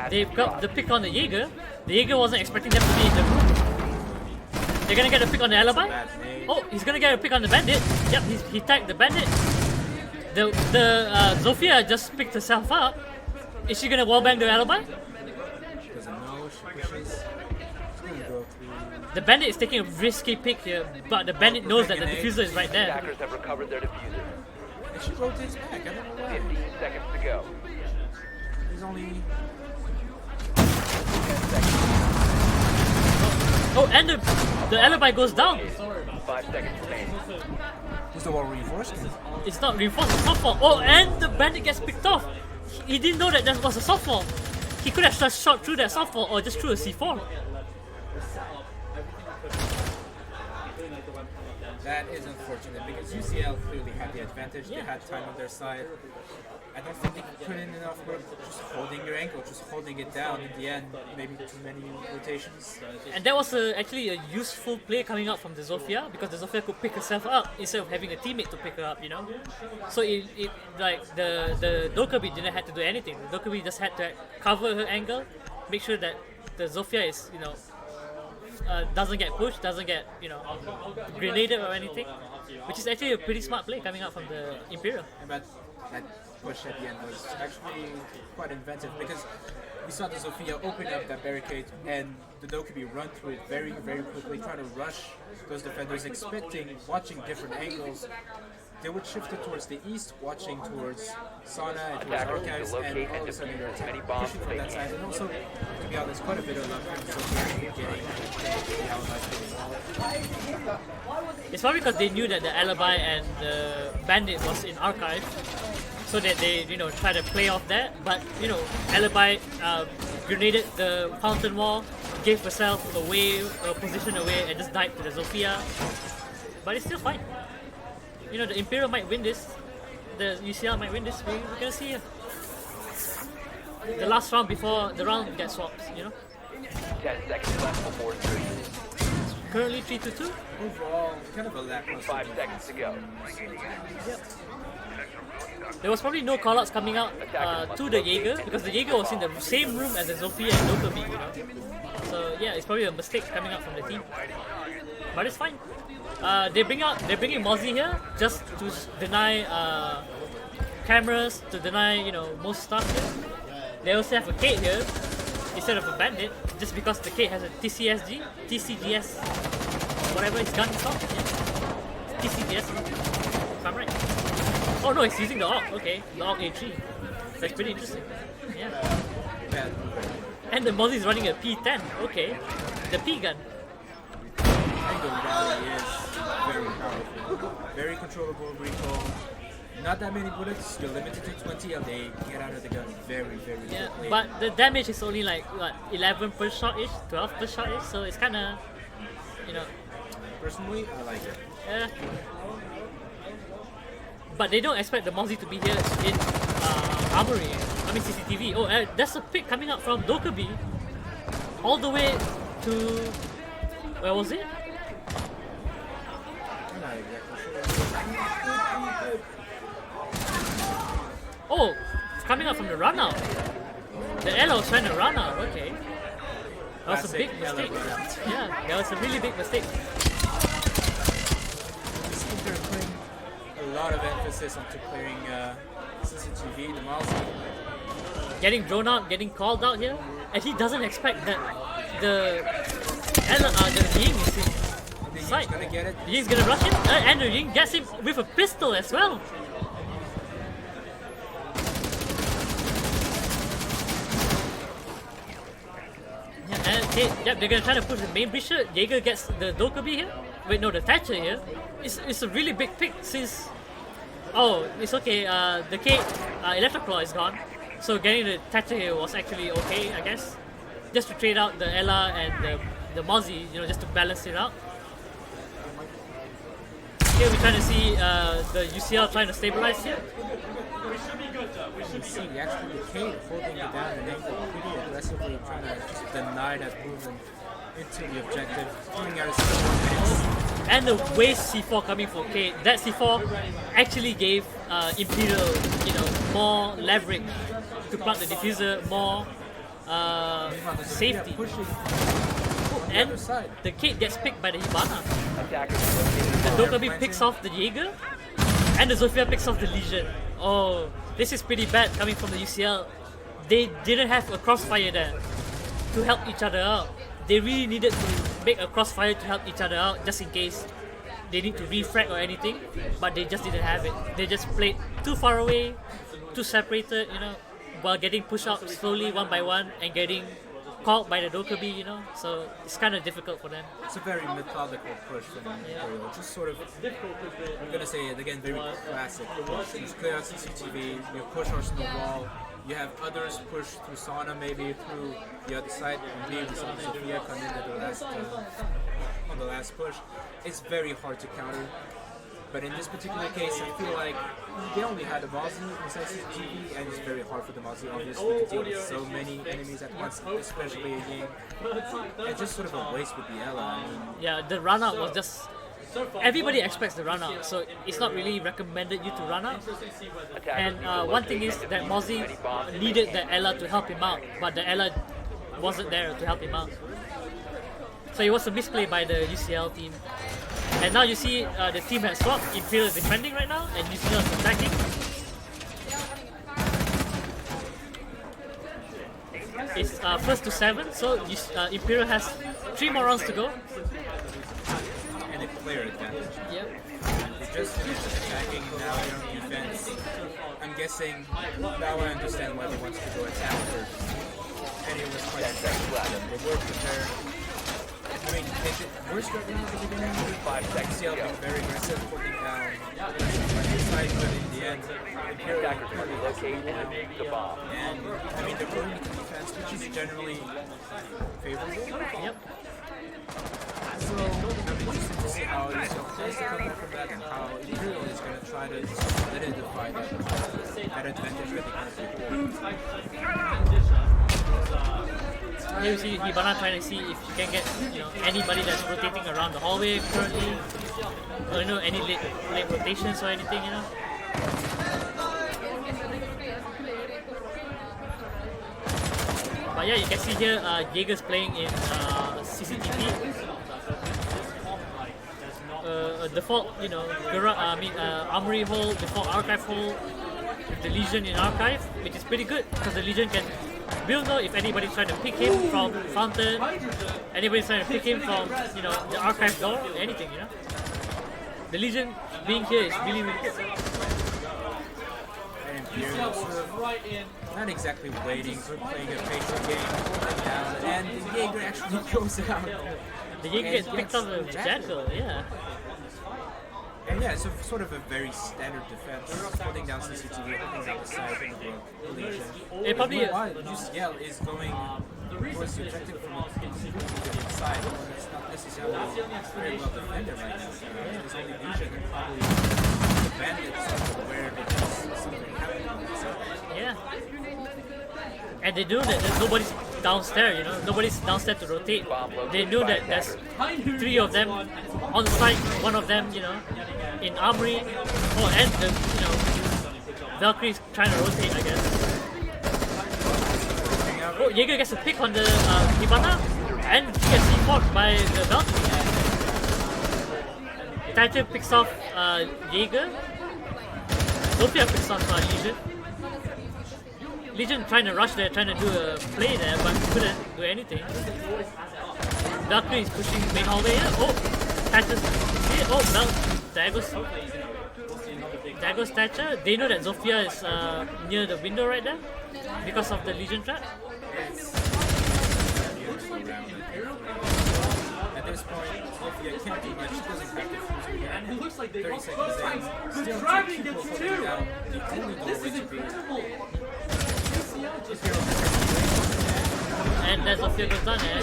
They've got the pick on the Jaeger. The Jaeger wasn't expecting them to be in the room. They're gonna get a pick on the Alibi. Bad nade. Oh, he's gonna get a pick on the Bandit. Yep, he tagged the Bandit. The Zofia just picked herself up. Is she gonna wallbang the Alibi? She doesn't know. She pushes. She's gonna go through. The Bandit is taking a risky pick here, but the Bandit knows that the diffuser is right there. Attackers have recovered their diffuser. And she rotates back. I don't know why. 15 seconds to go. There's only. Oh, and the Alibi goes down. 5 seconds remaining. Who's the wall reinforced? It's not reinforced, it's softball. Oh, and the Bandit gets picked off. He didn't know that that was a softball. He could have just shot through that softball or just through a C4. That is unfortunate because UCL clearly had the advantage. They had time on their side. I don't think they could put in enough work just holding your ankle, just holding it down. In the end, maybe too many rotations. And that was actually a useful play coming out from the Zofia, because the Zofia could pick herself up instead of having a teammate to pick her up, So it like the Dokkaebi didn't have to do anything. The Dokkaebi just had to cover her angle, make sure that the Zofia is doesn't get pushed, doesn't get grenaded or anything, which is actually a pretty smart play coming out from the Imperial. But that push at the end was actually quite inventive because we saw the Zofia open up that barricade and the Dokkaebi run through it very, very quickly, trying to rush those defenders, watching different angles. they would shift it towards the east, watching towards Sauna and towards Attackers need Archives, to and locate all of and a sudden defuse they're as many pushing bombs from as they that side. can. And also, to be honest, quite a bit of luck from Sophia getting the alibis to the wall. It's probably because they knew that the alibi and the bandit was in archive, so that they try to play off that. But alibi grenaded the fountain wall, gave herself away, position away, and just died to the Zofia. But it's still fine. The Imperial might win this. The UCL might win this. We're gonna see the last round before the round gets swapped. 10 seconds left before 3. Currently 3-2. Overall, kind of a lackluster. 5 seconds to go. There was probably no callouts coming out to the Jaeger because the Jaeger was in the same room as the Zofia and Dokkaebi, So yeah, it's probably a mistake coming out from the team. But it's fine. They're bringing Mozzie here just to deny cameras, to deny most stuff here. They also have a Kate here instead of a bandit, just because the Kate has a TCGS, whatever his gun is called. Yeah. TCGS, if I'm right. Oh no, he's using the AUG. Okay, the AUG A3. That's pretty interesting. Yeah. And the Mozzie is running a P10. Okay, the P gun. Angle rally is very powerful. Very controllable recoil. Not that many bullets, you're limited to 20 and they get out of the gun very, very Yeah, quickly. but the damage is only like, what, 11 per shot-ish, 12 per shot-ish, so it's kinda, Personally, I like it. But they don't expect the Mozzie to be here in Armory, CCTV. Oh, there's a pick coming up from Dokkaebi, all the way to, where was it? I'm not exactly sure. Oh, it's coming up from the run out. The Ella was trying to run out, okay. That was a big Classic mistake. Ella run out. Yeah, that was a really big mistake. I think they're putting a lot of emphasis onto clearing CCTV, the Mozzie. Getting drawn out, getting called out here, and he doesn't expect that the Ella, the Ying is in The sight. Ying's gonna get it. The Ying's gonna rush him, and the Ying gets him with a pistol as well. Yeah, and they're gonna try to push the main breach here. Jaeger gets the Dokkaebi here. Wait, no, the Thatcher here. It's a really big pick since. Oh, it's okay. The Kate Electroclaw is gone, so getting the Thatcher here was actually okay, I guess. Just to trade out the Ella and the Mozzie, just to balance it out. Here we're trying to see the UCL trying to stabilize here. You see, actually, the Kate holding it down and angle pretty aggressively, trying to just deny that movement into the objective, throwing out his C4. And the waste C4 coming from Kate. That C4 actually gave Imperial, more leverage to plant the diffuser, more safety. Pushing And other side. the Kate gets picked by the Hibana. Attackers located The Dokkaebi picks off the Jaeger, and the Zofia picks off the Legion. Oh, this is pretty bad coming from the UCL. They didn't have a crossfire there to help each other out. They really needed to make a crossfire to help each other out just in case they need to refrag or anything, but they just didn't have it. They just played too far away, too separated, while getting pushed out slowly one by one and getting caught by the Dokkaebi, so it's kind of difficult for them. It's a very methodical push from Imperial. Just sort of, I'm gonna say it again, very classic. You clear out CCTV, you push horse to the wall, you have others push through Sauna, maybe through the other side, and maybe some Sophia come in at the last, on the last push. It's very hard to counter. But in this particular case, I feel like they only had a Mozzie inside CCTV, and it's very hard for the Mozzie, obviously, to deal with so many enemies at once, especially a Ying. It's just sort of a waste with the Ella. Yeah, the run out was just. Everybody expects the run out, so it's not really recommended you to run out. And one thing is that Mozzie needed the Ella to help him out, but the Ella wasn't there to help him out. So it was a misplay by the UCL team. And now you see the team has swapped. Imperial is defending right now, and UCL is attacking. It's first to 7, so Imperial has 3 more rounds to go. And a player advantage. Yep. just finished attacking, now they're on defense. I'm guessing, now I understand why they wanted to go attack first. And it was quite effective. They were prepared. I mean, they were struggling at the beginning. 5 seconds to ICL go. being very aggressive, holding down side, but in the end, Imperial Attackers must locate and defuse the bomb. and I mean, they're going into defense, which is generally favorable. Yep. So, I'm interested to see how UCL plays to come up from that and how Imperial is going to try to solidify that advantage that they currently hold. Here you see Hibana trying to see if she can get anybody that's rotating around the hallway currently. Or any late rotations or anything, But yeah, you can see here Jaeger's playing in CCTV. Default, Armory hole, default archive hole with the Legion in archive, which is pretty good because the Legion can. We'll know if anybody's trying to pick him from Fountain, anybody's trying to pick him from, the archive door, anything, The Legion being here is really, really good. And Imperial sort of not exactly waiting, sort of playing a patient game, holding down, and the Jaeger actually goes out. The Jaeger gets picked up with Jackal, yeah. And yeah, it's sort of a very standard defense, holding down CCTV, holding down the side of the Legion. It probably UCL is going towards the objective from the inside, but it's not necessarily very well defended right now. There's only Legion and probably the Bandits are aware that there's something happening on that side. Yeah. And they know that there's nobody's downstairs, nobody's downstairs to rotate. They know that there's 3 of them on the side, one of them, in Armory. Oh, and the, Valkyrie's trying to rotate, I guess. Oh, Jaeger gets a pick on the Hibana, and he gets default by the Valkyrie. Thatcher picks off Jaeger. Sophia picks off Legion. Legion trying to rush there, trying to do a play there, but couldn't do anything. Valkyrie is pushing main hallway here. Oh, Thatcher's here. Oh, there goes Thatcher. They know that Zofia is near the window right there because of the Legion trap. At this point, Zofia can't do much. She doesn't have to fuse again. And it looks like 30 seconds in. Still two people holding down the only doorway to be. And there's Zofia goes down there.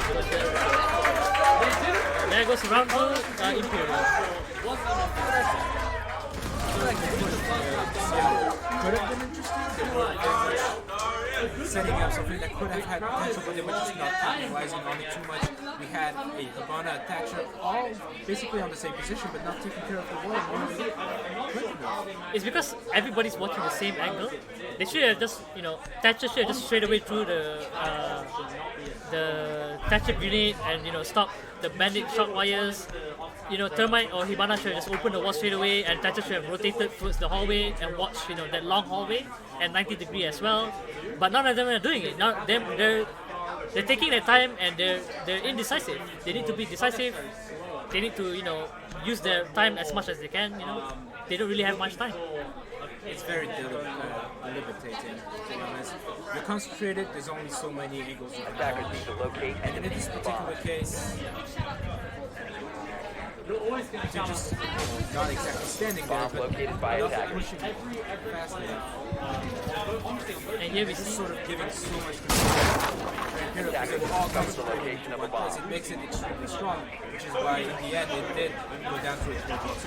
There goes round 2, Imperial. Could have been interesting. Setting up something that could have had potential, but they were just not capitalizing on it too much. We had a Hibana Thatcher all basically on the same position, but not taking care of the wall. It's because everybody's watching the same angle. They should have just, Thatcher should have just straight away through the Thatcher grenade and stop the bandit shot wires. Termite or Hibana should have just opened the wall straight away, and Thatcher should have rotated towards the hallway and watched, that long hallway and 90-degree as well. But none of them are doing it. They're taking their time and they're indecisive. They need to be decisive. They need to use their time as much as they can. They don't really have much time. It's very debilitating, to be honest. You're concentrated, there's only so many angles you can Attackers need to locate and and in this defuse the particular bomb. case, they're just not exactly standing there, Bomb but located by not attackers. pushing fast enough. And here we This is see sort of giving so much control. Attackers They're all discover the concentrated location in of a one bomb. place. It makes it extremely strong, which is why in the end it did go down to a 3v2.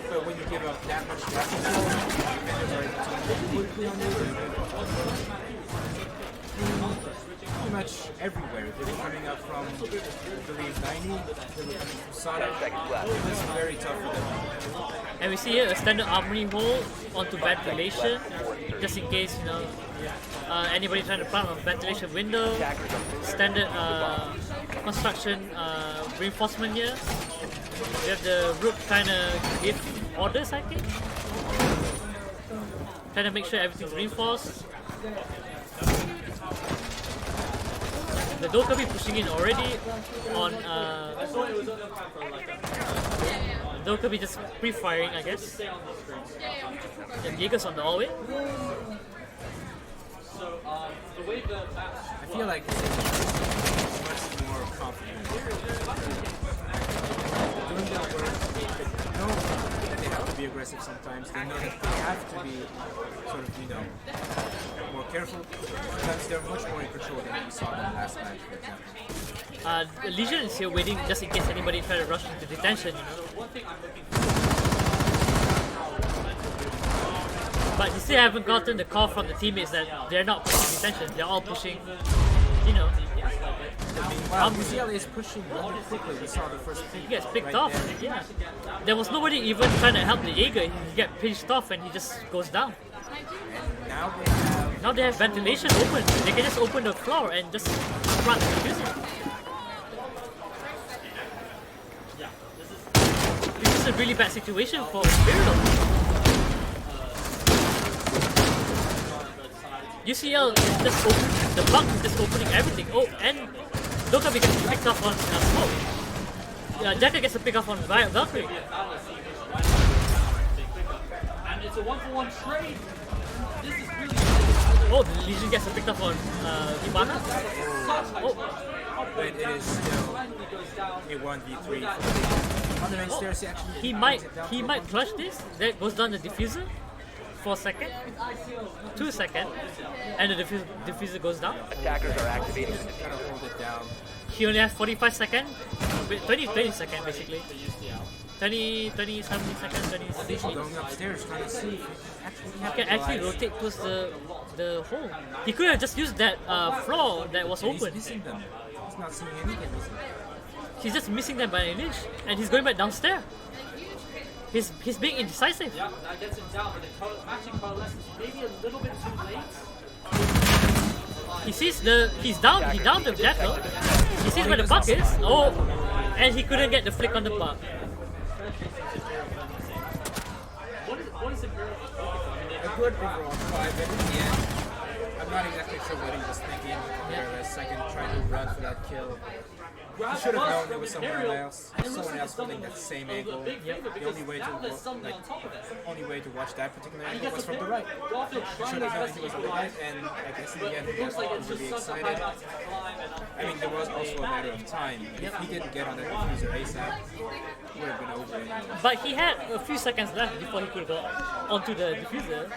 But when you give up that much control, defenders are able to move quickly on you. Pretty much everywhere. They were coming up from, I believe, 90. They were coming from Sada. 10 seconds left. It was very tough for them. And we see here a standard armory hole onto ventilation, just in case anybody trying to plant a ventilation window. Standard construction reinforcement here. We have the rook trying to give orders, I think. Trying to make sure everything's reinforced. The Dokkaebi pushing in already on Those could be just pre-firing, I guess. And Jaeger's on the hallway. So the way the maps I feel like it's much more confident. Doing their work, they know that they have to be aggressive sometimes. They know that they have to be sort of, more careful. Sometimes they're much more in control than we saw in the last match, for example. Legion is here waiting just in case anybody try to rush into detention, But you still haven't gotten the call from the teammates that they're not pushing detention. They're all pushing, Wow, UCL is pushing really quickly. We saw the first pick. He gets picked right off. there. Yeah. There was nobody even trying to help the Jaeger. He get pinched off and he just goes down. Now they have Ventilation open. They can just open the floor and just run the diffuser. This is a really bad situation for Imperial. UCL is just open. The bug is just opening everything. Oh, and Dokkaebi gets picked up on smoke. Jacka gets a pick up on Valkyrie. and it's a 1-for-1 trade. This is really Oh, the Legion gets a pick up on Hibana. Oh, but it is still a 1v3. On the main stairs, actually he might clutch this. That goes down the diffuser for a second, 2 seconds, and the diffuser goes down. Attackers are activating. Gotta hold it down. He only has 45 seconds, 20 seconds basically. 20, 70 seconds, 20 seconds. Going upstairs, trying to see if He can actually rotate towards the hole. He could have just used that floor that was He's open. missing them. He's not seeing anything. He's just missing them by an inch, and he's going back downstairs. He's being indecisive. Yeah, that gets him down, but the matching coalescence maybe a little bit too late. He sees he downed the jackal. He sees where the buck is. Oh, and he couldn't get the flick on the buck. What is Imperial looking for? A good overall 5, but in the end, I'm not exactly sure what he was thinking. There a second trying to run for that kill. He should have known there was someone else holding that same angle. The only way to watch that particular angle was from the right. He should have known he was on the right, and I guess in the end he got really excited. I mean, there was also a matter of time. If he didn't get on that diffuser ASAP, it would have been over anyway. But he had a few seconds left before he could go onto the diffuser.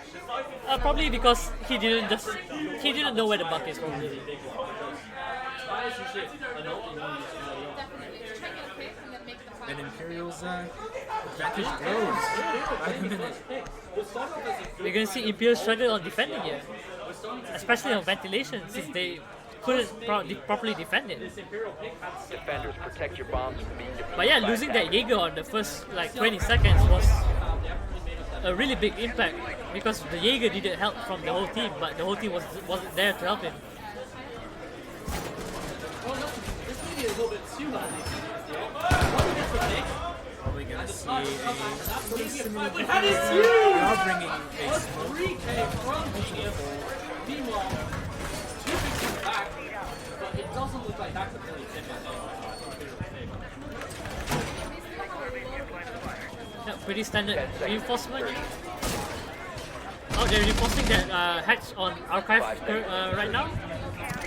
Probably because he didn't know where the buck is. Probably. And Imperial's advantage grows by the minute. We're gonna see Imperial struggle on defending here, especially on ventilation since they couldn't properly defend it. Defenders, protect your bombs from being defused. But yeah, by losing that attackers. Jaeger on the first 20 seconds was a really big impact because the Jaeger needed help from the whole team, but the whole team wasn't there to help him. This may be a little bit too loud. Probably gonna see a similar But that is huge! Now bringing a smoke. 3K from EF. Meanwhile, 2 picks back, but it doesn't look like that could really tip Yeah, pretty standard reinforcement. Oh, they're reinforcing that hatch on archive right now.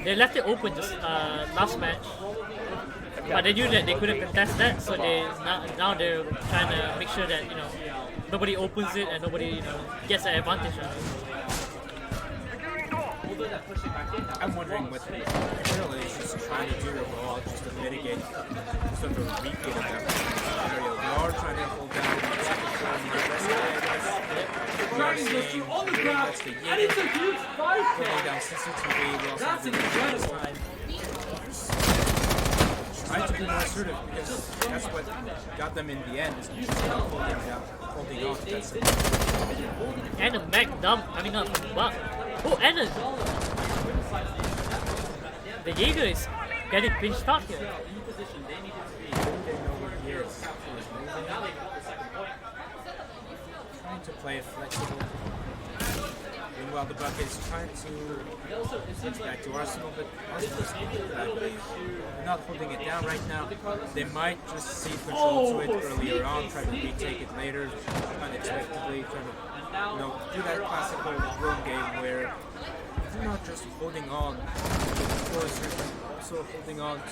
They left it open just last match, but they knew that they couldn't contest that, so now they're trying to make sure that nobody opens it and nobody gets an advantage out of it. I'm wondering what Imperial is just trying to do overall, just to mitigate sort of a repeat of that scenario. They are trying to hold down the second floor in the rest of the We are seeing on the ground, that's the and it's a huge 5K! pulling down CCTV. We also That's have the incredible. time. Trying to be more assertive because that's what got them in the end, is just holding off that second. And a mag dump coming out from the buck. Oh, and the Jaeger is getting pinched out here. Trying to play it flexible. Meanwhile, the Bucket is trying to switch back to Arsenal, but Arsenal's not holding it down right now. They might just cede control to it earlier on, try to retake it later, unexpectedly, trying to do that classical room game where you're not just holding on to the course, you're also holding on to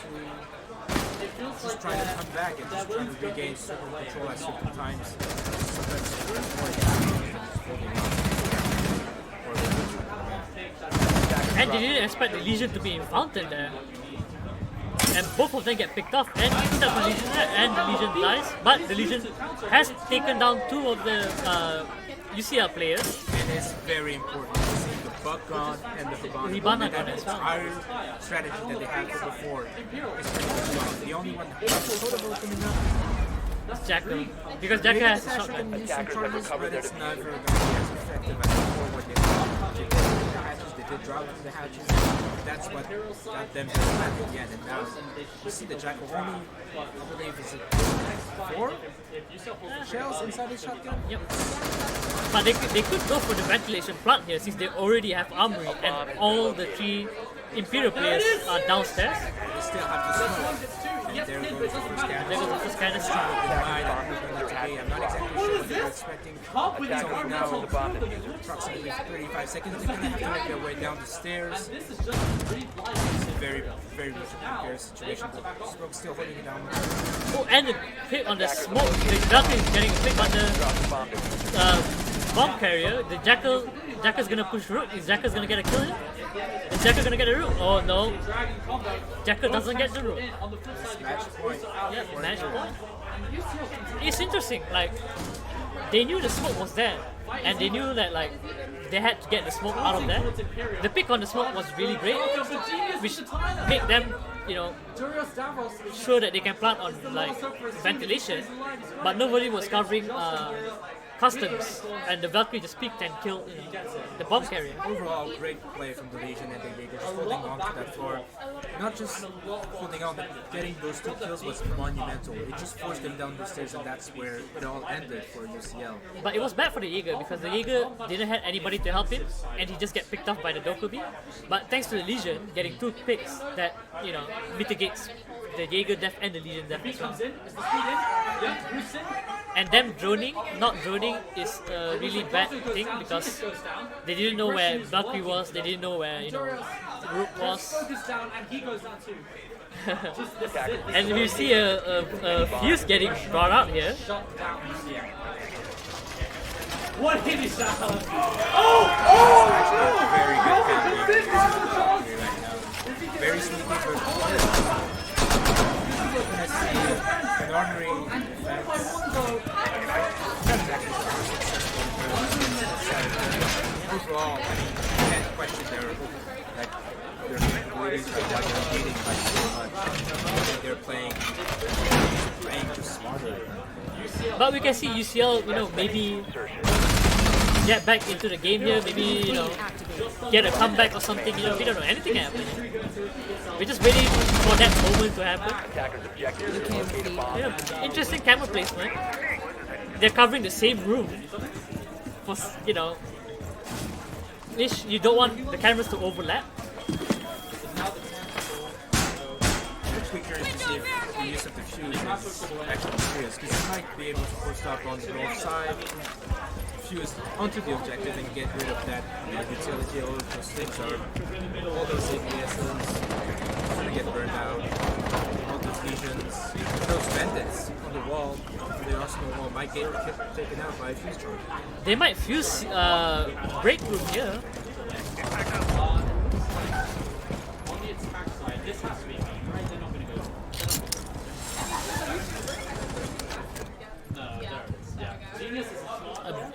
just trying to come back and just trying to regain certain control at certain times. Sometimes holding on. And they didn't expect the Legion to be in fountain there. And both of them get picked off, and instead of the Legion there, and the Legion dies. But the Legion has taken down 2 of the UCL players. And it's very important to see the Buck-on and the Hibana. That entire strategy that they had before is pretty well. The only one that's sort of opening up is Jackal. Because Jackal has a shotgun. shotgun. Attackers have recovered their defense. Never going to be as effective as before when they did the hatches, they did drop from the hatches. That's what got them back again. And now you see the Jackal only, I believe, is it 4 shells inside his shotgun? Yep. But they could go for the ventilation plant here since they already have armory and all the 3 Imperial players are downstairs. They still have to smoke. And there goes the first cannon. There goes the first cannon. I'm not exactly sure what they're expecting. It's only now approximately 35 seconds. They're going to have to make their way down the stairs. It's a very, very much a precarious situation, but Smoke's still holding it down. Oh, and the hit on the smoke. The Jackal is getting a hit on the bomb carrier. The Jackal's gonna push Rook. Is Jackal's gonna get a kill here? Is Jackal gonna get a Rook? Oh no. Jackal doesn't get the Rook. Match point. Yeah, match point. It's interesting, like, they knew the smoke was there. And they knew that, like, they had to get the smoke out of there. The pick on the smoke was really great, which made them, you know, sure that they can plant on, like, ventilation. But nobody was covering customs, and the Valkyrie just peeked and killed, you know, the bomb carrier. Overall, great play from the Legion and the Jaeger, just holding on to that floor. Not just holding on, but getting those 2 kills was monumental. It just forced them down the stairs, and that's where it all ended for UCL. But it was bad for the Jaeger because the Jaeger didn't have anybody to help him, and he just get picked off by the Dokubi. But thanks to the Legion getting 2 picks, that, you know, mitigates the Jaeger death and the Legion death as well. And them not droning is a really bad thing because they didn't know where Valkyrie was, they didn't know where, you know, Rook was. And we see a fuse getting brought out here. What hit is that? Very good family right now. Very sneaky, but we're going to see an armory overall, I mean, you can't question their abilities right now. They're beating by so much. They're playing just smarter. But we can see UCL, you know, maybe get back into the game here, maybe, you know, get a comeback or something, you know, we don't know, anything can happen. We're just waiting for that moment to happen. You know, interesting camera placement. They're covering the same room for, you know, you don't want the cameras to overlap. I'm curious to see if the use of the fuse is actually serious, because you might be able to post up on the north side, fuse onto the objective and get rid of that utility. All of those things are, all those APSs going to get burned out, all those legions, those bandits on the wall, on the arsenal wall might get taken out by a fuse charge. They might fuse break room here.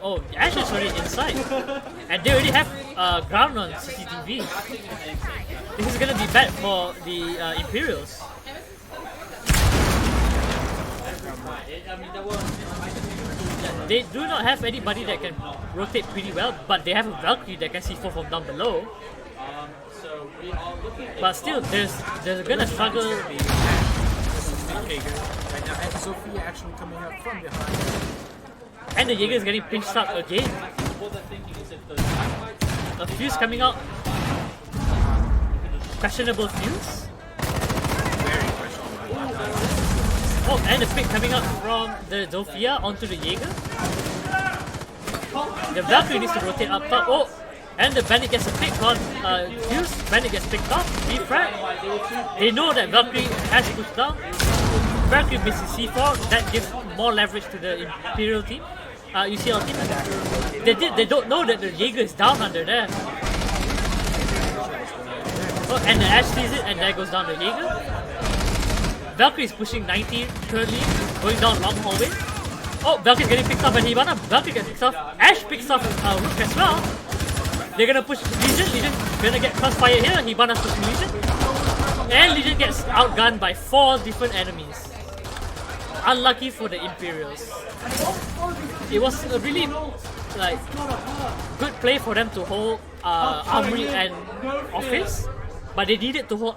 Oh, Ash is already inside. And they already have ground on CCTV. This is gonna be bad for the Imperials. They do not have anybody that can rotate pretty well, but they have a Valkyrie that can C4 from down below. But still, they're gonna struggle. Right now, and Sophia actually coming up from behind. And the Jaeger is getting pinched out again. a fuse coming out. Questionable fuse. Oh, and a pick coming out from the Zofia onto the Jaeger. The Valkyrie needs to rotate up top. Oh, and the Bandit gets a pick on fuse. Bandit gets picked off. Refrag. They know that Valkyrie has pushed down. Valkyrie misses C4. That gives more leverage to the Imperial team. UCL team. They don't know that the Jaeger is down under there. Oh, and the Ash sees it, and there goes down the Jaeger. Valkyrie is pushing 90 currently, going down long hallway. Oh, Valkyrie is getting picked up by Hibana. Valkyrie gets picked off. Ash picks off Rook as well. They're gonna push Legion. Legion gonna get crossfire here. Hibana's pushing Legion. And Legion gets outgunned by 4 different enemies. Unlucky for the Imperials. It was a really good play for them to hold Armory and Office, but they needed to hold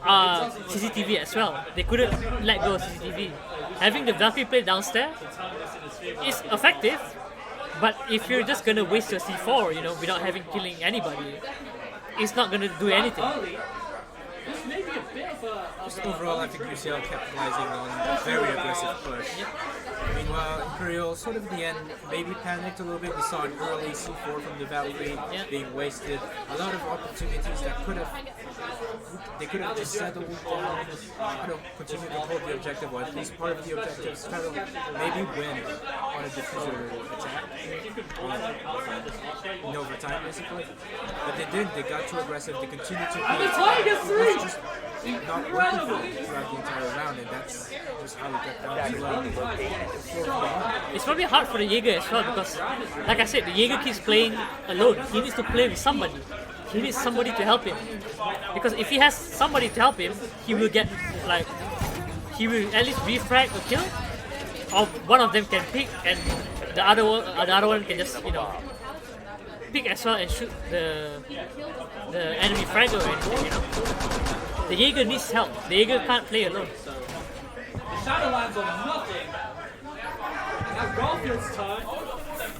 CCTV as well. They couldn't let go of CCTV. Having the Valkyrie play downstairs is effective, but if you're just gonna waste your C4, without killing anybody, it's not gonna do anything. Just overall, I think UCL capitalizing on a very aggressive push. Meanwhile, Imperial, sort of at the end, maybe panicked a little bit. We saw an early C4 from the Valkyrie being wasted. A lot of opportunities that they could have just settled down, continue to hold the objective, or at least part of the objective, try to maybe win on a diffuser attack. In overtime, basically. But they didn't. They got too aggressive. They continued to be just not working for them throughout the entire round, and that's just how we got down to It's probably hard for the Jaeger as well because, like I said, the Jaeger keeps playing alone. He needs to play with somebody. He needs somebody to help him. Because if he has somebody to help him, he will get he will at least refrag a kill, or one of them can pick, and the other one can just pick as well and shoot the enemy fragger. The Jaeger needs help. The Jaeger can't play alone. The Shadowlands are nothing. Now Garfield's turn.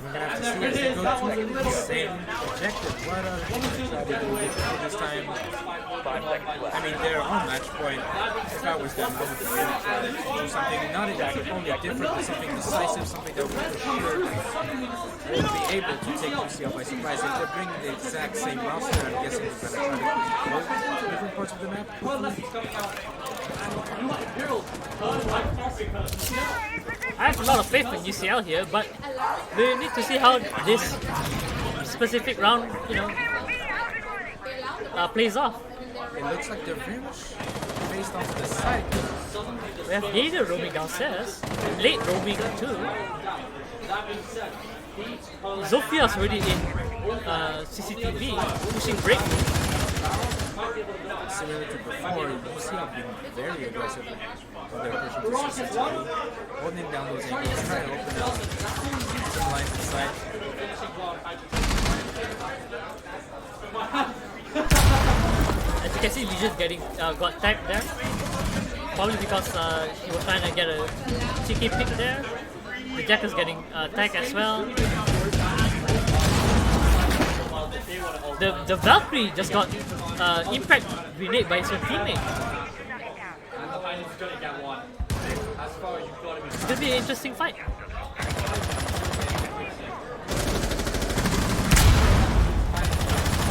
We're gonna have to see as they go to the same objective. What are they gonna try to do this time? I mean, they're on match point. If I was them, I would really try to do something not exactly only different, but something decisive, something that would for sure will be able to take UCL by surprise. If they're bringing the exact same roster, I'm guessing they're gonna try to go to different parts of the map. I have a lot of faith in UCL here, but we need to see how this specific round, plays off. It looks like they're very much based off the side. We have Jaeger roaming downstairs, late roaming too. Zofia's already in CCTV, pushing breakthrough. Similar to before, UCL being very aggressive when they're pushing to CCTV, holding down those angles, trying to open up some lines inside. As you can see, Legion got tagged there. Probably because he was trying to get a cheeky pick there. The Jack is getting tagged as well. The Valkyrie just got impact grenade by his own teammate. It's gonna be an interesting fight.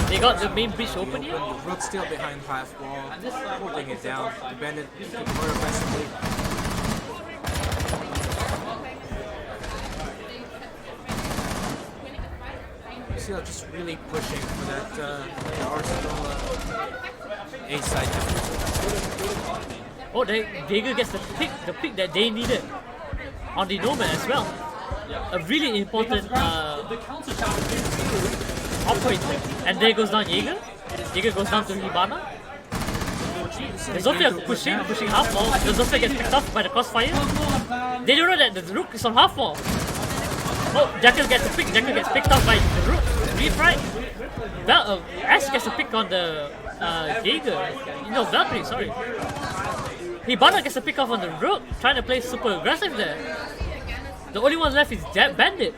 They got the main breach open here. The Rook's still behind half wall, holding it down. The Bandit more aggressively. UCL just really pushing for that Arsenal A side. Oh, Jaeger gets the pick that they needed on the Nomad as well. A really important operator. And there goes down Jaeger. Jaeger goes down to Hibana. The Zofia pushing half wall. The Zofia gets picked off by the crossfire. They don't know that the Rook is on half wall. Oh, Jackal gets a pick. Jackal gets picked off by the Rook. Refrag. Ash gets a pick on the Jaeger. No, Valkyrie, sorry. Hibana gets a pick off on the Rook, trying to play super aggressive there. The only one left is Bandit.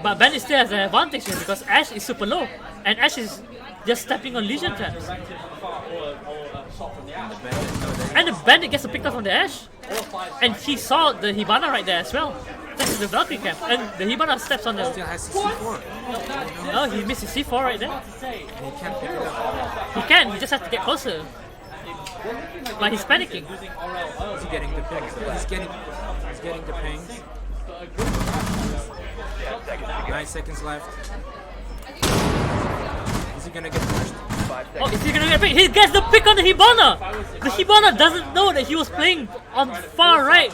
But Bandit still has an advantage here because Ash is super low, and Ash is just stepping on Legion traps. And the Bandit gets a pick up from the Ash, and he saw the Hibana right there as well. Thanks to the Valkyrie camp, and the Hibana steps on the. Still has his C4. Oh, he missed his C4 right there. And he can't pick it up. He can, he just has to get closer. But he's panicking. He's getting the pings. He's getting the pings. 9 seconds left. Is he gonna get pushed? Oh, is he gonna get a pick? He gets the pick on the Hibana! The Hibana doesn't know that he was playing on far right.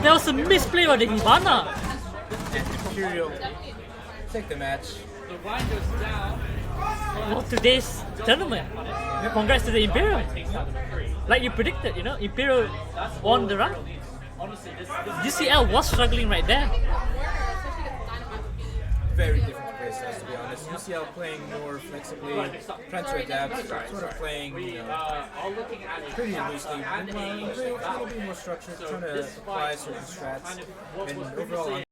There was a misplay by the Hibana. Imperial take the match. Well, today's tournament. Congrats to the Imperial. Like you predicted, you know, Imperial won the run. UCL was struggling right there. Very different playstyle, to be honest. UCL playing more flexibly, trying to adapt, sort of playing, you know, pretty loosely, a little bit more structured, trying to apply certain strats, and overall